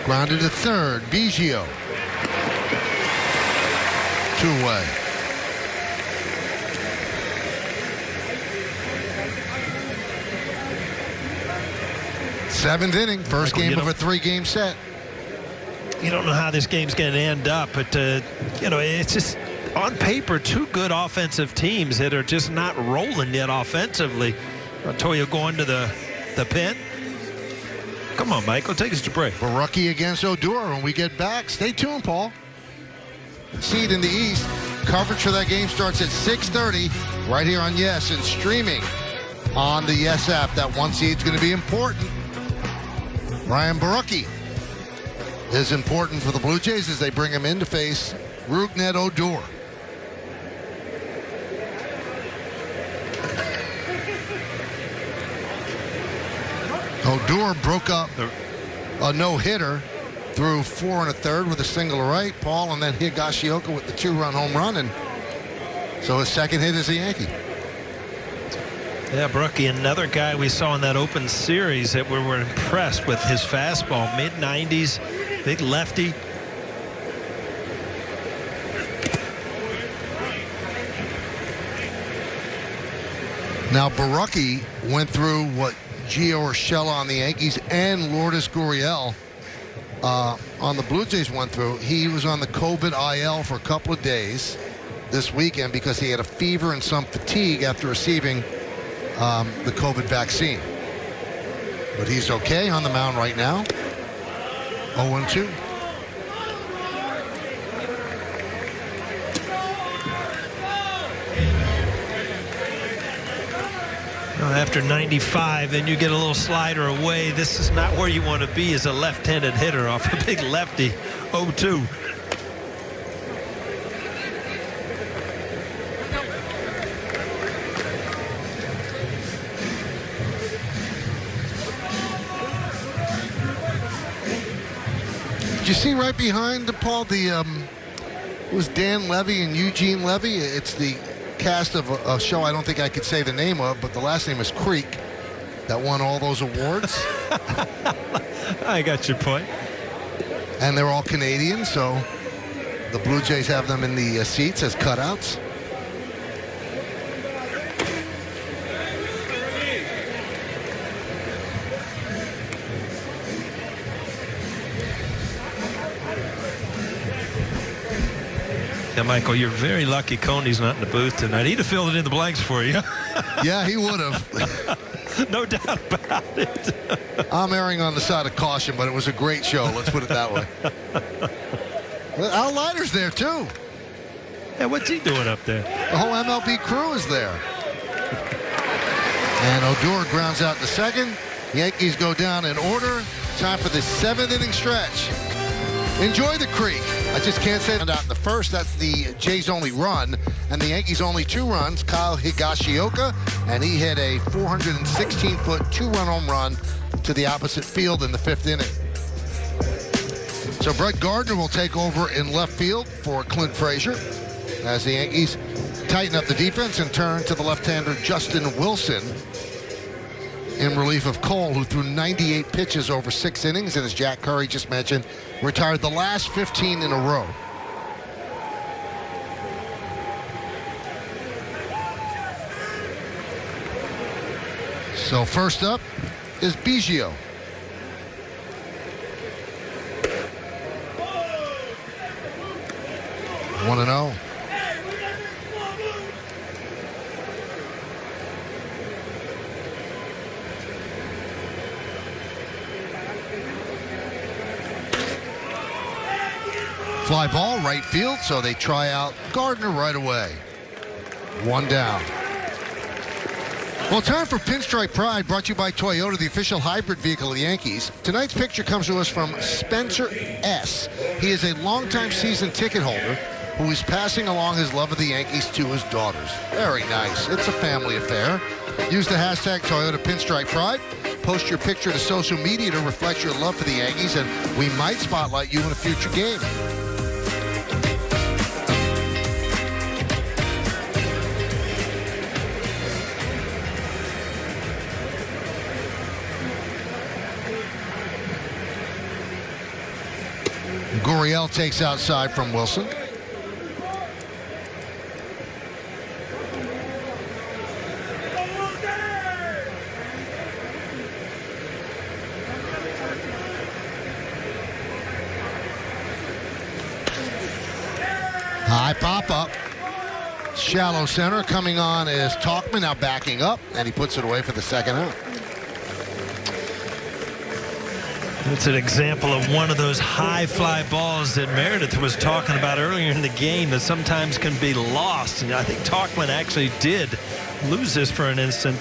Grounded to 3rd. Biggio. 2 away. Seventh inning, first game of a 3-game set. You don't know how this game's going to end up, but, it's just on paper 2 good offensive teams that are just not rolling yet offensively. Toyo going to the pen. Come on, Michael, take us to break. Barucki against Odor when we get back. Stay tuned, Paul. Seed in the East. Coverage for that game starts at 6:30 right here on Yes, and streaming on the Yes app. That 1 seed's going to be important. Ryan Barucki is important for the Blue Jays as they bring him in to face Rougned Odor. Odor broke up a no-hitter through 4 1/3 with a single to right, Paul, and then Higashioka with the 2-run home run, and so his second hit is a Yankee. Yeah, Barucki, another guy we saw in that open series that we were impressed with his fastball, mid-90s, big lefty. Now, Barucki went through what Gio Urshela on the Yankees and Lourdes Gurriel on the Blue Jays went through. He was on the COVID IL for a couple of days this weekend because he had a fever and some fatigue after receiving the COVID vaccine. But he's okay on the mound right now. 0-2. After 95, and you get a little slider away. This is not where you want to be as a left-handed hitter off a big lefty. 0-2. Did you see right behind Paul it was Dan Levy and Eugene Levy? It's the cast of a show I don't think I could say the name of, but the last name is Creek, that won all those awards. I got your point. And they're all Canadian, so the Blue Jays have them in the seats as cutouts. Yeah, Michael, you're very lucky Coney's not in the booth tonight. He'd have filled it in the blanks for you. Yeah, he would have. No doubt about it. I'm erring on the side of caution, but it was a great show. Let's put it that way. Al Leiter's there, too. Yeah, what's he doing up there? The whole MLB crew is there. And Odor grounds out the second. Yankees go down in order. Time for the 7th inning stretch. Enjoy the Creek. I just can't say it out in the first. That's the Jays' only run. And the Yankees' only 2 runs. Kyle Higashioka, and he hit a 416-foot 2-run home run to the opposite field in the 5th inning. So Brett Gardner will take over in left field for Clint Frazier as the Yankees tighten up the defense and turn to the left-hander Justin Wilson in relief of Cole, who threw 98 pitches over 6 innings, and as Jack Curry just mentioned, retired the last 15 in a row. So first up is Biggio. 1-0. Fly ball, right field, so they try out Gardner right away. 1 down. Well, time for Pinstripe Pride, brought to you by Toyota, the official hybrid vehicle of the Yankees. Tonight's picture comes to us from Spencer S. He is a longtime season ticket holder who is passing along his love of the Yankees to his daughters. Very nice. It's a family affair. Use the hashtag Toyota Pinstripe Pride. Post your picture to social media to reflect your love for the Yankees, and we might spotlight you in a future game. Gurriel takes outside from Wilson. High pop-up. Shallow center. Coming on is Talkman, now backing up, and he puts it away for the second out. It's an example of one of those high fly balls that Meredith was talking about earlier in the game that sometimes can be lost. And I think Talkman actually did lose this for an instant.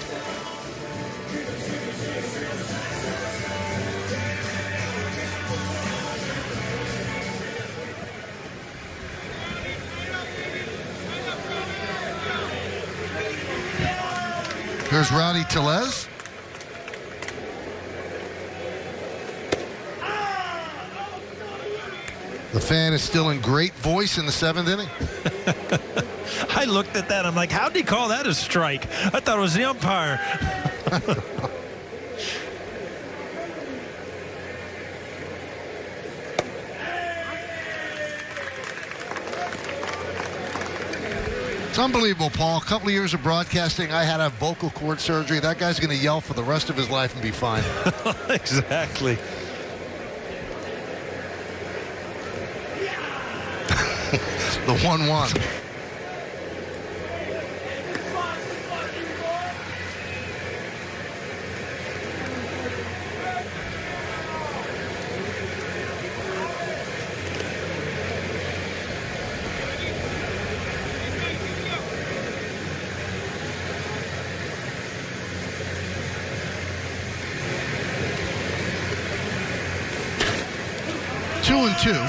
Here's Rowdy Tellez. The fan is still in great voice in the 7th inning. I looked at that. I'm like, how'd he call that a strike? I thought it was the umpire. It's unbelievable, Paul. A couple of years of broadcasting, I had a vocal cord surgery. That guy's going to yell for the rest of his life and be fine. Exactly. The 1-1. Two and two.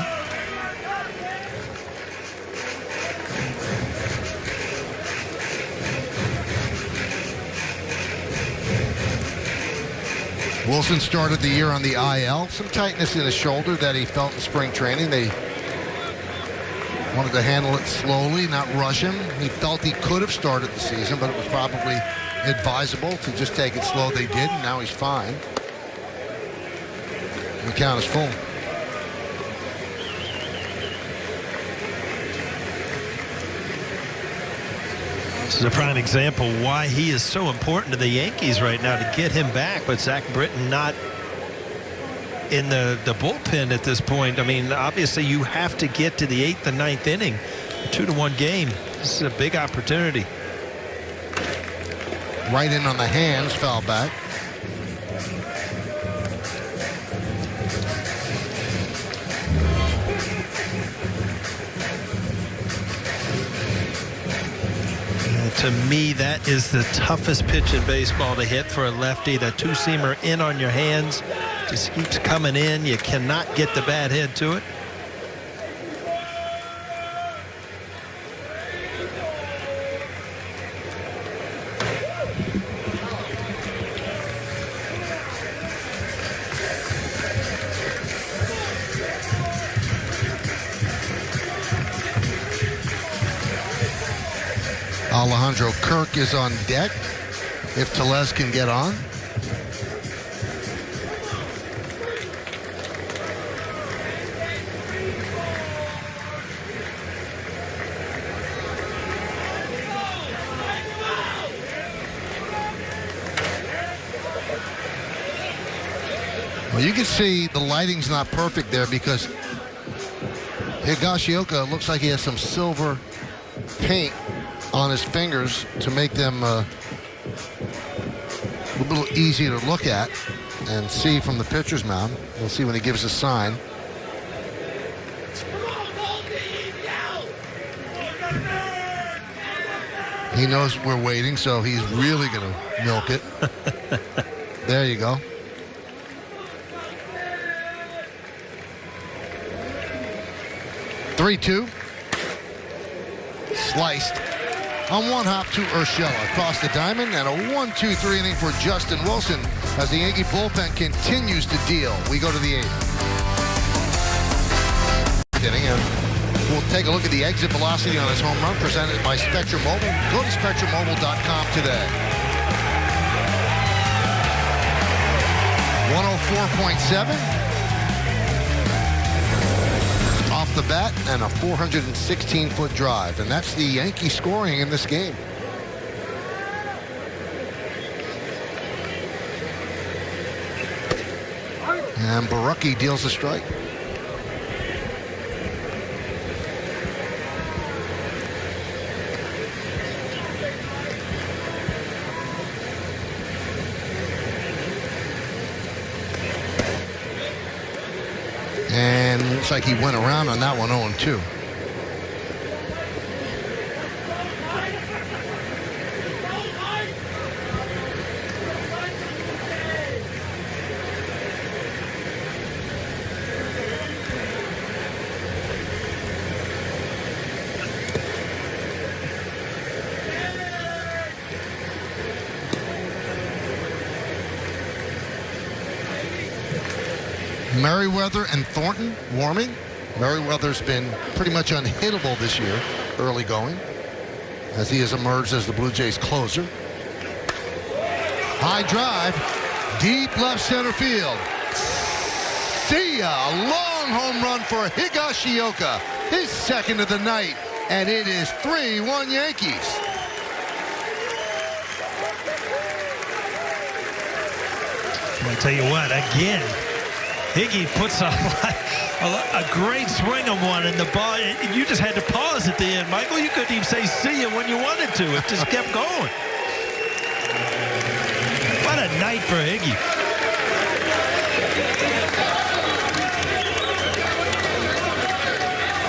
Wilson started the year on the IL. Some tightness in his shoulder that he felt in spring training. They wanted to handle it slowly, not rush him. He felt he could have started the season, but it was probably advisable to just take it slow. They did, and now he's fine. The count is full. This is a prime example why he is so important to the Yankees right now, to get him back. But Zach Britton not in the bullpen at this point. I mean, obviously you have to get to the 8th and 9th inning. A 2-1 game. This is a big opportunity. Right in on the hands, foul back. To me, that is the toughest pitch in baseball to hit for a lefty. That two-seamer in on your hands just keeps coming in. You cannot get the bad head to it. Alejandro Kirk is on deck if Tellez can get on. Well, you can see the lighting's not perfect there because Higashioka looks like he has some silver paint on his fingers to make them a little easier to look at and see from the pitcher's mound. We'll see when he gives a sign. He knows we're waiting, so he's really going to milk it. There you go. Three-two. Sliced. On one hop to Urshela across the diamond, and a 1-2-3 inning for Justin Wilson as the Yankee bullpen continues to deal. We go to the 8th inning, and we'll take a look at the exit velocity on his home run presented by Spectrum Mobile. Go to SpectrumMobile.com today. 104.7 off the bat, and a 416-foot drive, and that's the Yankee scoring in this game. And Barucki deals a strike. looks like he went around on that one 0-2. Merriweather and Thornton warming. Merriweather's been pretty much unhittable this year, early going, as he has emerged as the Blue Jays closer. High drive, deep left center field. See ya! A long home run for Higashioka, his second of the night, and it is 3-1 Yankees. I tell you what, again, Higgy puts a great swing on one, and the ball, you just had to pause at the end. Michael, you couldn't even say see ya when you wanted to. It just kept going. What a night for Higgy.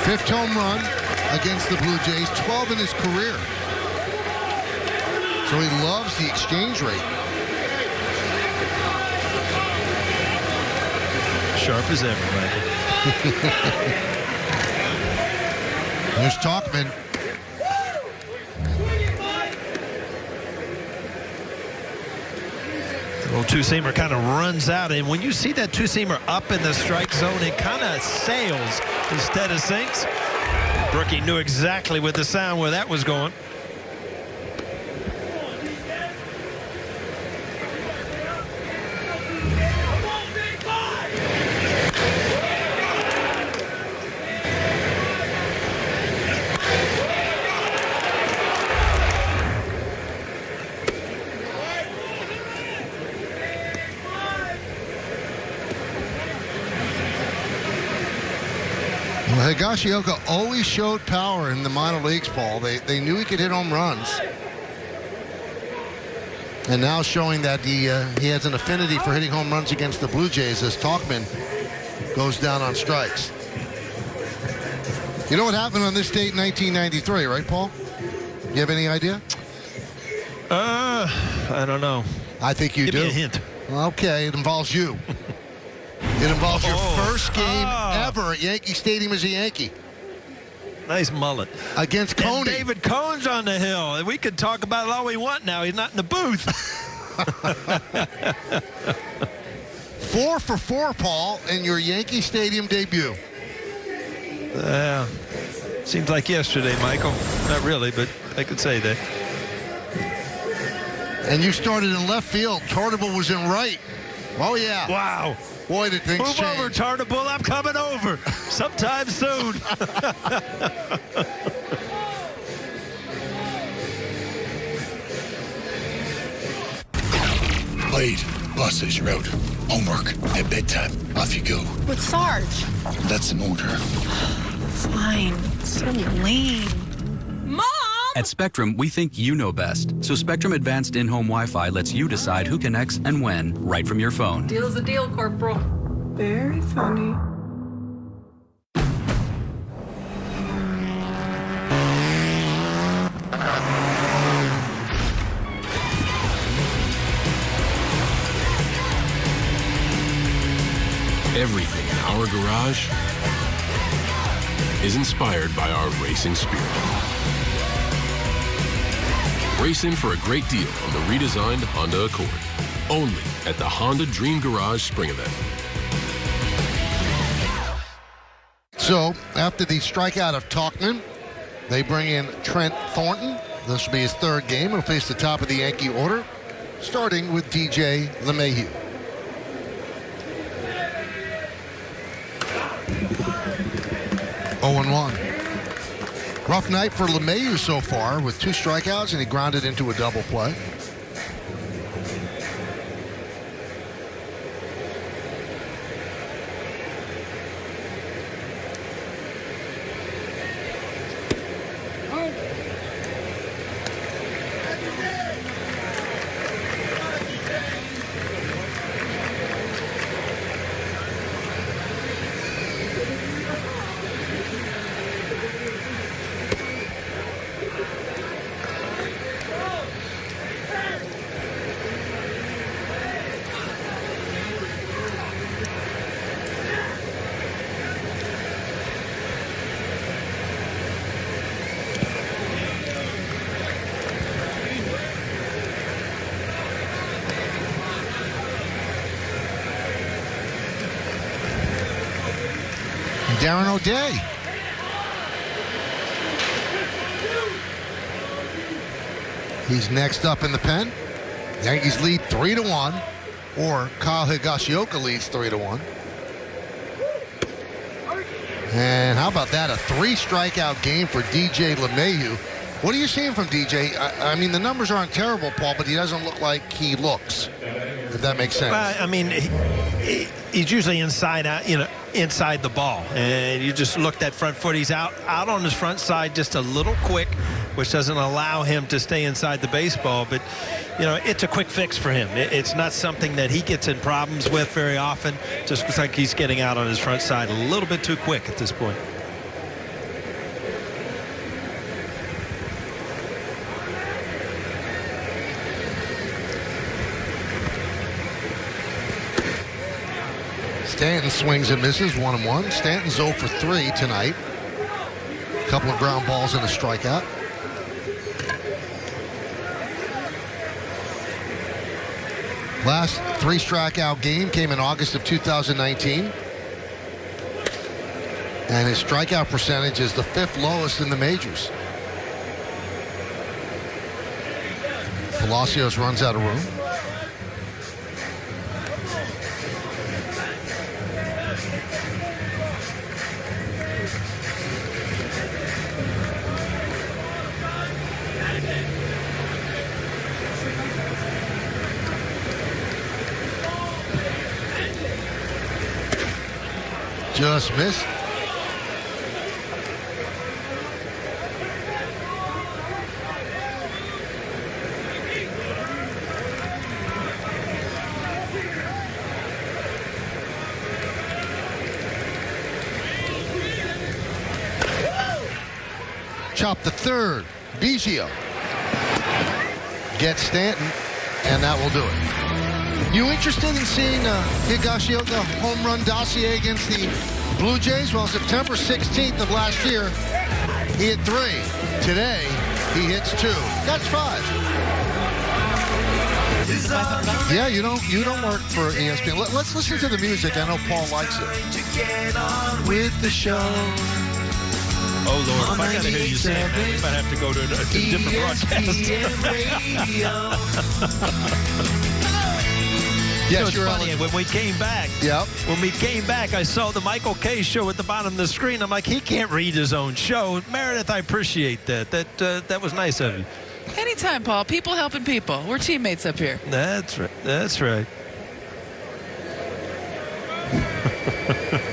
Fifth home run against the Blue Jays, 12 in his career. So he loves the exchange rate. Sharp as ever, Michael. There's Talkman. The little two-seamer kind of runs out, and when you see that two-seamer up in the strike zone, it kind of sails instead of sinks. Brookie knew exactly with the sound where that was going. Higashioka always showed power in the minor leagues, Paul. They knew he could hit home runs. And now showing that he has an affinity for hitting home runs against the Blue Jays as Talkman goes down on strikes. You know what happened on this date in 1993, right, Paul? You have any idea? I don't know. I think you do. Give me a hint. Okay, it involves you. It involves your first game ever at Yankee Stadium as a Yankee. Nice mullet. Against Coney. And David Cohn's on the hill. We could talk about it all we want now. He's not in the booth. 4 for 4, Paul, in your Yankee Stadium debut. Seems like yesterday, Michael. Not really, but I could say that. And you started in left field. Tartable was in right. Oh, yeah. Wow. Boy, did things Move change. over, Tartable. I'm coming over. Sometime soon. Blade, buses, you're out. Homework. At bedtime. Off you go. But Sarge. That's an order. Fine. So lame. Mom! At Spectrum, we think you know best. So Spectrum Advanced In-Home Wi-Fi lets you decide who connects and when, right from your phone. Deal's a deal, Corporal. Very funny. Everything in our garage is inspired by our racing spirit. Race in for a great deal on the redesigned Honda Accord. Only at the Honda Dream Garage Spring Event. So, after the strikeout of Talkman, they bring in Trent Thornton. This will be his third game. He'll face the top of the Yankee order, starting with DJ LeMahieu. Oh, 1. Rough night for LeMahieu so far with 2 strikeouts, and he grounded into a double play. Darren O'Day. He's next up in the pen. Yankees lead 3-1, or Kyle Higashioka leads 3-1. And how about that? A 3-strikeout game for DJ LeMahieu. What are you seeing from DJ? I mean, the numbers aren't terrible, Paul, but he doesn't look like he looks, if that makes sense. Well, I mean, he's usually inside out, inside the ball. And you just look that front foot. He's out on his front side just a little quick, which doesn't allow him to stay inside the baseball. But, it's a quick fix for him. It's not something that he gets in problems with very often. Just looks like he's getting out on his front side a little bit too quick at this point. Stanton swings and misses, 1-1. Stanton's 0 for 3 tonight. A couple of ground balls and a strikeout. Last 3-strikeout game came in August of 2019. And his strikeout percentage is the 5th lowest in the majors. Palacios runs out of room. Just missed. Chop the third. Biggio gets Stanton, and that will do it. You interested in seeing Higashioka home run dossier against the Blue Jays? Well, September 16th of last year, he hit 3. Today, he hits 2. That's 5. Yeah, you don't work for ESPN. Let's listen to the music. I know Paul likes it. With the show. Oh, Lord, if I got to hear you sing, man, we might have to go to a different broadcast. Yes, you're funny. When we came back, I saw the Michael Kay show at the bottom of the screen. I'm like, he can't read his own show. Meredith, I appreciate that. That was nice of you. Anytime, Paul. People helping people. We're teammates up here. That's right. That's right.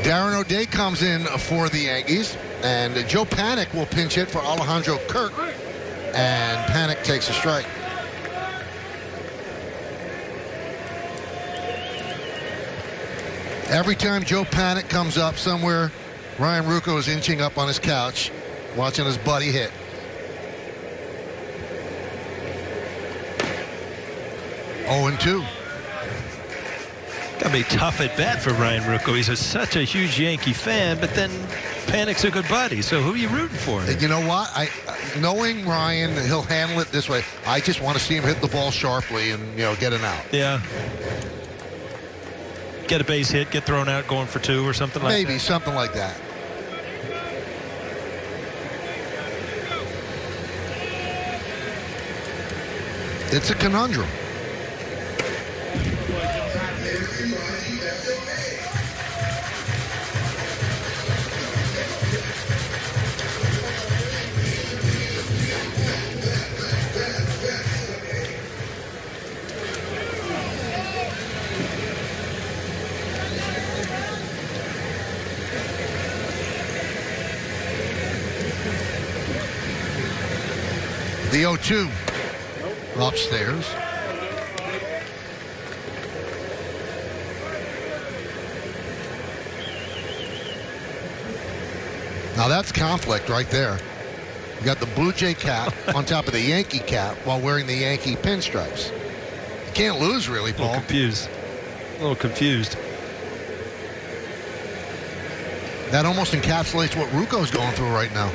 Darren O'Day comes in for the Yankees, and Joe Panik will pinch hit for Alejandro Kirk, and Panik takes a strike. Every time Joe Panik comes up somewhere, Ryan Ruocco is inching up on his couch, watching his buddy hit. Oh, and 2. Gotta be tough at bat for Ryan Ruocco. He's such a huge Yankee fan, but then Panik's a good buddy. So who are you rooting for? You know what? Knowing Ryan, he'll handle it this way. I just want to see him hit the ball sharply and get an out. Yeah. Get a base hit, get thrown out, going for 2 or something like that. Maybe something like that. It's a conundrum. The 0-2 upstairs. Now that's conflict right there. You got the Blue Jay cap on top of the Yankee cap while wearing the Yankee pinstripes. You can't lose, really, Paul. A little confused. That almost encapsulates what Ruocco's going through right now.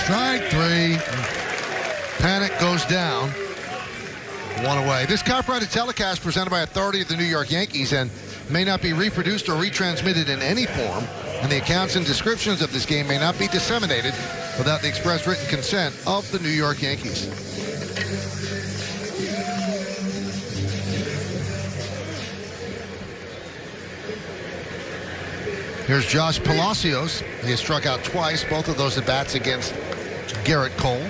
Strike three. Panic goes down. One away. This copyrighted telecast presented by authority of the New York Yankees and may not be reproduced or retransmitted in any form, and the accounts and descriptions of this game may not be disseminated without the express written consent of the New York Yankees. Here's Josh Palacios. He has struck out twice, both of those at bats against Garrett Cole.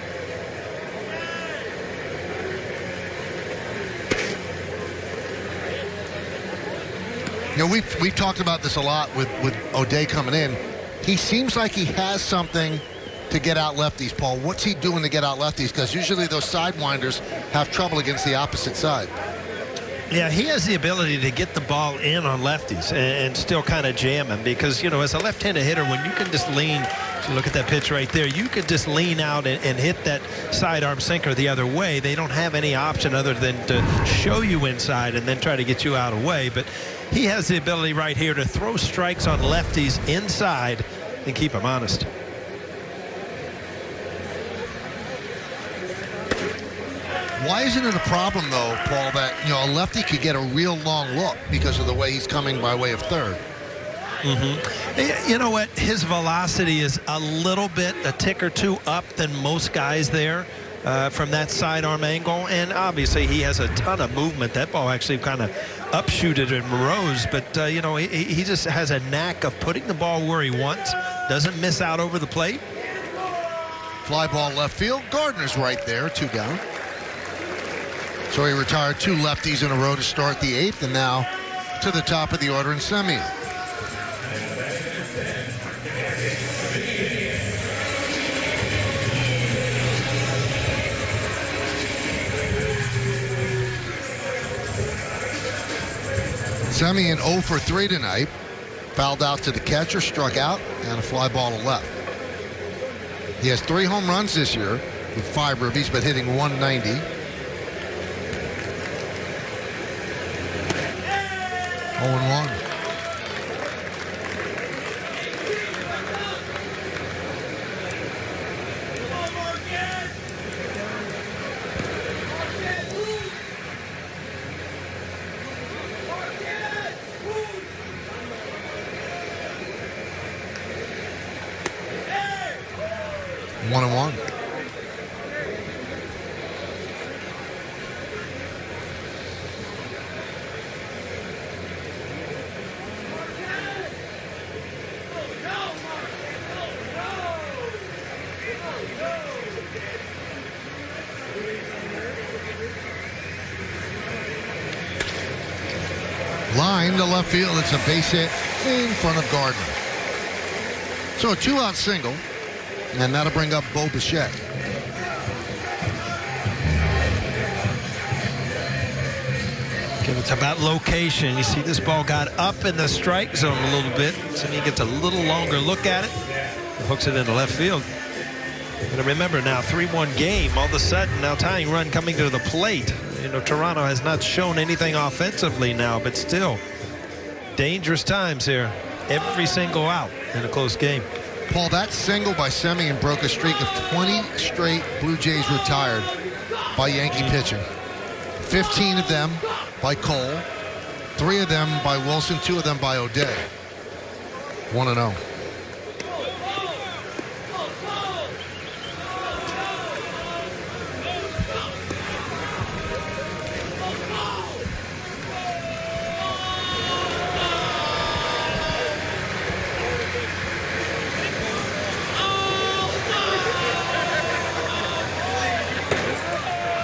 You know, we've talked about this a lot with O'Day coming in. He seems like he has something to get out lefties, Paul. What's he doing to get out lefties? Because usually those sidewinders have trouble against the opposite side. Yeah, he has the ability to get the ball in on lefties and still kind of jam him because, you know, as a left-handed hitter, when you can just lean, if you look at that pitch right there, you could just lean out and hit that sidearm sinker the other way. They don't have any option other than to show you inside and then try to get you out of the way. But he has the ability right here to throw strikes on lefties inside and keep them honest. Why isn't it a problem, though, Paul, that, you know, a lefty could get a real long look because of the way he's coming by way of third? You know what? His velocity is a little bit, a tick or two up than most guys there from that sidearm angle. And obviously he has a ton of movement. That ball actually kind of upshooted and rose. But, you know, he just has a knack of putting the ball where he wants. Doesn't miss out over the plate. Fly ball left field. Gardner's right there, 2 down. So he retired 2 lefties in a row to start the 8th, and now to the top of the order in Semien. Semien 0 for 3 tonight. Fouled out to the catcher, struck out, and a fly ball to left. He has 3 home runs this year with 5 ribbies, but hitting 190. 0-1. One and one. Line to left field. It's a base hit in front of Gardner. So a 2-out single, and that'll bring up Bo Bichette. Again, it's about location. You see this ball got up in the strike zone a little bit, so he gets a little longer look at it. Hooks it into left field. And remember now, 3-1 game. All of a sudden, now tying run coming to the plate. You know, Toronto has not shown anything offensively now, but still dangerous times here. Every single out in a close game. Paul, that single by Semien broke a streak of 20 straight Blue Jays retired by Yankee pitching. 15 of them by Cole, 3 of them by Wilson, 2 of them by O'Day. 1-0.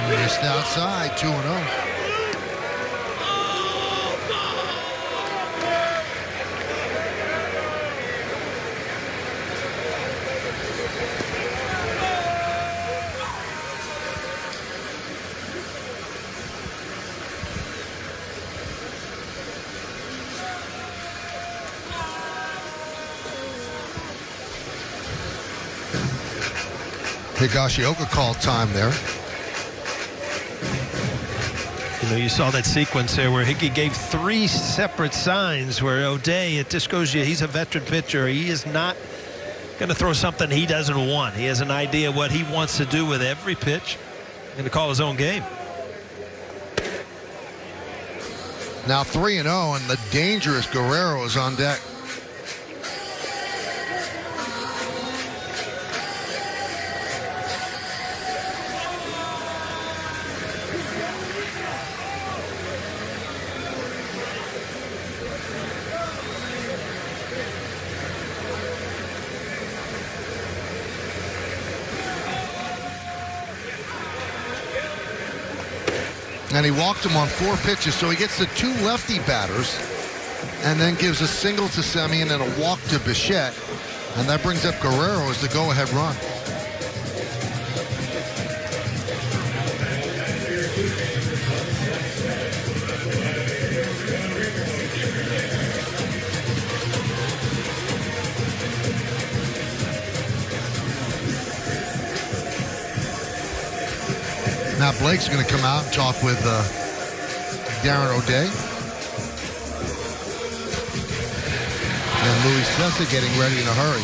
Just outside, 2-0. Higashioka called time there. You know, you saw that sequence there where Hickey gave 3 separate signs where O'Day, it just goes you, he's a veteran pitcher. He is not going to throw something he doesn't want. He has an idea what he wants to do with every pitch. Going to call his own game. Now 3-0, and the dangerous Guerrero is on deck. And he walked him on 4 pitches, so he gets the 2 lefty batters and then gives a single to Semien and a walk to Bichette, and that brings up Guerrero as the go-ahead run. Now Blake's going to come out and talk with Darren O'Day. And Luis Cessa getting ready in a hurry.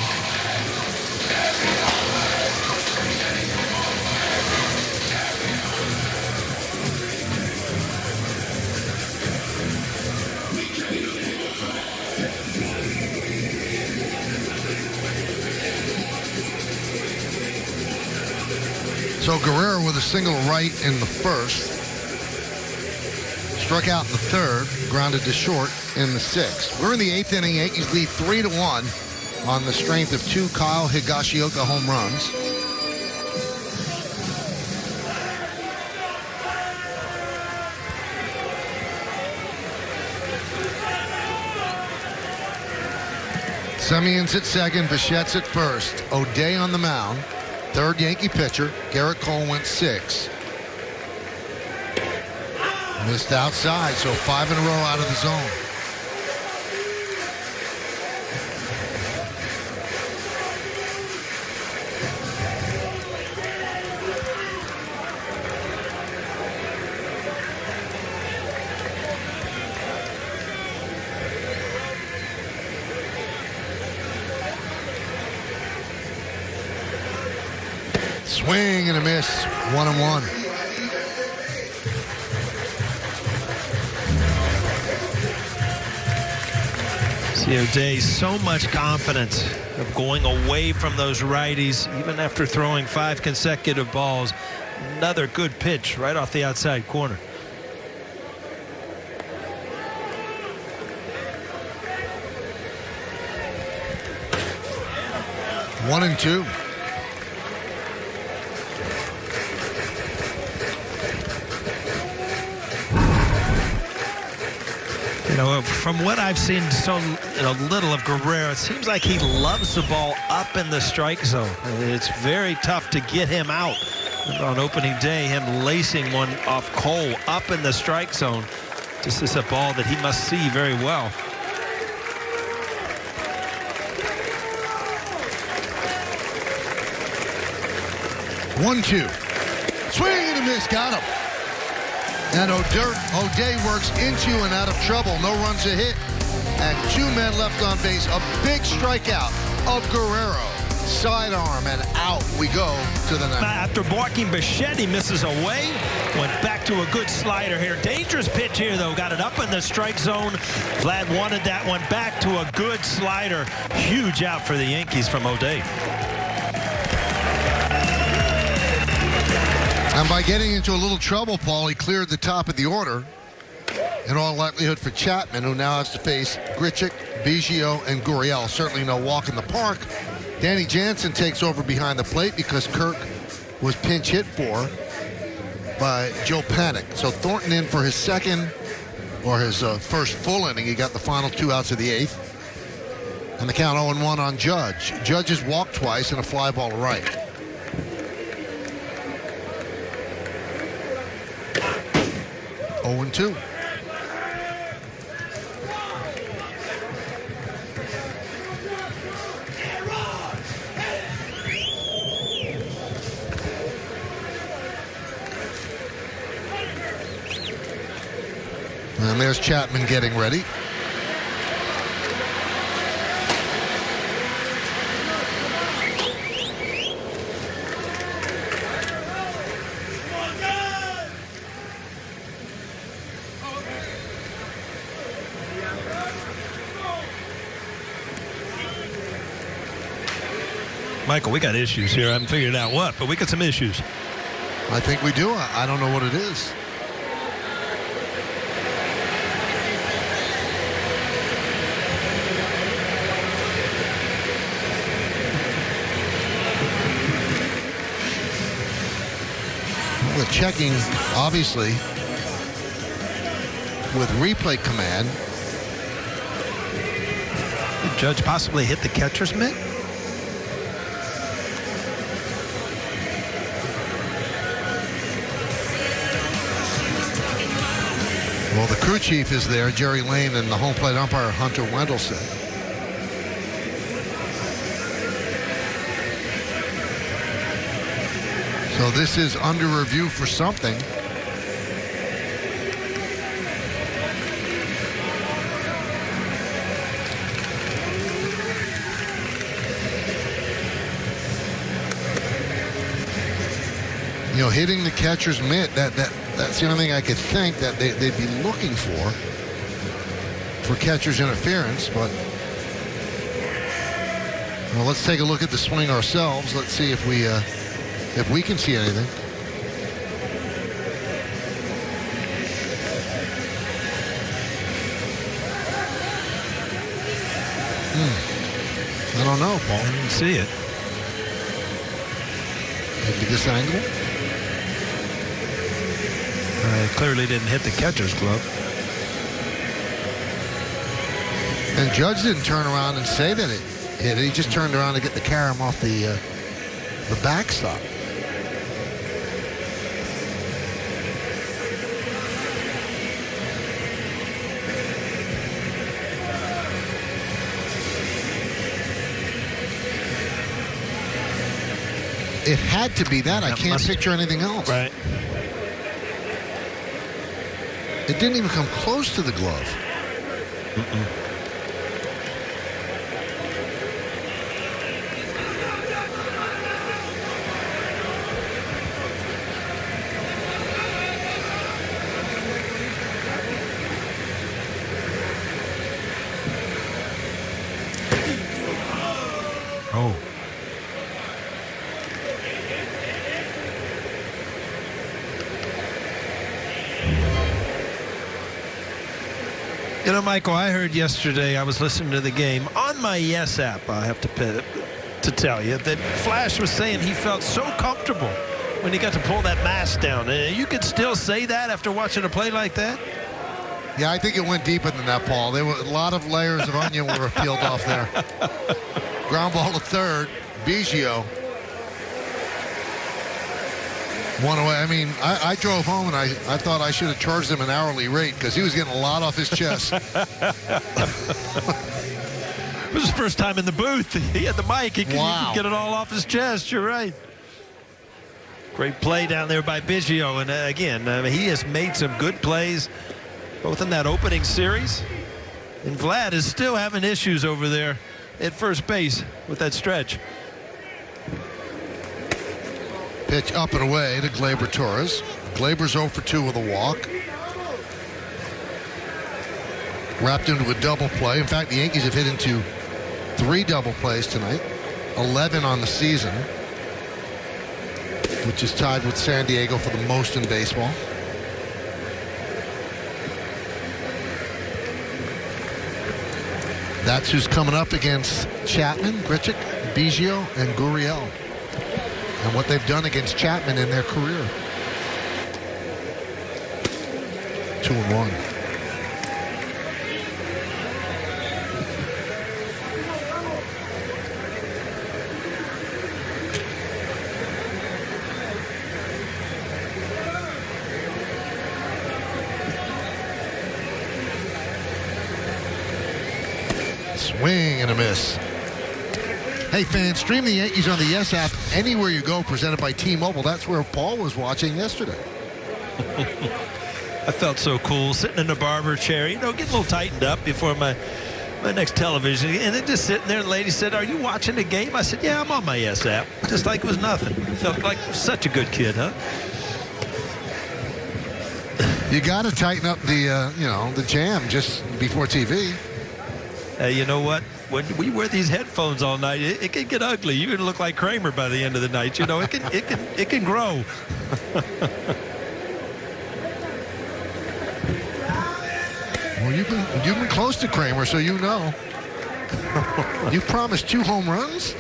So Guerrero with a single right in the first. Struck out in the third. Grounded to short in the sixth. We're in the 8th inning. Yankees lead 3-1 on the strength of 2 Kyle Higashioka home runs. Semien's at second. Bichette's at first. O'Day on the mound. Third Yankee pitcher. Garrett Cole went 6. Missed outside, so 5 in a row out of the zone. Swing and a miss. 1-1. See O'Day, so much confidence of going away from those righties, even after throwing 5 consecutive balls. Another good pitch right off the outside corner. One and two. You know, from what I've seen so little of Guerrero, it seems like he loves the ball up in the strike zone. It's very tough to get him out. On opening day, him lacing one off Cole up in the strike zone. This is a ball that he must see very well. One, two. Swing and a miss. Got him. And O'Day works into and out of trouble. No runs a hit. And 2 men left on base. A big strikeout of Guerrero. Sidearm and out we go to the ninth. After barking Bichette, he misses away. Went back to a good slider here. Dangerous pitch here, though. Got it up in the strike zone. Vlad wanted that one back to a good slider. Huge out for the Yankees from O'Day. And by getting into a little trouble, Paul, he cleared the top of the order. In all likelihood for Chapman, who now has to face Grichuk, Biggio, and Gurriel. Certainly no walk in the park. Danny Jansen takes over behind the plate because Kirk was pinch hit for by Joe Panic. So Thornton in for his second, or his first full inning. He got the final 2 outs of the 8th. And the count 0-1 on Judge. Judge has walked twice and a fly ball to right. And 2. And there's Chapman getting ready. Michael, we got issues here. I haven't figured out what, but we got some issues. I think we do. I don't know what it is. We're checking, obviously, with replay command. Did Judge possibly hit the catcher's mitt? Well, the crew chief is there, Jerry Lane, and the home plate umpire, Hunter Wendelson. So this is under review for something. You know, hitting the catcher's mitt, that's the only thing I could think that they'd be looking for catcher's interference. But well, let's take a look at the swing ourselves. Let's see if we can see anything. I don't know, Paul. I didn't see it. Maybe this angle. Clearly didn't hit the catcher's glove. And Judge didn't turn around and say that it hit it. He just turned around to get the carom off the backstop. It had to be that. I can't picture anything else. Right. It didn't even come close to the glove. Oh. You know, Michael, I heard yesterday, I was listening to the game on my Yes app, I have to tell you, that Flash was saying he felt so comfortable when he got to pull that mask down. You could still say that after watching a play like that? Yeah, I think it went deeper than that, Paul. There were a lot of layers of onion were peeled off there. Ground ball to third. Biggio. One away. I mean, I drove home and I thought I should have charged him an hourly rate because he was getting a lot off his chest. It was his first time in the booth. He had the mic. He could get it all off his chest. You're right. Great play down there by Biggio. And again, he has made some good plays, both in that opening series. And Vlad is still having issues over there at first base with that stretch. Pitch up and away to Gleyber Torres. Gleyber's 0 for 2 with a walk. Wrapped into a double play. In fact, the Yankees have hit into 3 double plays tonight. 11 on the season, which is tied with San Diego for the most in baseball. That's who's coming up against Chapman, Grichuk, Biggio, and Gurriel. And what they've done against Chapman in their career. 2-1. Swing and a miss. Hey fans, stream the Yankees on the Yes app anywhere you go, presented by T-Mobile. That's where Paul was watching yesterday. I felt so cool sitting in the barber chair, you know, getting a little tightened up before my next television. And then just sitting there, and the lady said, "Are you watching the game?" I said, "Yeah, I'm on my Yes app." Just like it was nothing. Felt like such a good kid, huh? You got to tighten up the, the jam just before TV. You know what? when we wear these headphones all night, it can get ugly. You can look like Kramer by the end of the night. You know, it can grow. Well, you've been close to Kramer, so you know. You promised 2 home runs.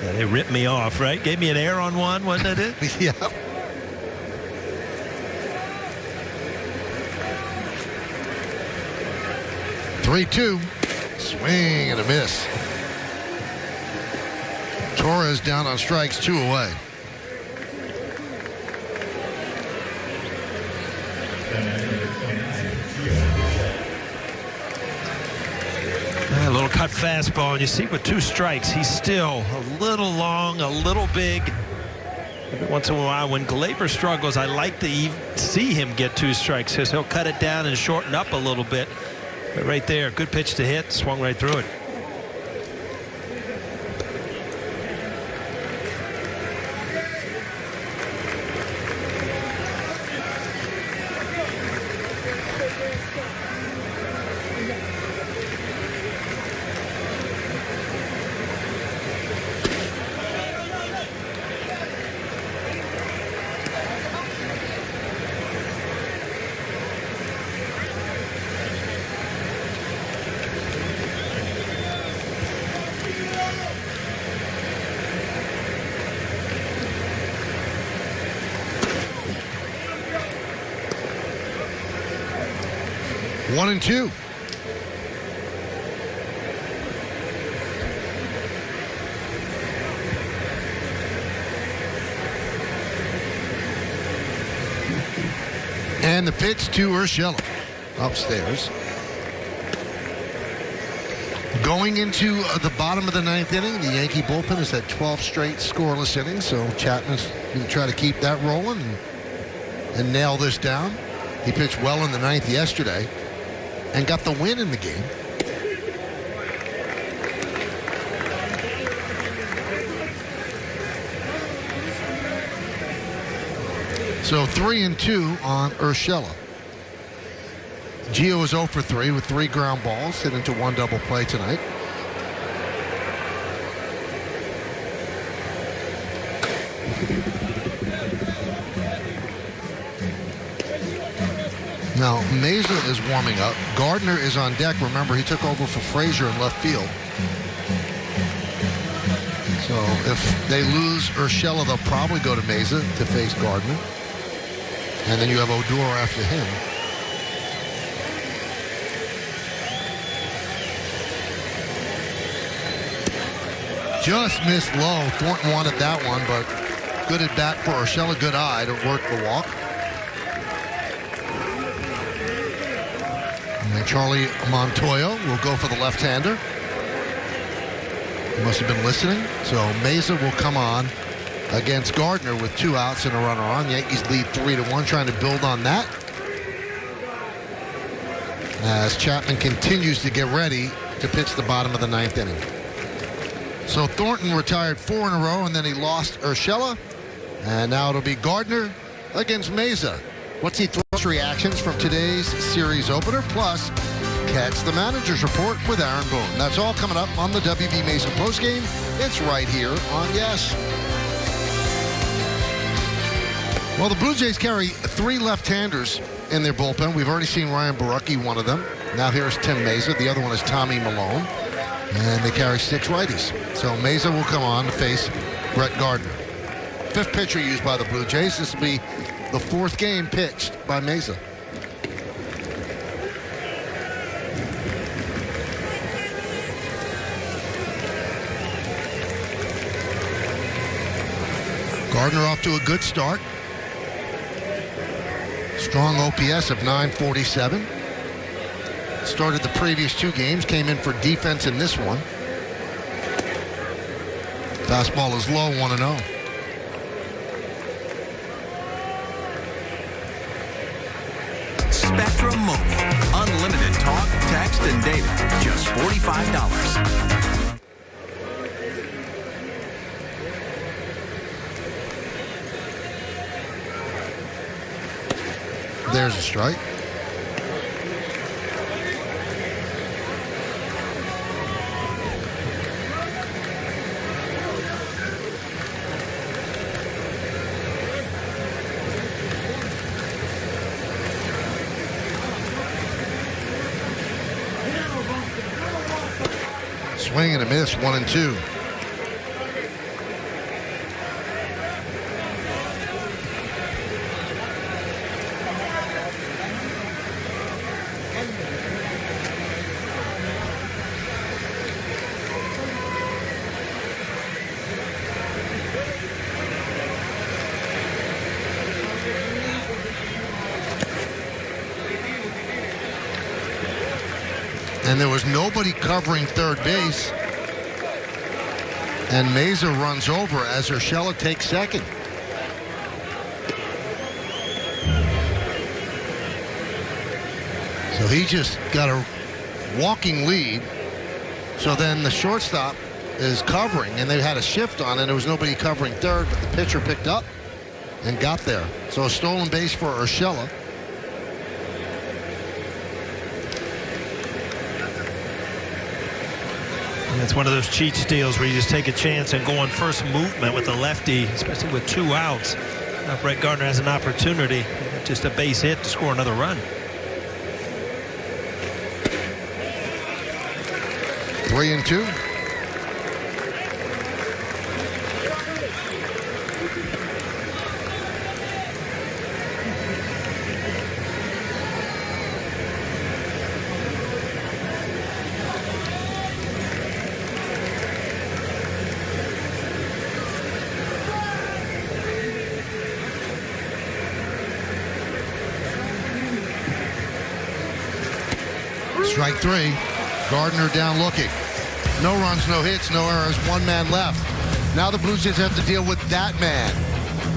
Yeah, they ripped me off, right? Gave me an error on one, wasn't that it? Yeah. Three-2. Swing and a miss. Torres down on strikes, 2 away. A little cut fastball, and you see with 2 strikes, he's still a little long, a little big. Every once in a while, when Glaber struggles, I like to see him get 2 strikes because he'll cut it down and shorten up a little bit. But right there, good pitch to hit, swung right through it. One and two. And the pitch to Urshela upstairs. Going into the bottom of the 9th inning, the Yankee bullpen has had 12 straight scoreless innings, so Chapman's going to try to keep that rolling and nail this down. He pitched well in the 9th yesterday and got the win in the game. So 3-2 on Urshela. Gio is 0 for 3 with 3 ground balls, hit into 1 double play tonight. Now, Mesa is warming up. Gardner is on deck. Remember, he took over for Frazier in left field. So if they lose Urshela, they'll probably go to Mesa to face Gardner. And then you have Odor after him. Just missed low. Thornton wanted that one, but good at bat for Urshela. Good eye to work the walk. And then Charlie Montoya will go for the left-hander. He must have been listening. So Mesa will come on against Gardner with 2 outs and a runner on. Yankees lead 3-1, trying to build on that. As Chapman continues to get ready to pitch the bottom of the 9th inning. So Thornton retired 4 in a row, and then he lost Urshela. And now it'll be Gardner against Mesa. What's he throws reactions from today's series opener? Plus, catch the manager's report with Aaron Boone. That's all coming up on the WB Mason postgame. It's right here on Yes. Well, the Blue Jays carry 3 left-handers in their bullpen. We've already seen Ryan Borucki, one of them. Now here's Tim Mesa. The other one is Tommy Malone. And they carry 6 righties. So Mesa will come on to face Brett Gardner. 5th pitcher used by the Blue Jays. This will be the 4th game pitched by Mesa. Gardner off to a good start. Strong OPS of 947. Started the previous 2 games, came in for defense in this one. Fastball is low, 1-0. Spectrum Mobile. Unlimited talk, text, and data. Just $45. There's a strike. Swing and a miss, 1-2. And there was nobody covering third base. And Meza runs over as Urshela takes second. So he just got a walking lead. So then the shortstop is covering, and they had a shift on, and there was nobody covering third, but the pitcher picked up and got there. So a stolen base for Urshela. It's one of those cheat steals where you just take a chance and go on first movement with the lefty, especially with 2 outs. Brett Gardner has an opportunity, just a base hit to score another run. 3-2. Strike 3. Gardner down looking. No runs, no hits, no errors. 1 man left. Now the Blue Jays have to deal with that man,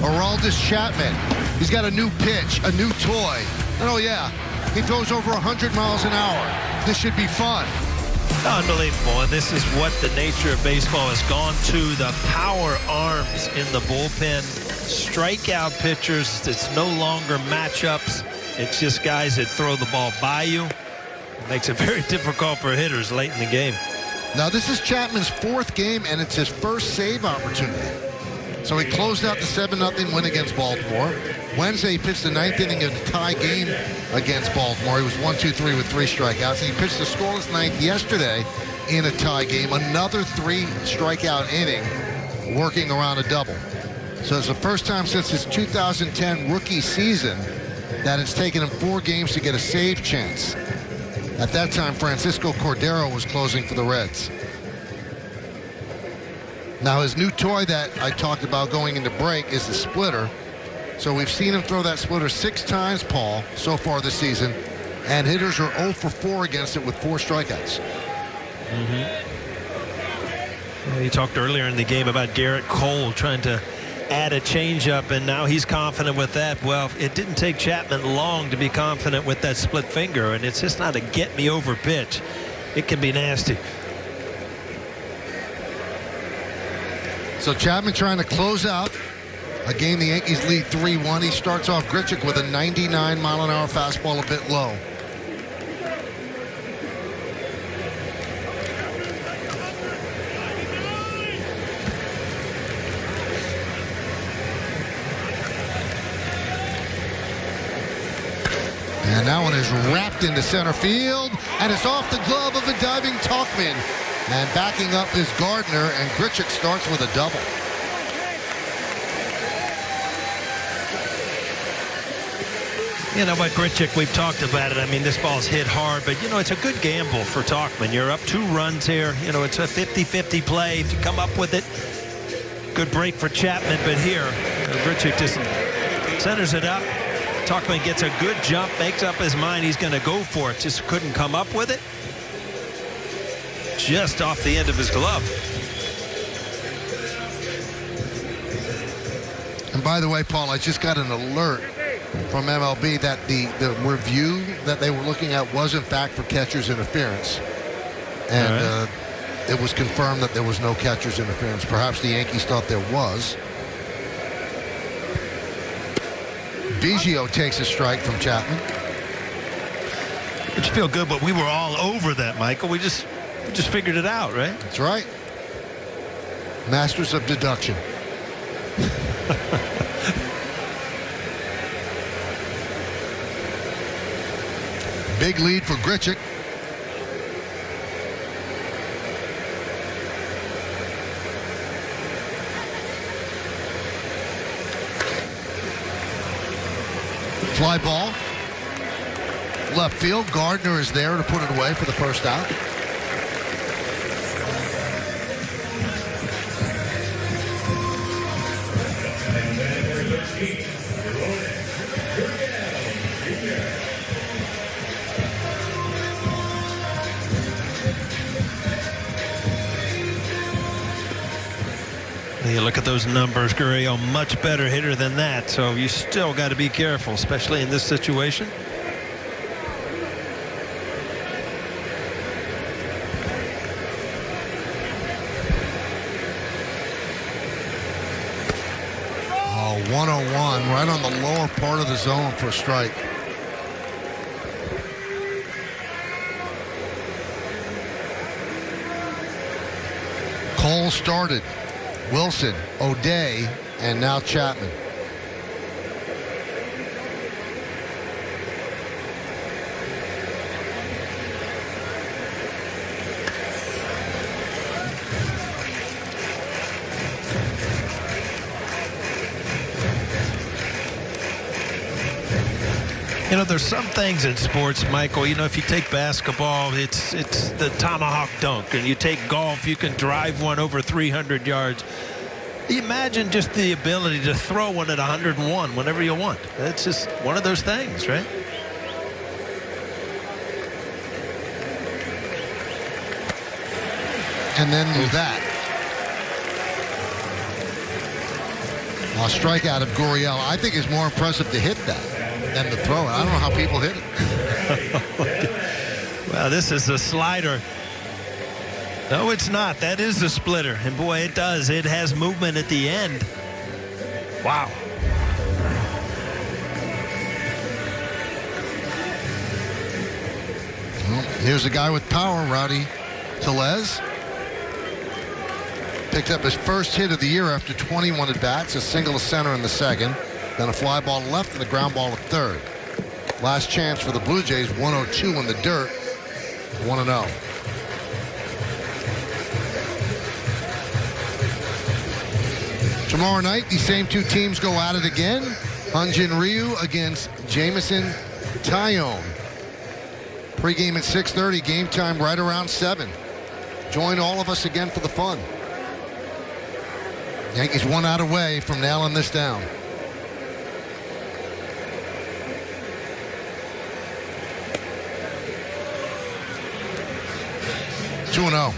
Aroldis Chapman. He's got a new pitch, a new toy. And oh yeah, he throws over 100 miles an hour. This should be fun. Unbelievable. And this is what the nature of baseball has gone to. The power arms in the bullpen. Strikeout pitchers. It's no longer matchups. It's just guys that throw the ball by you. It makes it very difficult for hitters late in the game. Now this is Chapman's 4th game, and it's his first save opportunity. So he closed out the 7-0 win against Baltimore. Wednesday he pitched the 9th inning of the tie game against Baltimore. He was 1-2-3 with 3 strikeouts. And he pitched the scoreless 9th yesterday in a tie game. Another 3 strikeout inning, working around a double. So it's the first time since his 2010 rookie season that it's taken him 4 games to get a save chance. At that time, Francisco Cordero was closing for the Reds. Now his new toy that I talked about going into break is the splitter. So we've seen him throw that splitter 6 times, Paul, so far this season. And hitters are 0 for 4 against it with 4 strikeouts. You talked earlier in the game about Garrett Cole trying to add a changeup, and now he's confident with that. Well, it didn't take Chapman long to be confident with that split finger, and it's just not a get-me-over pitch. It can be nasty. So Chapman trying to close out a game the Yankees lead 3-1. He starts off Grichuk with a 99-mile-an-hour fastball a bit low. And that one is wrapped into center field, and it's off the glove of a diving Tauchman. And backing up is Gardner, and Grichuk starts with a double. You know what, Grichuk, we've talked about it. I mean, this ball's hit hard, but, you know, it's a good gamble for Tauchman. You're up 2 runs here. You know, it's a 50-50 play. If you come up with it, good break for Chapman. But here, Grichuk just centers it up. Tauchman gets a good jump, makes up his mind he's going to go for it. Just couldn't come up with it. Just off the end of his glove. And by the way, Paul, I just got an alert from MLB that the review that they were looking at was in fact for catcher's interference. And it was confirmed that there was no catcher's interference. Perhaps the Yankees thought there was. Biggio takes a strike from Chapman. But you feel good, but we were all over that, Michael. We just figured it out, right? That's right. Masters of deduction. Big lead for Grichuk. Fly ball. Left field. Gardner is there to put it away for the first out. You look at those numbers, Gurriel, much better hitter than that, so you still got to be careful, especially in this situation. Oh, 101 right on the lower part of the zone for a strike. Cole started. Wilson, O'Day, and now Chapman. You know, there's some things in sports, Michael. You know, if you take basketball, it's the tomahawk dunk, and you take golf, you can drive one over 300 yards. Imagine just the ability to throw one at 101 whenever you want. That's just one of those things, right? And then do that. A strikeout of Gurriel, I think, is more impressive to hit that than to throw it. I don't know how people hit it. Well, this is a slider. No, it's not. That is a splitter. And boy, it does. It has movement at the end. Wow. Well, here's a guy with power, Rowdy Tellez. Picked up his first hit of the year after 21 at-bats, a single to center in the second, then a fly ball to left and a ground ball to third. Last chance for the Blue Jays, 102 in the dirt, 1-0. Tomorrow night, these same two teams go at it again. Hyunjin Ryu against Jameson Taillon. Pre-game at 6:30, game time right around 7. Join all of us again for the fun. Yankees 1 out away from nailing this down. Two and 0.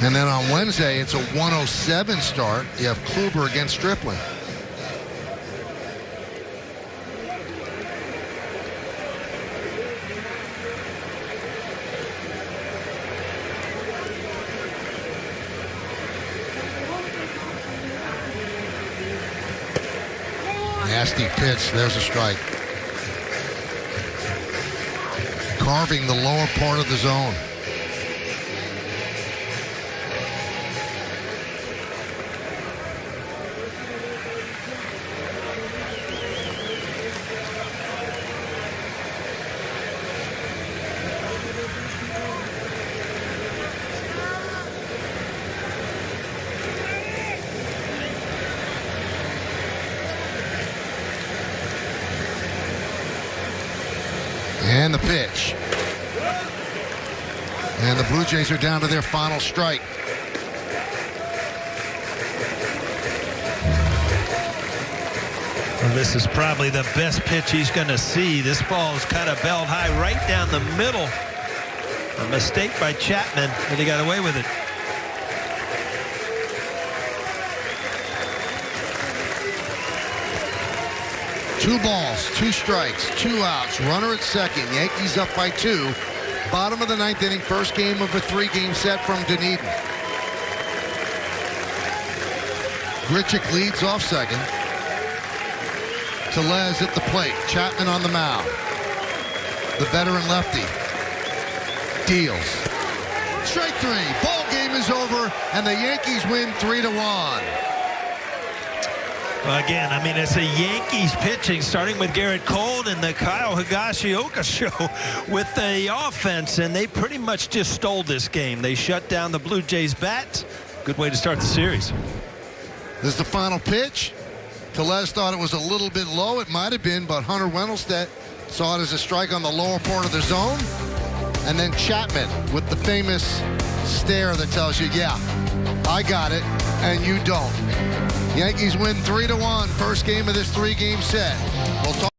And then on Wednesday, it's a 107 start. You have Kluber against Stripling. Nasty pitch. There's a strike. Carving the lower part of the zone. And the pitch. And the Blue Jays are down to their final strike. Well, this is probably the best pitch he's going to see. This ball is kind of belled high right down the middle. A mistake by Chapman, and he got away with it. Two balls, two strikes, two outs. Runner at second. Yankees up by 2. Bottom of the 9th inning. First game of a 3-game set from Dunedin. Grichuk leads off second. Tellez at the plate. Chapman on the mound. The veteran lefty deals. Strike 3. Ball game is over, and the Yankees win 3-1. Well, again, I mean, it's a Yankees pitching, starting with Garrett Cole and the Kyle Higashioka show with the offense, and they pretty much just stole this game. They shut down the Blue Jays' bats. Good way to start the series. This is the final pitch. Tellez thought it was a little bit low. It might have been, but Hunter Wendelstedt saw it as a strike on the lower part of the zone. And then Chapman with the famous stare that tells you, yeah, I got it, and you don't. Yankees win 3-1. First game of this 3-game set. We'll talk